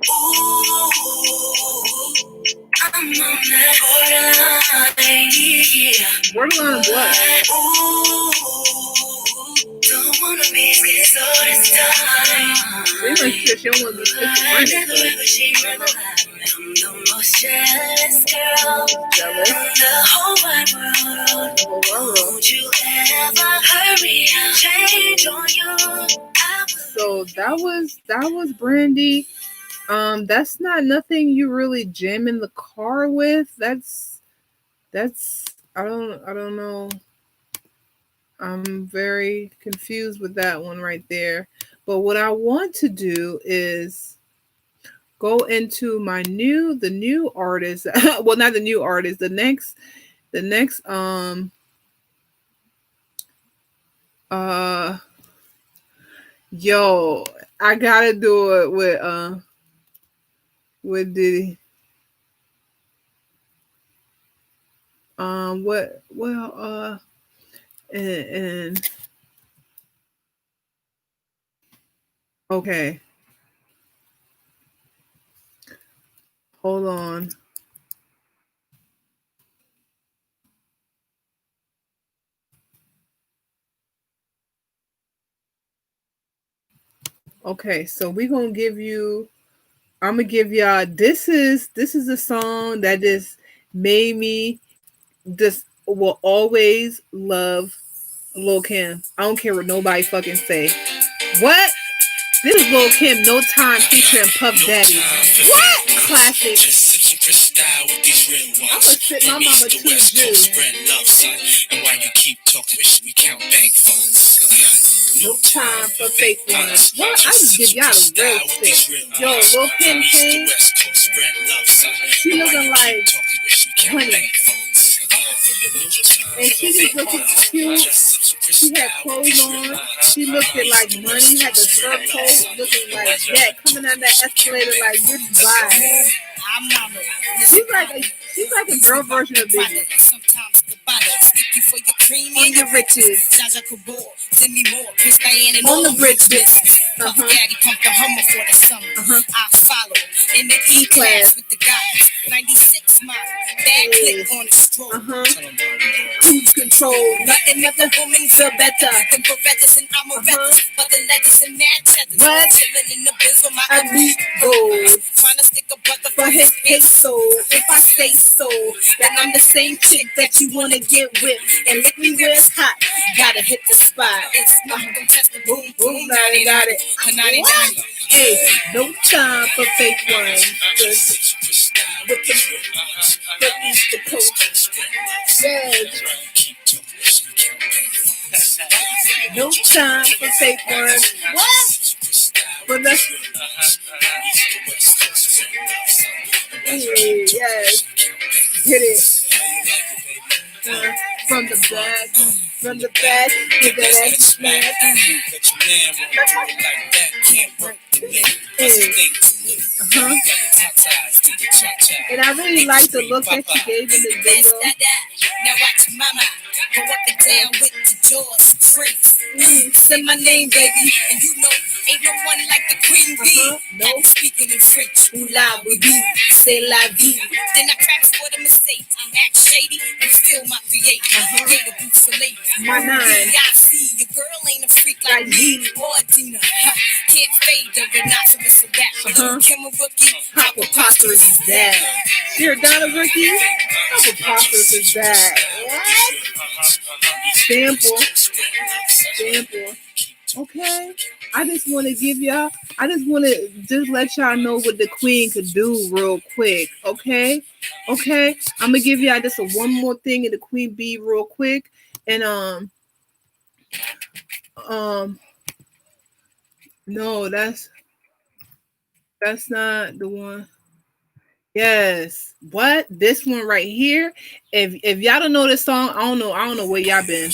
Ooh, I'm on that borderline, yeah. Borderline what? Ooh, don't wanna be scared all this time. She don't want to be schizophrenic. I'm the most jealous girl in the whole wide world. Won't you ever hurry and change on you? So that was Brandy. That's not nothing you really jam in the car with. That's I don't know. I'm very confused with that one right there. But what I want to do is go into the new artist. Well, not the new artist. The next yo, I gotta do it with Diddy. And okay. Hold on. Okay, so I'm gonna give y'all this is a song that just made me just will always love Lil' Kim. I don't care what nobody fucking say. What? This is Lil' Kim, No Time featuring Puff Daddy. What? Classic. I'ma sit my mama to the Jew. And while you keep talking, we count bank funds. No time for fake ones. What? I just give y'all the real shit. Yo, Lil' Kim King. She looking like honey. And she just looking cute. She had clothes on. She looked like money. Had the fur coat, looking like that. Coming down that escalator like good vibe. She's like a girl version of Biggie. On your riches. On the bricks, bitch. Daddy pumped the Hummer for the summer. I follow in the E-class with the guys. 96 miles. Bad click on the stroll. Cruise control. Nothing make a woman feel better than Berettas and Amarettas. But the letters and mad cheddars. What? Chilling in the biz with my amigos. Trying to stick a brother For his peso. If I say so, then I'm the same chick that you wanna get with. And lick me where it's hot. Gotta hit the spot. It's not gonna test the boom, boom, Now they got it. What? Hey, no time for fake ones. With the East Coast. Yes. No time for fake ones. What? But let's. Yes. Get it. From the back, get that ass smack. And I really like the look that she gave in the video. Now watch mama go up and down with the jaws tricks. Say my name, baby, and you know ain't no one like the queen bee. No. Speaking in French, oula, we be, c'est la vie. Then I cracks for the mistake. Act shady and feel my create. Gator boots for late. My nine. I see your girl ain't a freak like me or Dina. Can't fade the rhinoceros of that. Little Kim a rookie. How preposterous is that? SHERIDONNA'S rookie? How preposterous is that? What? Sample. Okay. I just want to just let y'all know what the queen could do real quick. Okay. I'm going to give y'all just one more thing in the queen bee real quick. And, no, that's not the one. Yes. What? This one right here. If y'all don't know this song, I don't know where y'all been.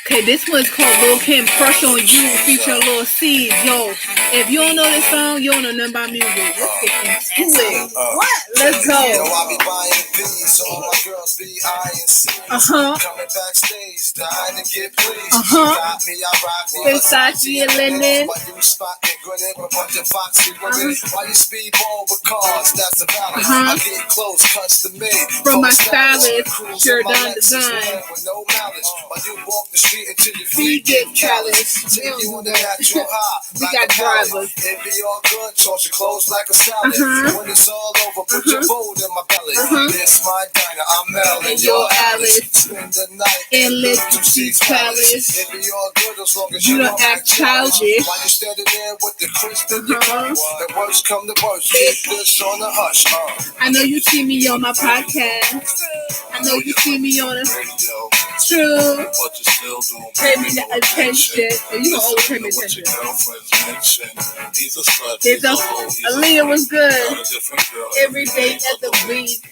Okay, this one's called Lil' Kim Crush on You featuring Lil' Seed. Yo, if you don't know this song, you don't know nothing about music. Let's get into it. What? Let's go. I be buying B's, all my girls be eyeing C's. Coming backstage, dying to get pleased. Got me, I rock me. Versace and Linen. Why you spot me grinning, but bunch of foxy women. Why you speedball with cars, that's a balance. I get close, custom made. From my stylist, SHERIDONNA'S. With no malice, why you walk the street feet until your feet get callous. Take you on the natural high. We got drivers. It be all good, toss your clothes like a salad. When it's all over, put your food in my belly. This my diner, I'm Mel and you're Alice. Spend the night and let you see Palace. It be all good as long as You don't act childish. While you standing there with the crisp in your mouth. The worst come to worst, keep this on the hush. I know you see me on my podcast. I know you see me on a true. But you still don't pay me the attention. You don't always pay me attention. He's a Aaliyah was good. Every day at the week.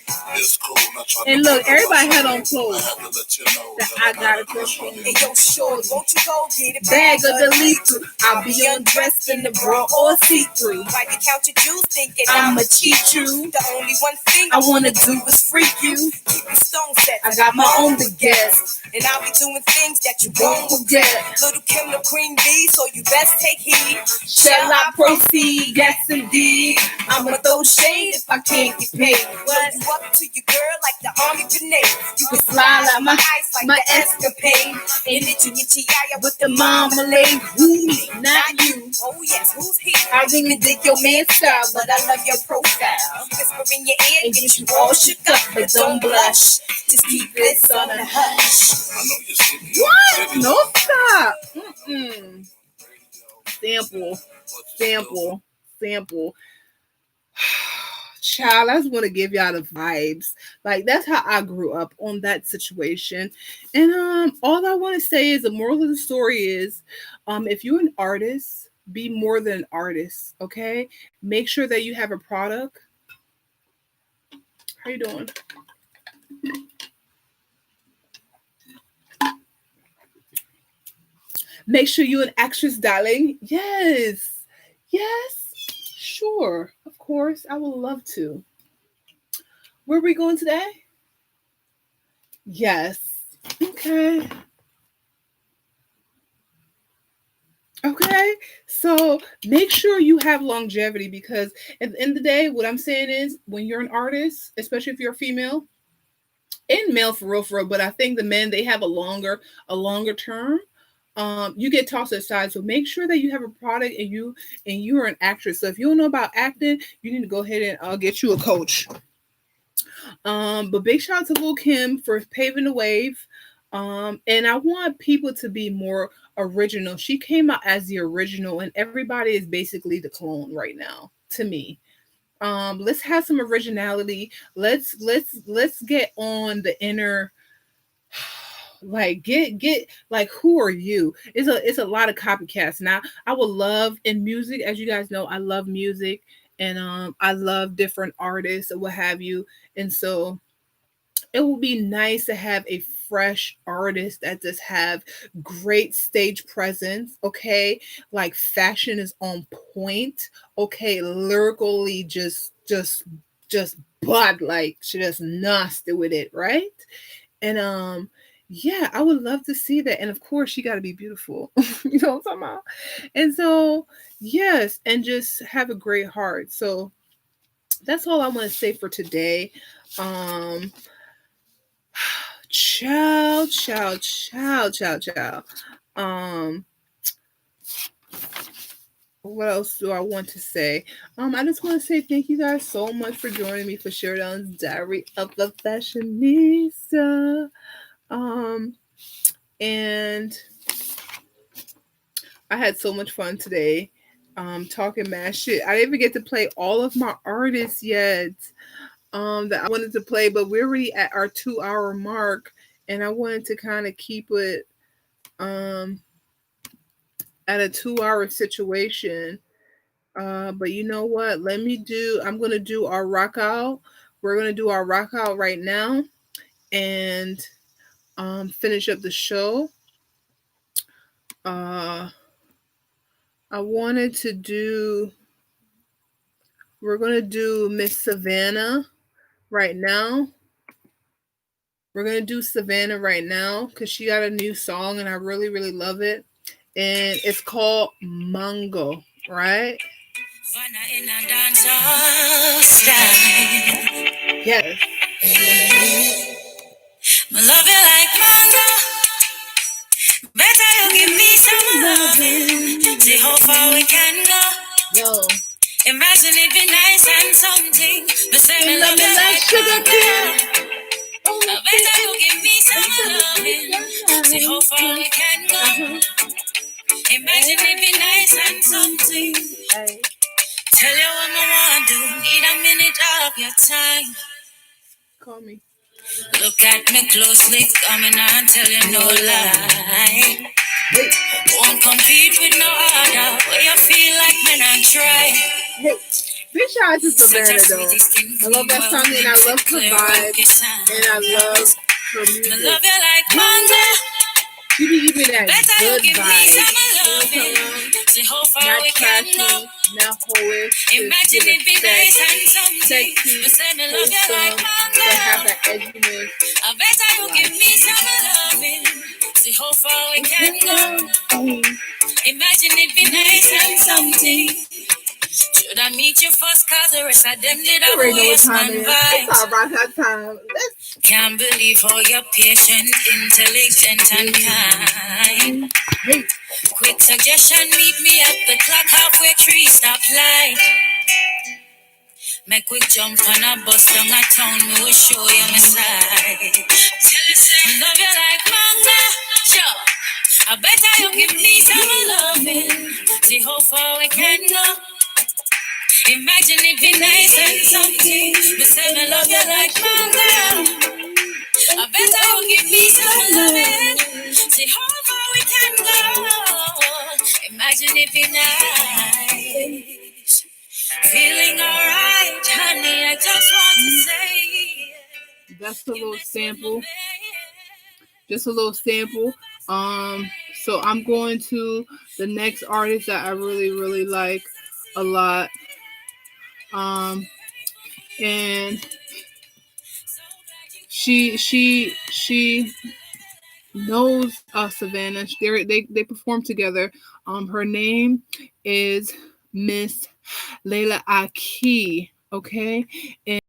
And look, everybody had on clothes that I got a question. Hey, yo, sure, won't you go get it? Bag of the leaf. I'll be undressed in the bra or see-through. While you count your jewels, thinking I'ma cheat you. The only one thing I wanna do is freak you. keep your stone set. I got my own baguette. And I'll be doing things that you won't Won't forget. forget. Little Kim the Queen Bee, so you best take heed. Shall I proceed? Yes, indeed. I'ma throw shade if I can't get paid. What? You up to your girl like the army grenade. You can Slide like my ice like my the escapade. And itchy eye with the marmalade. Woo me, not you. Oh yes, who's here? I really dig your man's style, but But I love your profile. Whisper in your ear and and get you all shook up, but don't blush. Just keep this on the hush. What? No, stop. Sample. Child, I just want to give y'all the vibes. Like, that's how I grew up on that situation. And all I want to say is the moral of the story is if you're an artist, be more than an artist, okay? Make sure that you have a product. How you doing? Make sure you're an actress, darling. Yes. Sure. Of course. I would love to. Where are we going today? Yes. Okay. So make sure you have longevity, because at the end of the day, what I'm saying is when you're an artist, especially if you're a female and male for real, but I think the men, they have a longer term. You get tossed aside. So make sure that you have a product and you're an actress. So if you don't know about acting, you need to go ahead and get you a coach. But big shout out to Lil Kim for paving the wave. And I want people to be more original. She came out as the original, and everybody is basically the clone right now, to me. Let's have some originality. Let's get on the inner, like get like, who are you? It's a lot of copycats. Now, I would love in music, as you guys know, I love music, and I love different artists or what have you. And so it would be nice to have a fresh artist that just have great stage presence, okay? Like fashion is on point, okay? Lyrically just but like she just nasty with it, right? And yeah, I would love to see that. And of course, she got to be beautiful. You know what I'm talking about? And so, yes, and just have a great heart. So that's all I want to say for today. Ciao. What else do I want to say? I just want to say thank you guys so much for joining me for SHERIDONN'S Diary of a Fashionista. And I had so much fun today, talking mad shit. I didn't even get to play all of my artists yet, that I wanted to play, but we're already at our 2-hour mark, and I wanted to kind of keep it, at a 2-hour situation. But you know what? I'm going to do our rock out. We're going to do our rock out right now and finish up the show. I wanted to do, we're going to do Miss Savannah right now. We're going to do Savannah right now because she got a new song and I really, really love it. And it's called Mango, right? Yes. My love you like mango, See how far we can go. Yo. Imagine it be nice and something. But say me love you like sugar cane. I better you give me some loving. See how far we can go. Imagine it be nice and something. Tell you what I want to do. Need a minute of your time. Call me. Look at me closely, coming on, tell you no lie. Hey. Won't compete with no other. Where you feel like men and try. Hey. Bitch, I just Savannah though. I love that song and I love her vibe and I love her music. I love you like manga. She be giving that Better good you give me vibe. some loving. See how far Not we can go. trashy, not hoish. Imagine it be nice and something. Sexy, But say me love you like wholesome, manga. but have that edginess. I better you give me some loving. See how far we can go. Imagine it be nice and something. Should I meet you first? Cause the rest of them did a waste man vibe. It's about that time. Can't believe how you're patient, intelligent, and kind. Hey. Quick suggestion, meet me at the clock halfway tree stoplight. Make quick jump on a bus down a town, me will show you my side. Tell you say, I love you like manga. Sure, I better you give me some loving. See how far we can go. Imagine it be nice and something. Me say me love you like manga. I better you give me some loving. See how far we can go. Imagine it be nice. Feeling alright, honey. I just want to say. That's a little sample. Just a little sample. So I'm going to the next artist that I really, really like a lot. And she knows Savannah. They perform together. Her name is Miss Layla Aki. Okay, and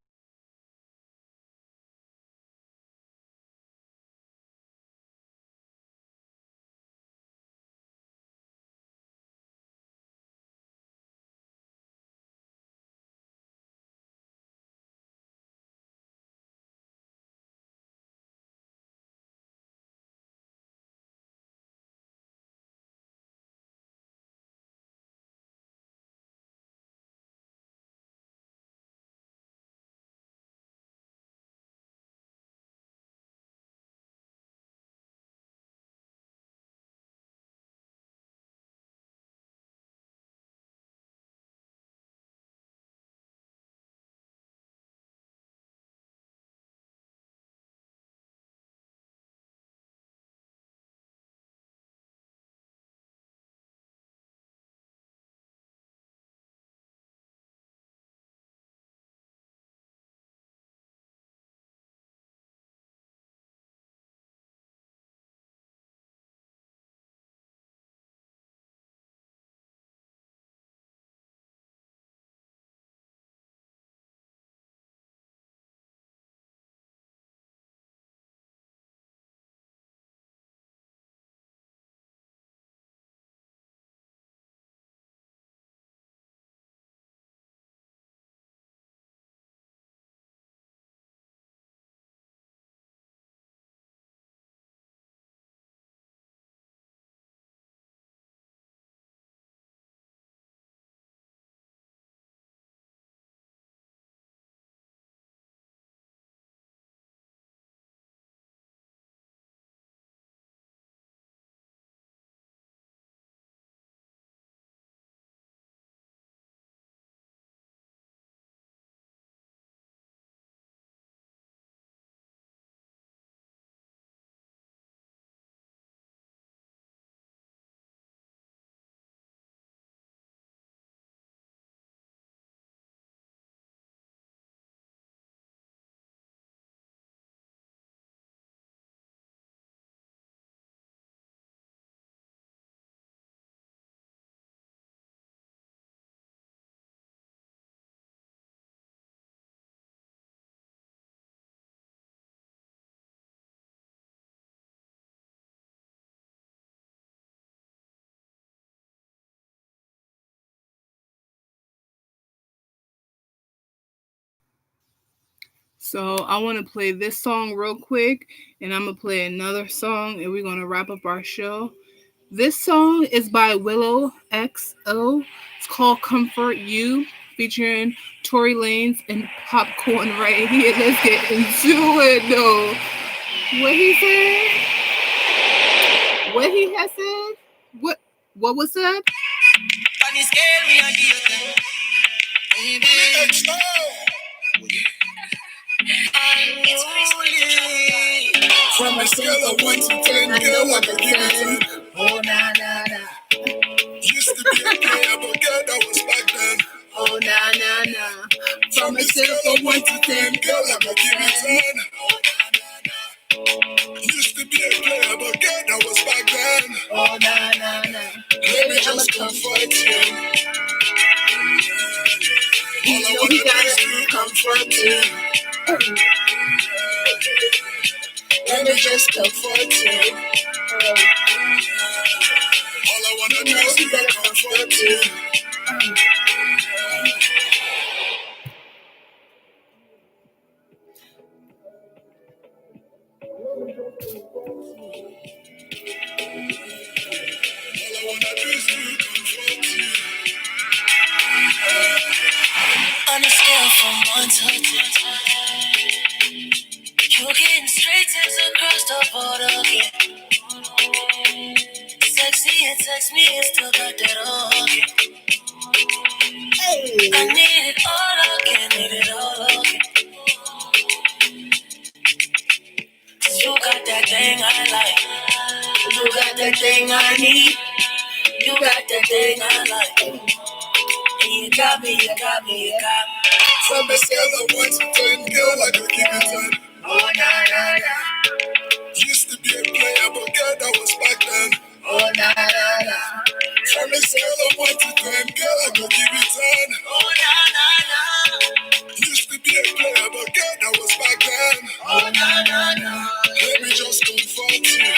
So I want to play this song real quick, and I'm going to play another song, and we're going to wrap up our show. This song is by Willow XO. It's called Comfort You, featuring Tory Lanez and Popcorn right here. Let's get into it, though. What he said? What he has said? What was said? From a scale of 1 to 10, girl, I can give it 10. Oh, nah, nah, nah. Used to be a player, but girl, that was back then. Oh, nah, nah, nah. From a scale of 1 to 10, girl, I can give it 10. Used to be a player, but girl, that was back then. Oh, nah, nah, nah. Let me just comfort you. All I want to do is to comfort you. Let me just comfort you. All I want to do is to comfort you. On a scale from 1 to 10, you're getting straight text across the border again. Sexy and text me and still got that again. I need it all again, need it all again. You got that thing I like. You got that thing I need. You got that thing I like. And you got me, you got me, you got me. From a scale of 1 to 10, girl, I can give it 10. Oh, nah, nah, nah. Used to be a player, but girl, that was back then. Oh, nah, nah, nah. From a scale of 1 to 10, girl, I can give it 10. Oh, nah, nah, nah. Used to be a player, but girl, that was back then. Oh, nah, nah, nah. Let me just comfort you.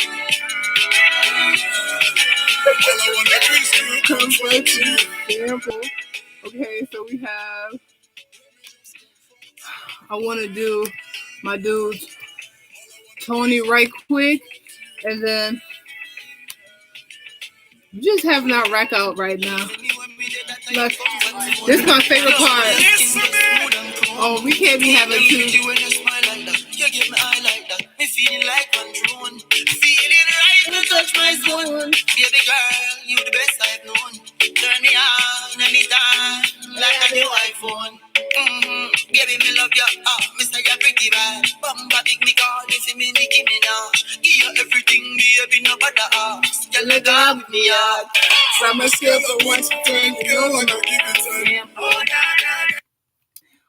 All I want to do is to comfort you. Example. Okay, so we have. I want to do my dude Tony right quick, and then just having our rack out right now. Look, this is my favorite part. Oh, we can't be having two. You give me eye like that. Me feeling like one drone. Feeling right to touch my zone. Baby girl, you the best I've known. Turn me on anytime, like a new iPhone. Baby, me love you. Mr. You're pretty bad. Bumba big me call, you see me Nicki Minaj. Give you everything, baby, no bother ask. Girl, you got with me up. From a scale of 1 to 10, girl, I can give it 10. Oh, nah, nah.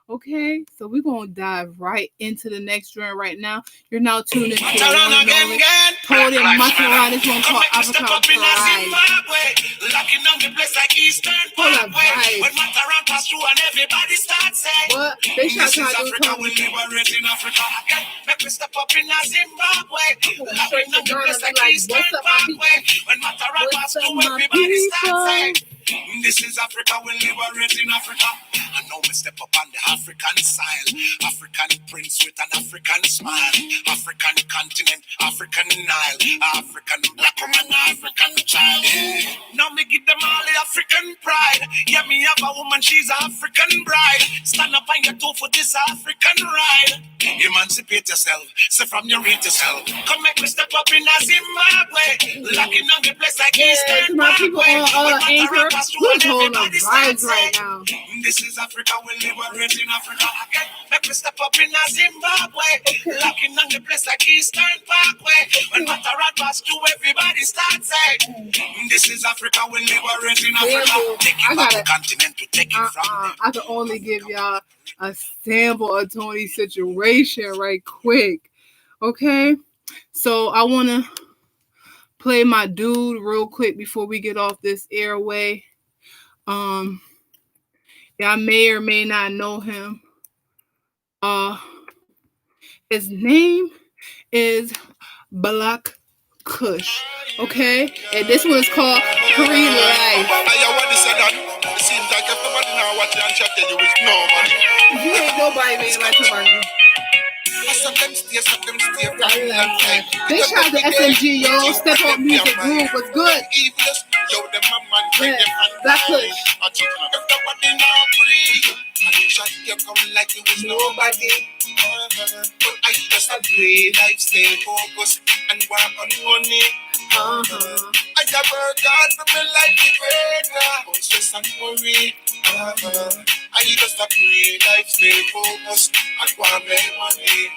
Okay, so we're gonna dive right into the next joint right now. You're now tuned into the one and only Tony Maserati. This one called Avocado Fries. Locking down the place like Eastern Parkway. When Mataran pass through and everybody starts saying, What? They shot this is trying to do Africa, we liberating Africa. Make me step up in Zimbabwe. Locking down the place like Eastern Parkway. When Mataran pass through, everybody starts saying, this is Africa, we liberating Africa. I know we step up on the African style. African prince with an African smile. African continent, African Nile. African black woman, African child. Now me give them all the African pride. Yeah, me have a woman, she's an African bride. Stand up on your toe for this African ride. Emancipate yourself, say from your rate yourself. Come make me step up in Zimbabwe. Locking on the place like Eastern my people on Anchor, we're holding vibes right now. This is Africa, we're liberating Africa. Okay, make me step up in Zimbabwe. Locking on the place like Eastern Parkway. When Mataran pass through, everybody starts saying, this is Africa, we're liberating Africa. Taking back the continent to take it from them. I can only give y'all a sample of Tony's situation right quick. Okay, so I want to play my dude real quick before we get off this airway. Y'all may or may not know him. His name is Black Kush. Okay, and this one is called Free Life. It seems like everybody now watching and chatting you with nobody. You ain't nobody, man, like somebody. Big shout out to SMG, yo. Step Up Music Group was good. Yeah, Black Push. You come like you was nobody. But I just a great life, stay focused and work on money. I got work hard for my life to greater. Don't stress and worry. I just a great life, stay focused and work on money.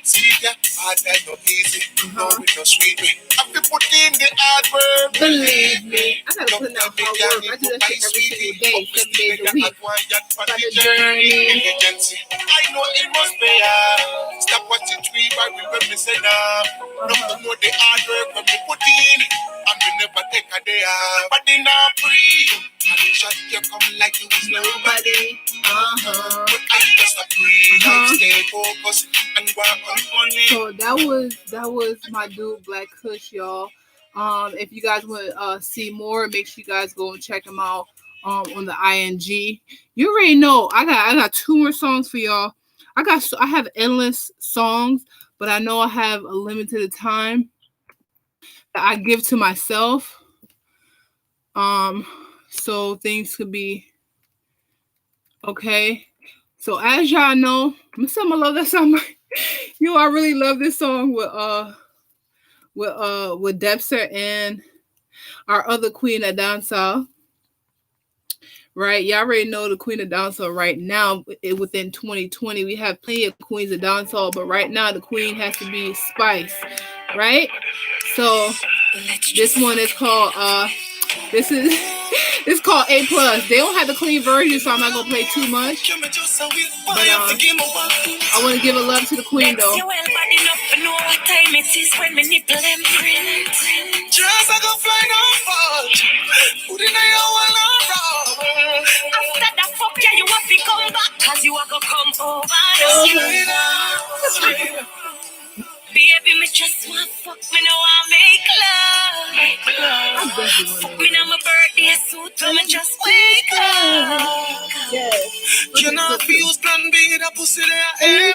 See that hard life not easy. No, it no sweet way. I feel put in the hard work. Believe me, I gotta put in that hard work. I do that shit every single day, 7 days a week. For the journey. I know it must be hard. Stop watching tree by when me say nah. No know the hard work when me put in. And me never take a day off. But they not free. Shot you come like you was nobody. But I just a free. Stay focused and work on money. So that was my dude Black Kush, y'all. If you guys want to see more, make sure you guys go and check him out on the ING. You already know I got 2 more songs for y'all. I have endless songs, but I know I have a limited time that I give to myself. So things could be okay. So as y'all know, I'm saying I love that song. Yo, I really love this song with Debster and our other queen of dancehall. Right, y'all already know the queen of dancehall right now. Within 2020, we have plenty of queens of dancehall, but right now the queen has to be Spice, right? So this one is called it's called A+. They don't have the clean version, so I'm not gonna play too much. But I want to give a love to the queen though. Just I go fly no fall. Put in your wall After that fuck yeah, you have to come back, cause you are gonna come over. Baby, me just want fuck, me know I make love. Fuck me now my birthday suit, so me just wake up. Yes. You know if you use plan B, that pussy there A+.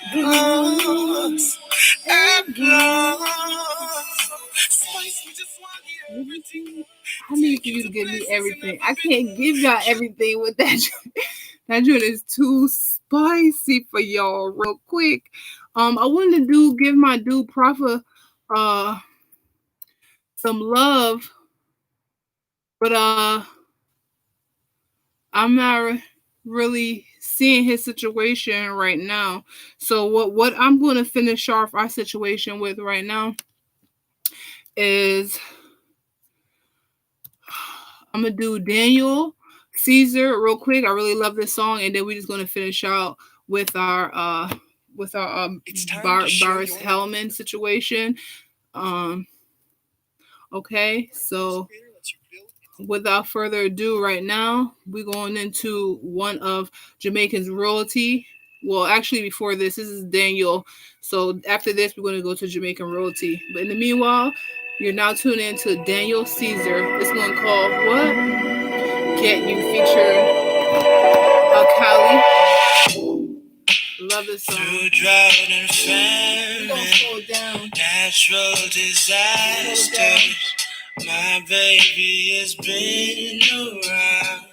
Spice, me just want everything. I need for you to give me everything. I can't give y'all everything with that. That joint is too spicy for y'all real quick. I wanted to give my dude Prophet some love, but I'm not really seeing his situation right now. So what I'm going to finish off our situation with right now is I'm gonna do Daniel Caesar real quick. I really love this song, and then we're just gonna finish out with our Boris Hellman situation. Okay, so without further ado, right now we're going into one of Jamaican's royalty. Well, actually, before this is Daniel. So after this, we're going to go to Jamaican royalty. But in the meanwhile, you're now tuning in to Daniel Caesar. This one called What? Get You featuring Kali. Love this song. Through drought and famine, natural disasters, my baby has been around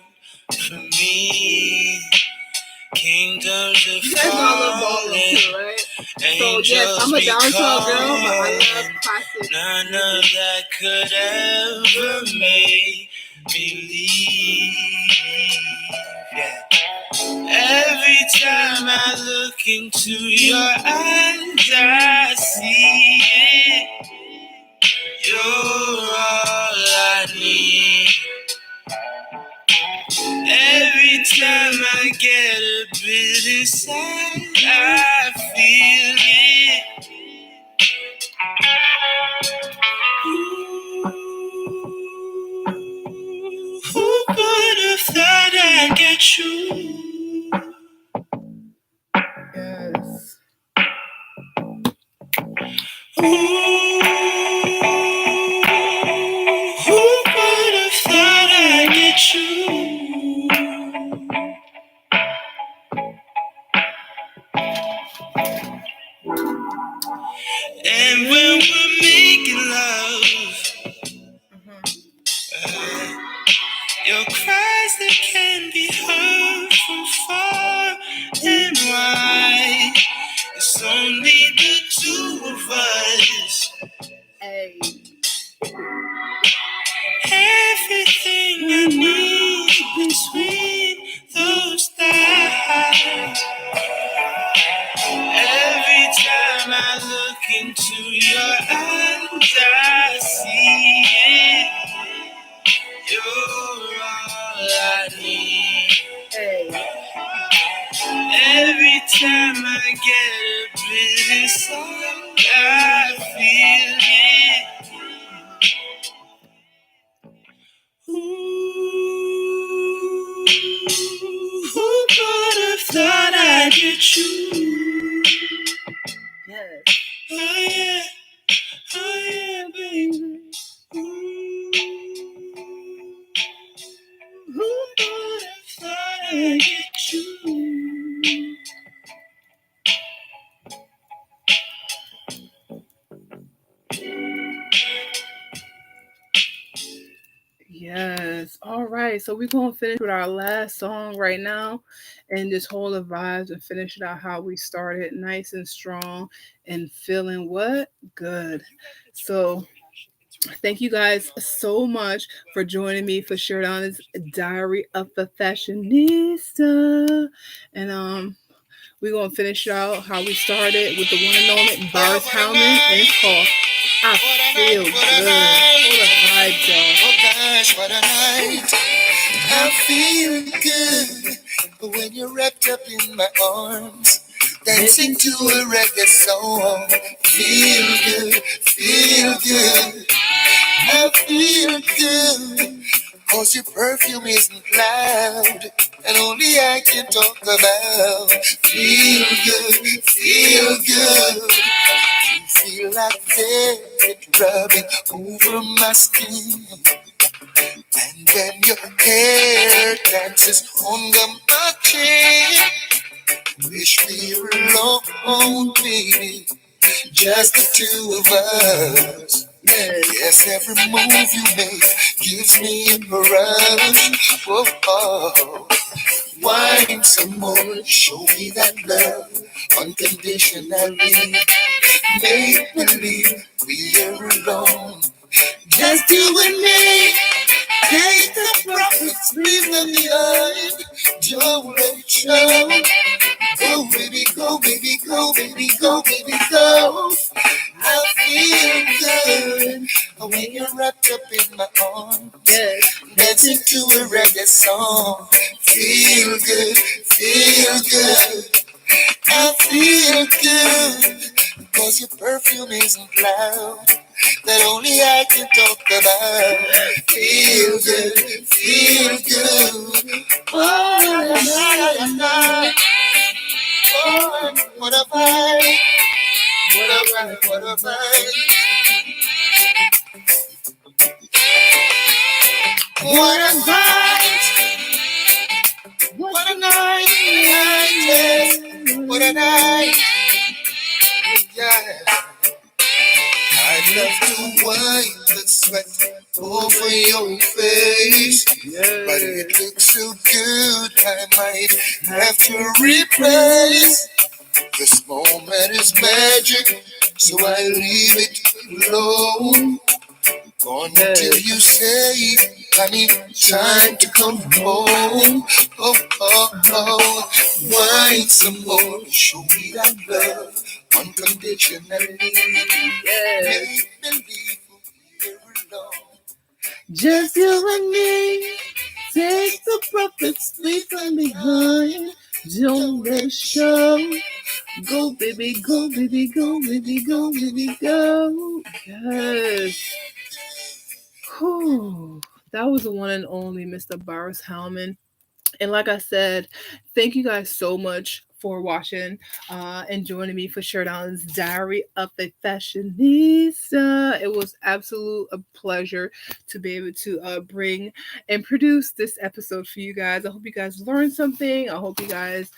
for me. Kingdoms are falling, too, right? So yes, I'm a dancehall girl, but I love classic. None of that could ever make me leave. Yeah. Every time I look into your eyes, I see it. You're all I need. Every time I get a bit inside, I feel it. Ooh, who would have thought I'd get you? Yes. Ooh, who would have thought I'd get you? Your cries that can be heard from far and wide. It's only the two of us. Hey. Everything I need between those thighs. Every time I look into your eyes, I see it. You're all I need. Hey. Every time I get a bit inside, I feel it. Ooh, who could have thought I'd get you? Yes. Oh yeah, baby. Ooh, who could have thought I'd get you? Yes. All right. So we're going to finish with our last song right now and just hold the vibes and finish it out how we started, nice and strong and feeling what? Good. So thank you guys so much for joining me for SHERIDONN'S Diary of a Fashionista. And we're going to finish out how we started with the one and only Boris Howman, and it's called I Feel Good. Hold the vibes, y'all. Oh gosh, what a night. I feel good when you're wrapped up in my arms, dancing to a reggae song. Feel good, feel good. I feel good, 'cause your perfume isn't loud, and only I can talk about. Feel good, feel good. Feel like velvet rubbing over my skin. And when your hair dances on my chin, wish we were alone, baby, just the two of us. Yes, every move you make gives me a rush. Whoa, oh. Wine some more, show me that love unconditionally. Make believe we're alone, just you and me. Take the profits, leave them behind. Don't let it show. Go, baby, go, baby, go, baby, go, baby, go. I feel good when you're wrapped up in my arms, dancing to a reggae song. Feel good, feel good. I feel good, 'cause your perfume isn't loud, that only I can talk about. Feel good, feel good. Oh, la, la, la, la. Oh, what a vibe, what a vibe, what a vibe. What a night, what a night, yes, what a night, yeah. I'd love to wipe the sweat over your face, but it looks so good I might have to replace. This moment is magic, so I leave it alone. Until you say, honey, time to come home. Oh, oh, oh, wine some more, show me that love unconditionally. Make believe we're alone. Just you and me. Take the profits, leave them behind. Don't let it show. Go, baby, go, baby, go, baby, go, baby, go. Yes. Whew. That was the one and only Mr. Boris Howman. And like I said, thank you guys so much for watching and joining me for SHERIDONN'S Diary of a Fashionista. It was absolute a pleasure to be able to bring and produce this episode for you guys. I hope you guys learned something. I hope you guys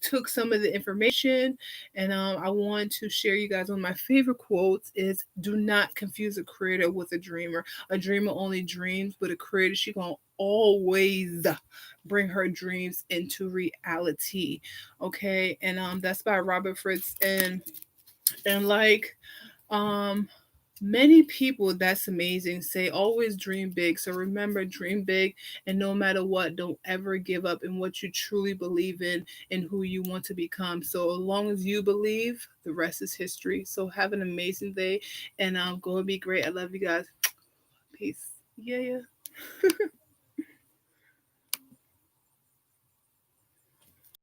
took some of the information, and I want to share you guys one of my favorite quotes is, do not confuse a creator with a dreamer. A dreamer only dreams, but a creator, she gonna always bring her dreams into reality. Okay, and that's by Robert Fritz. And like um many people, that's amazing, say always dream big. So remember, dream big, and no matter what, don't ever give up in what you truly believe in and who you want to become. So as long as you believe, the rest is history. So have an amazing day, and go and be great. I love you guys. Peace. Yeah, yeah.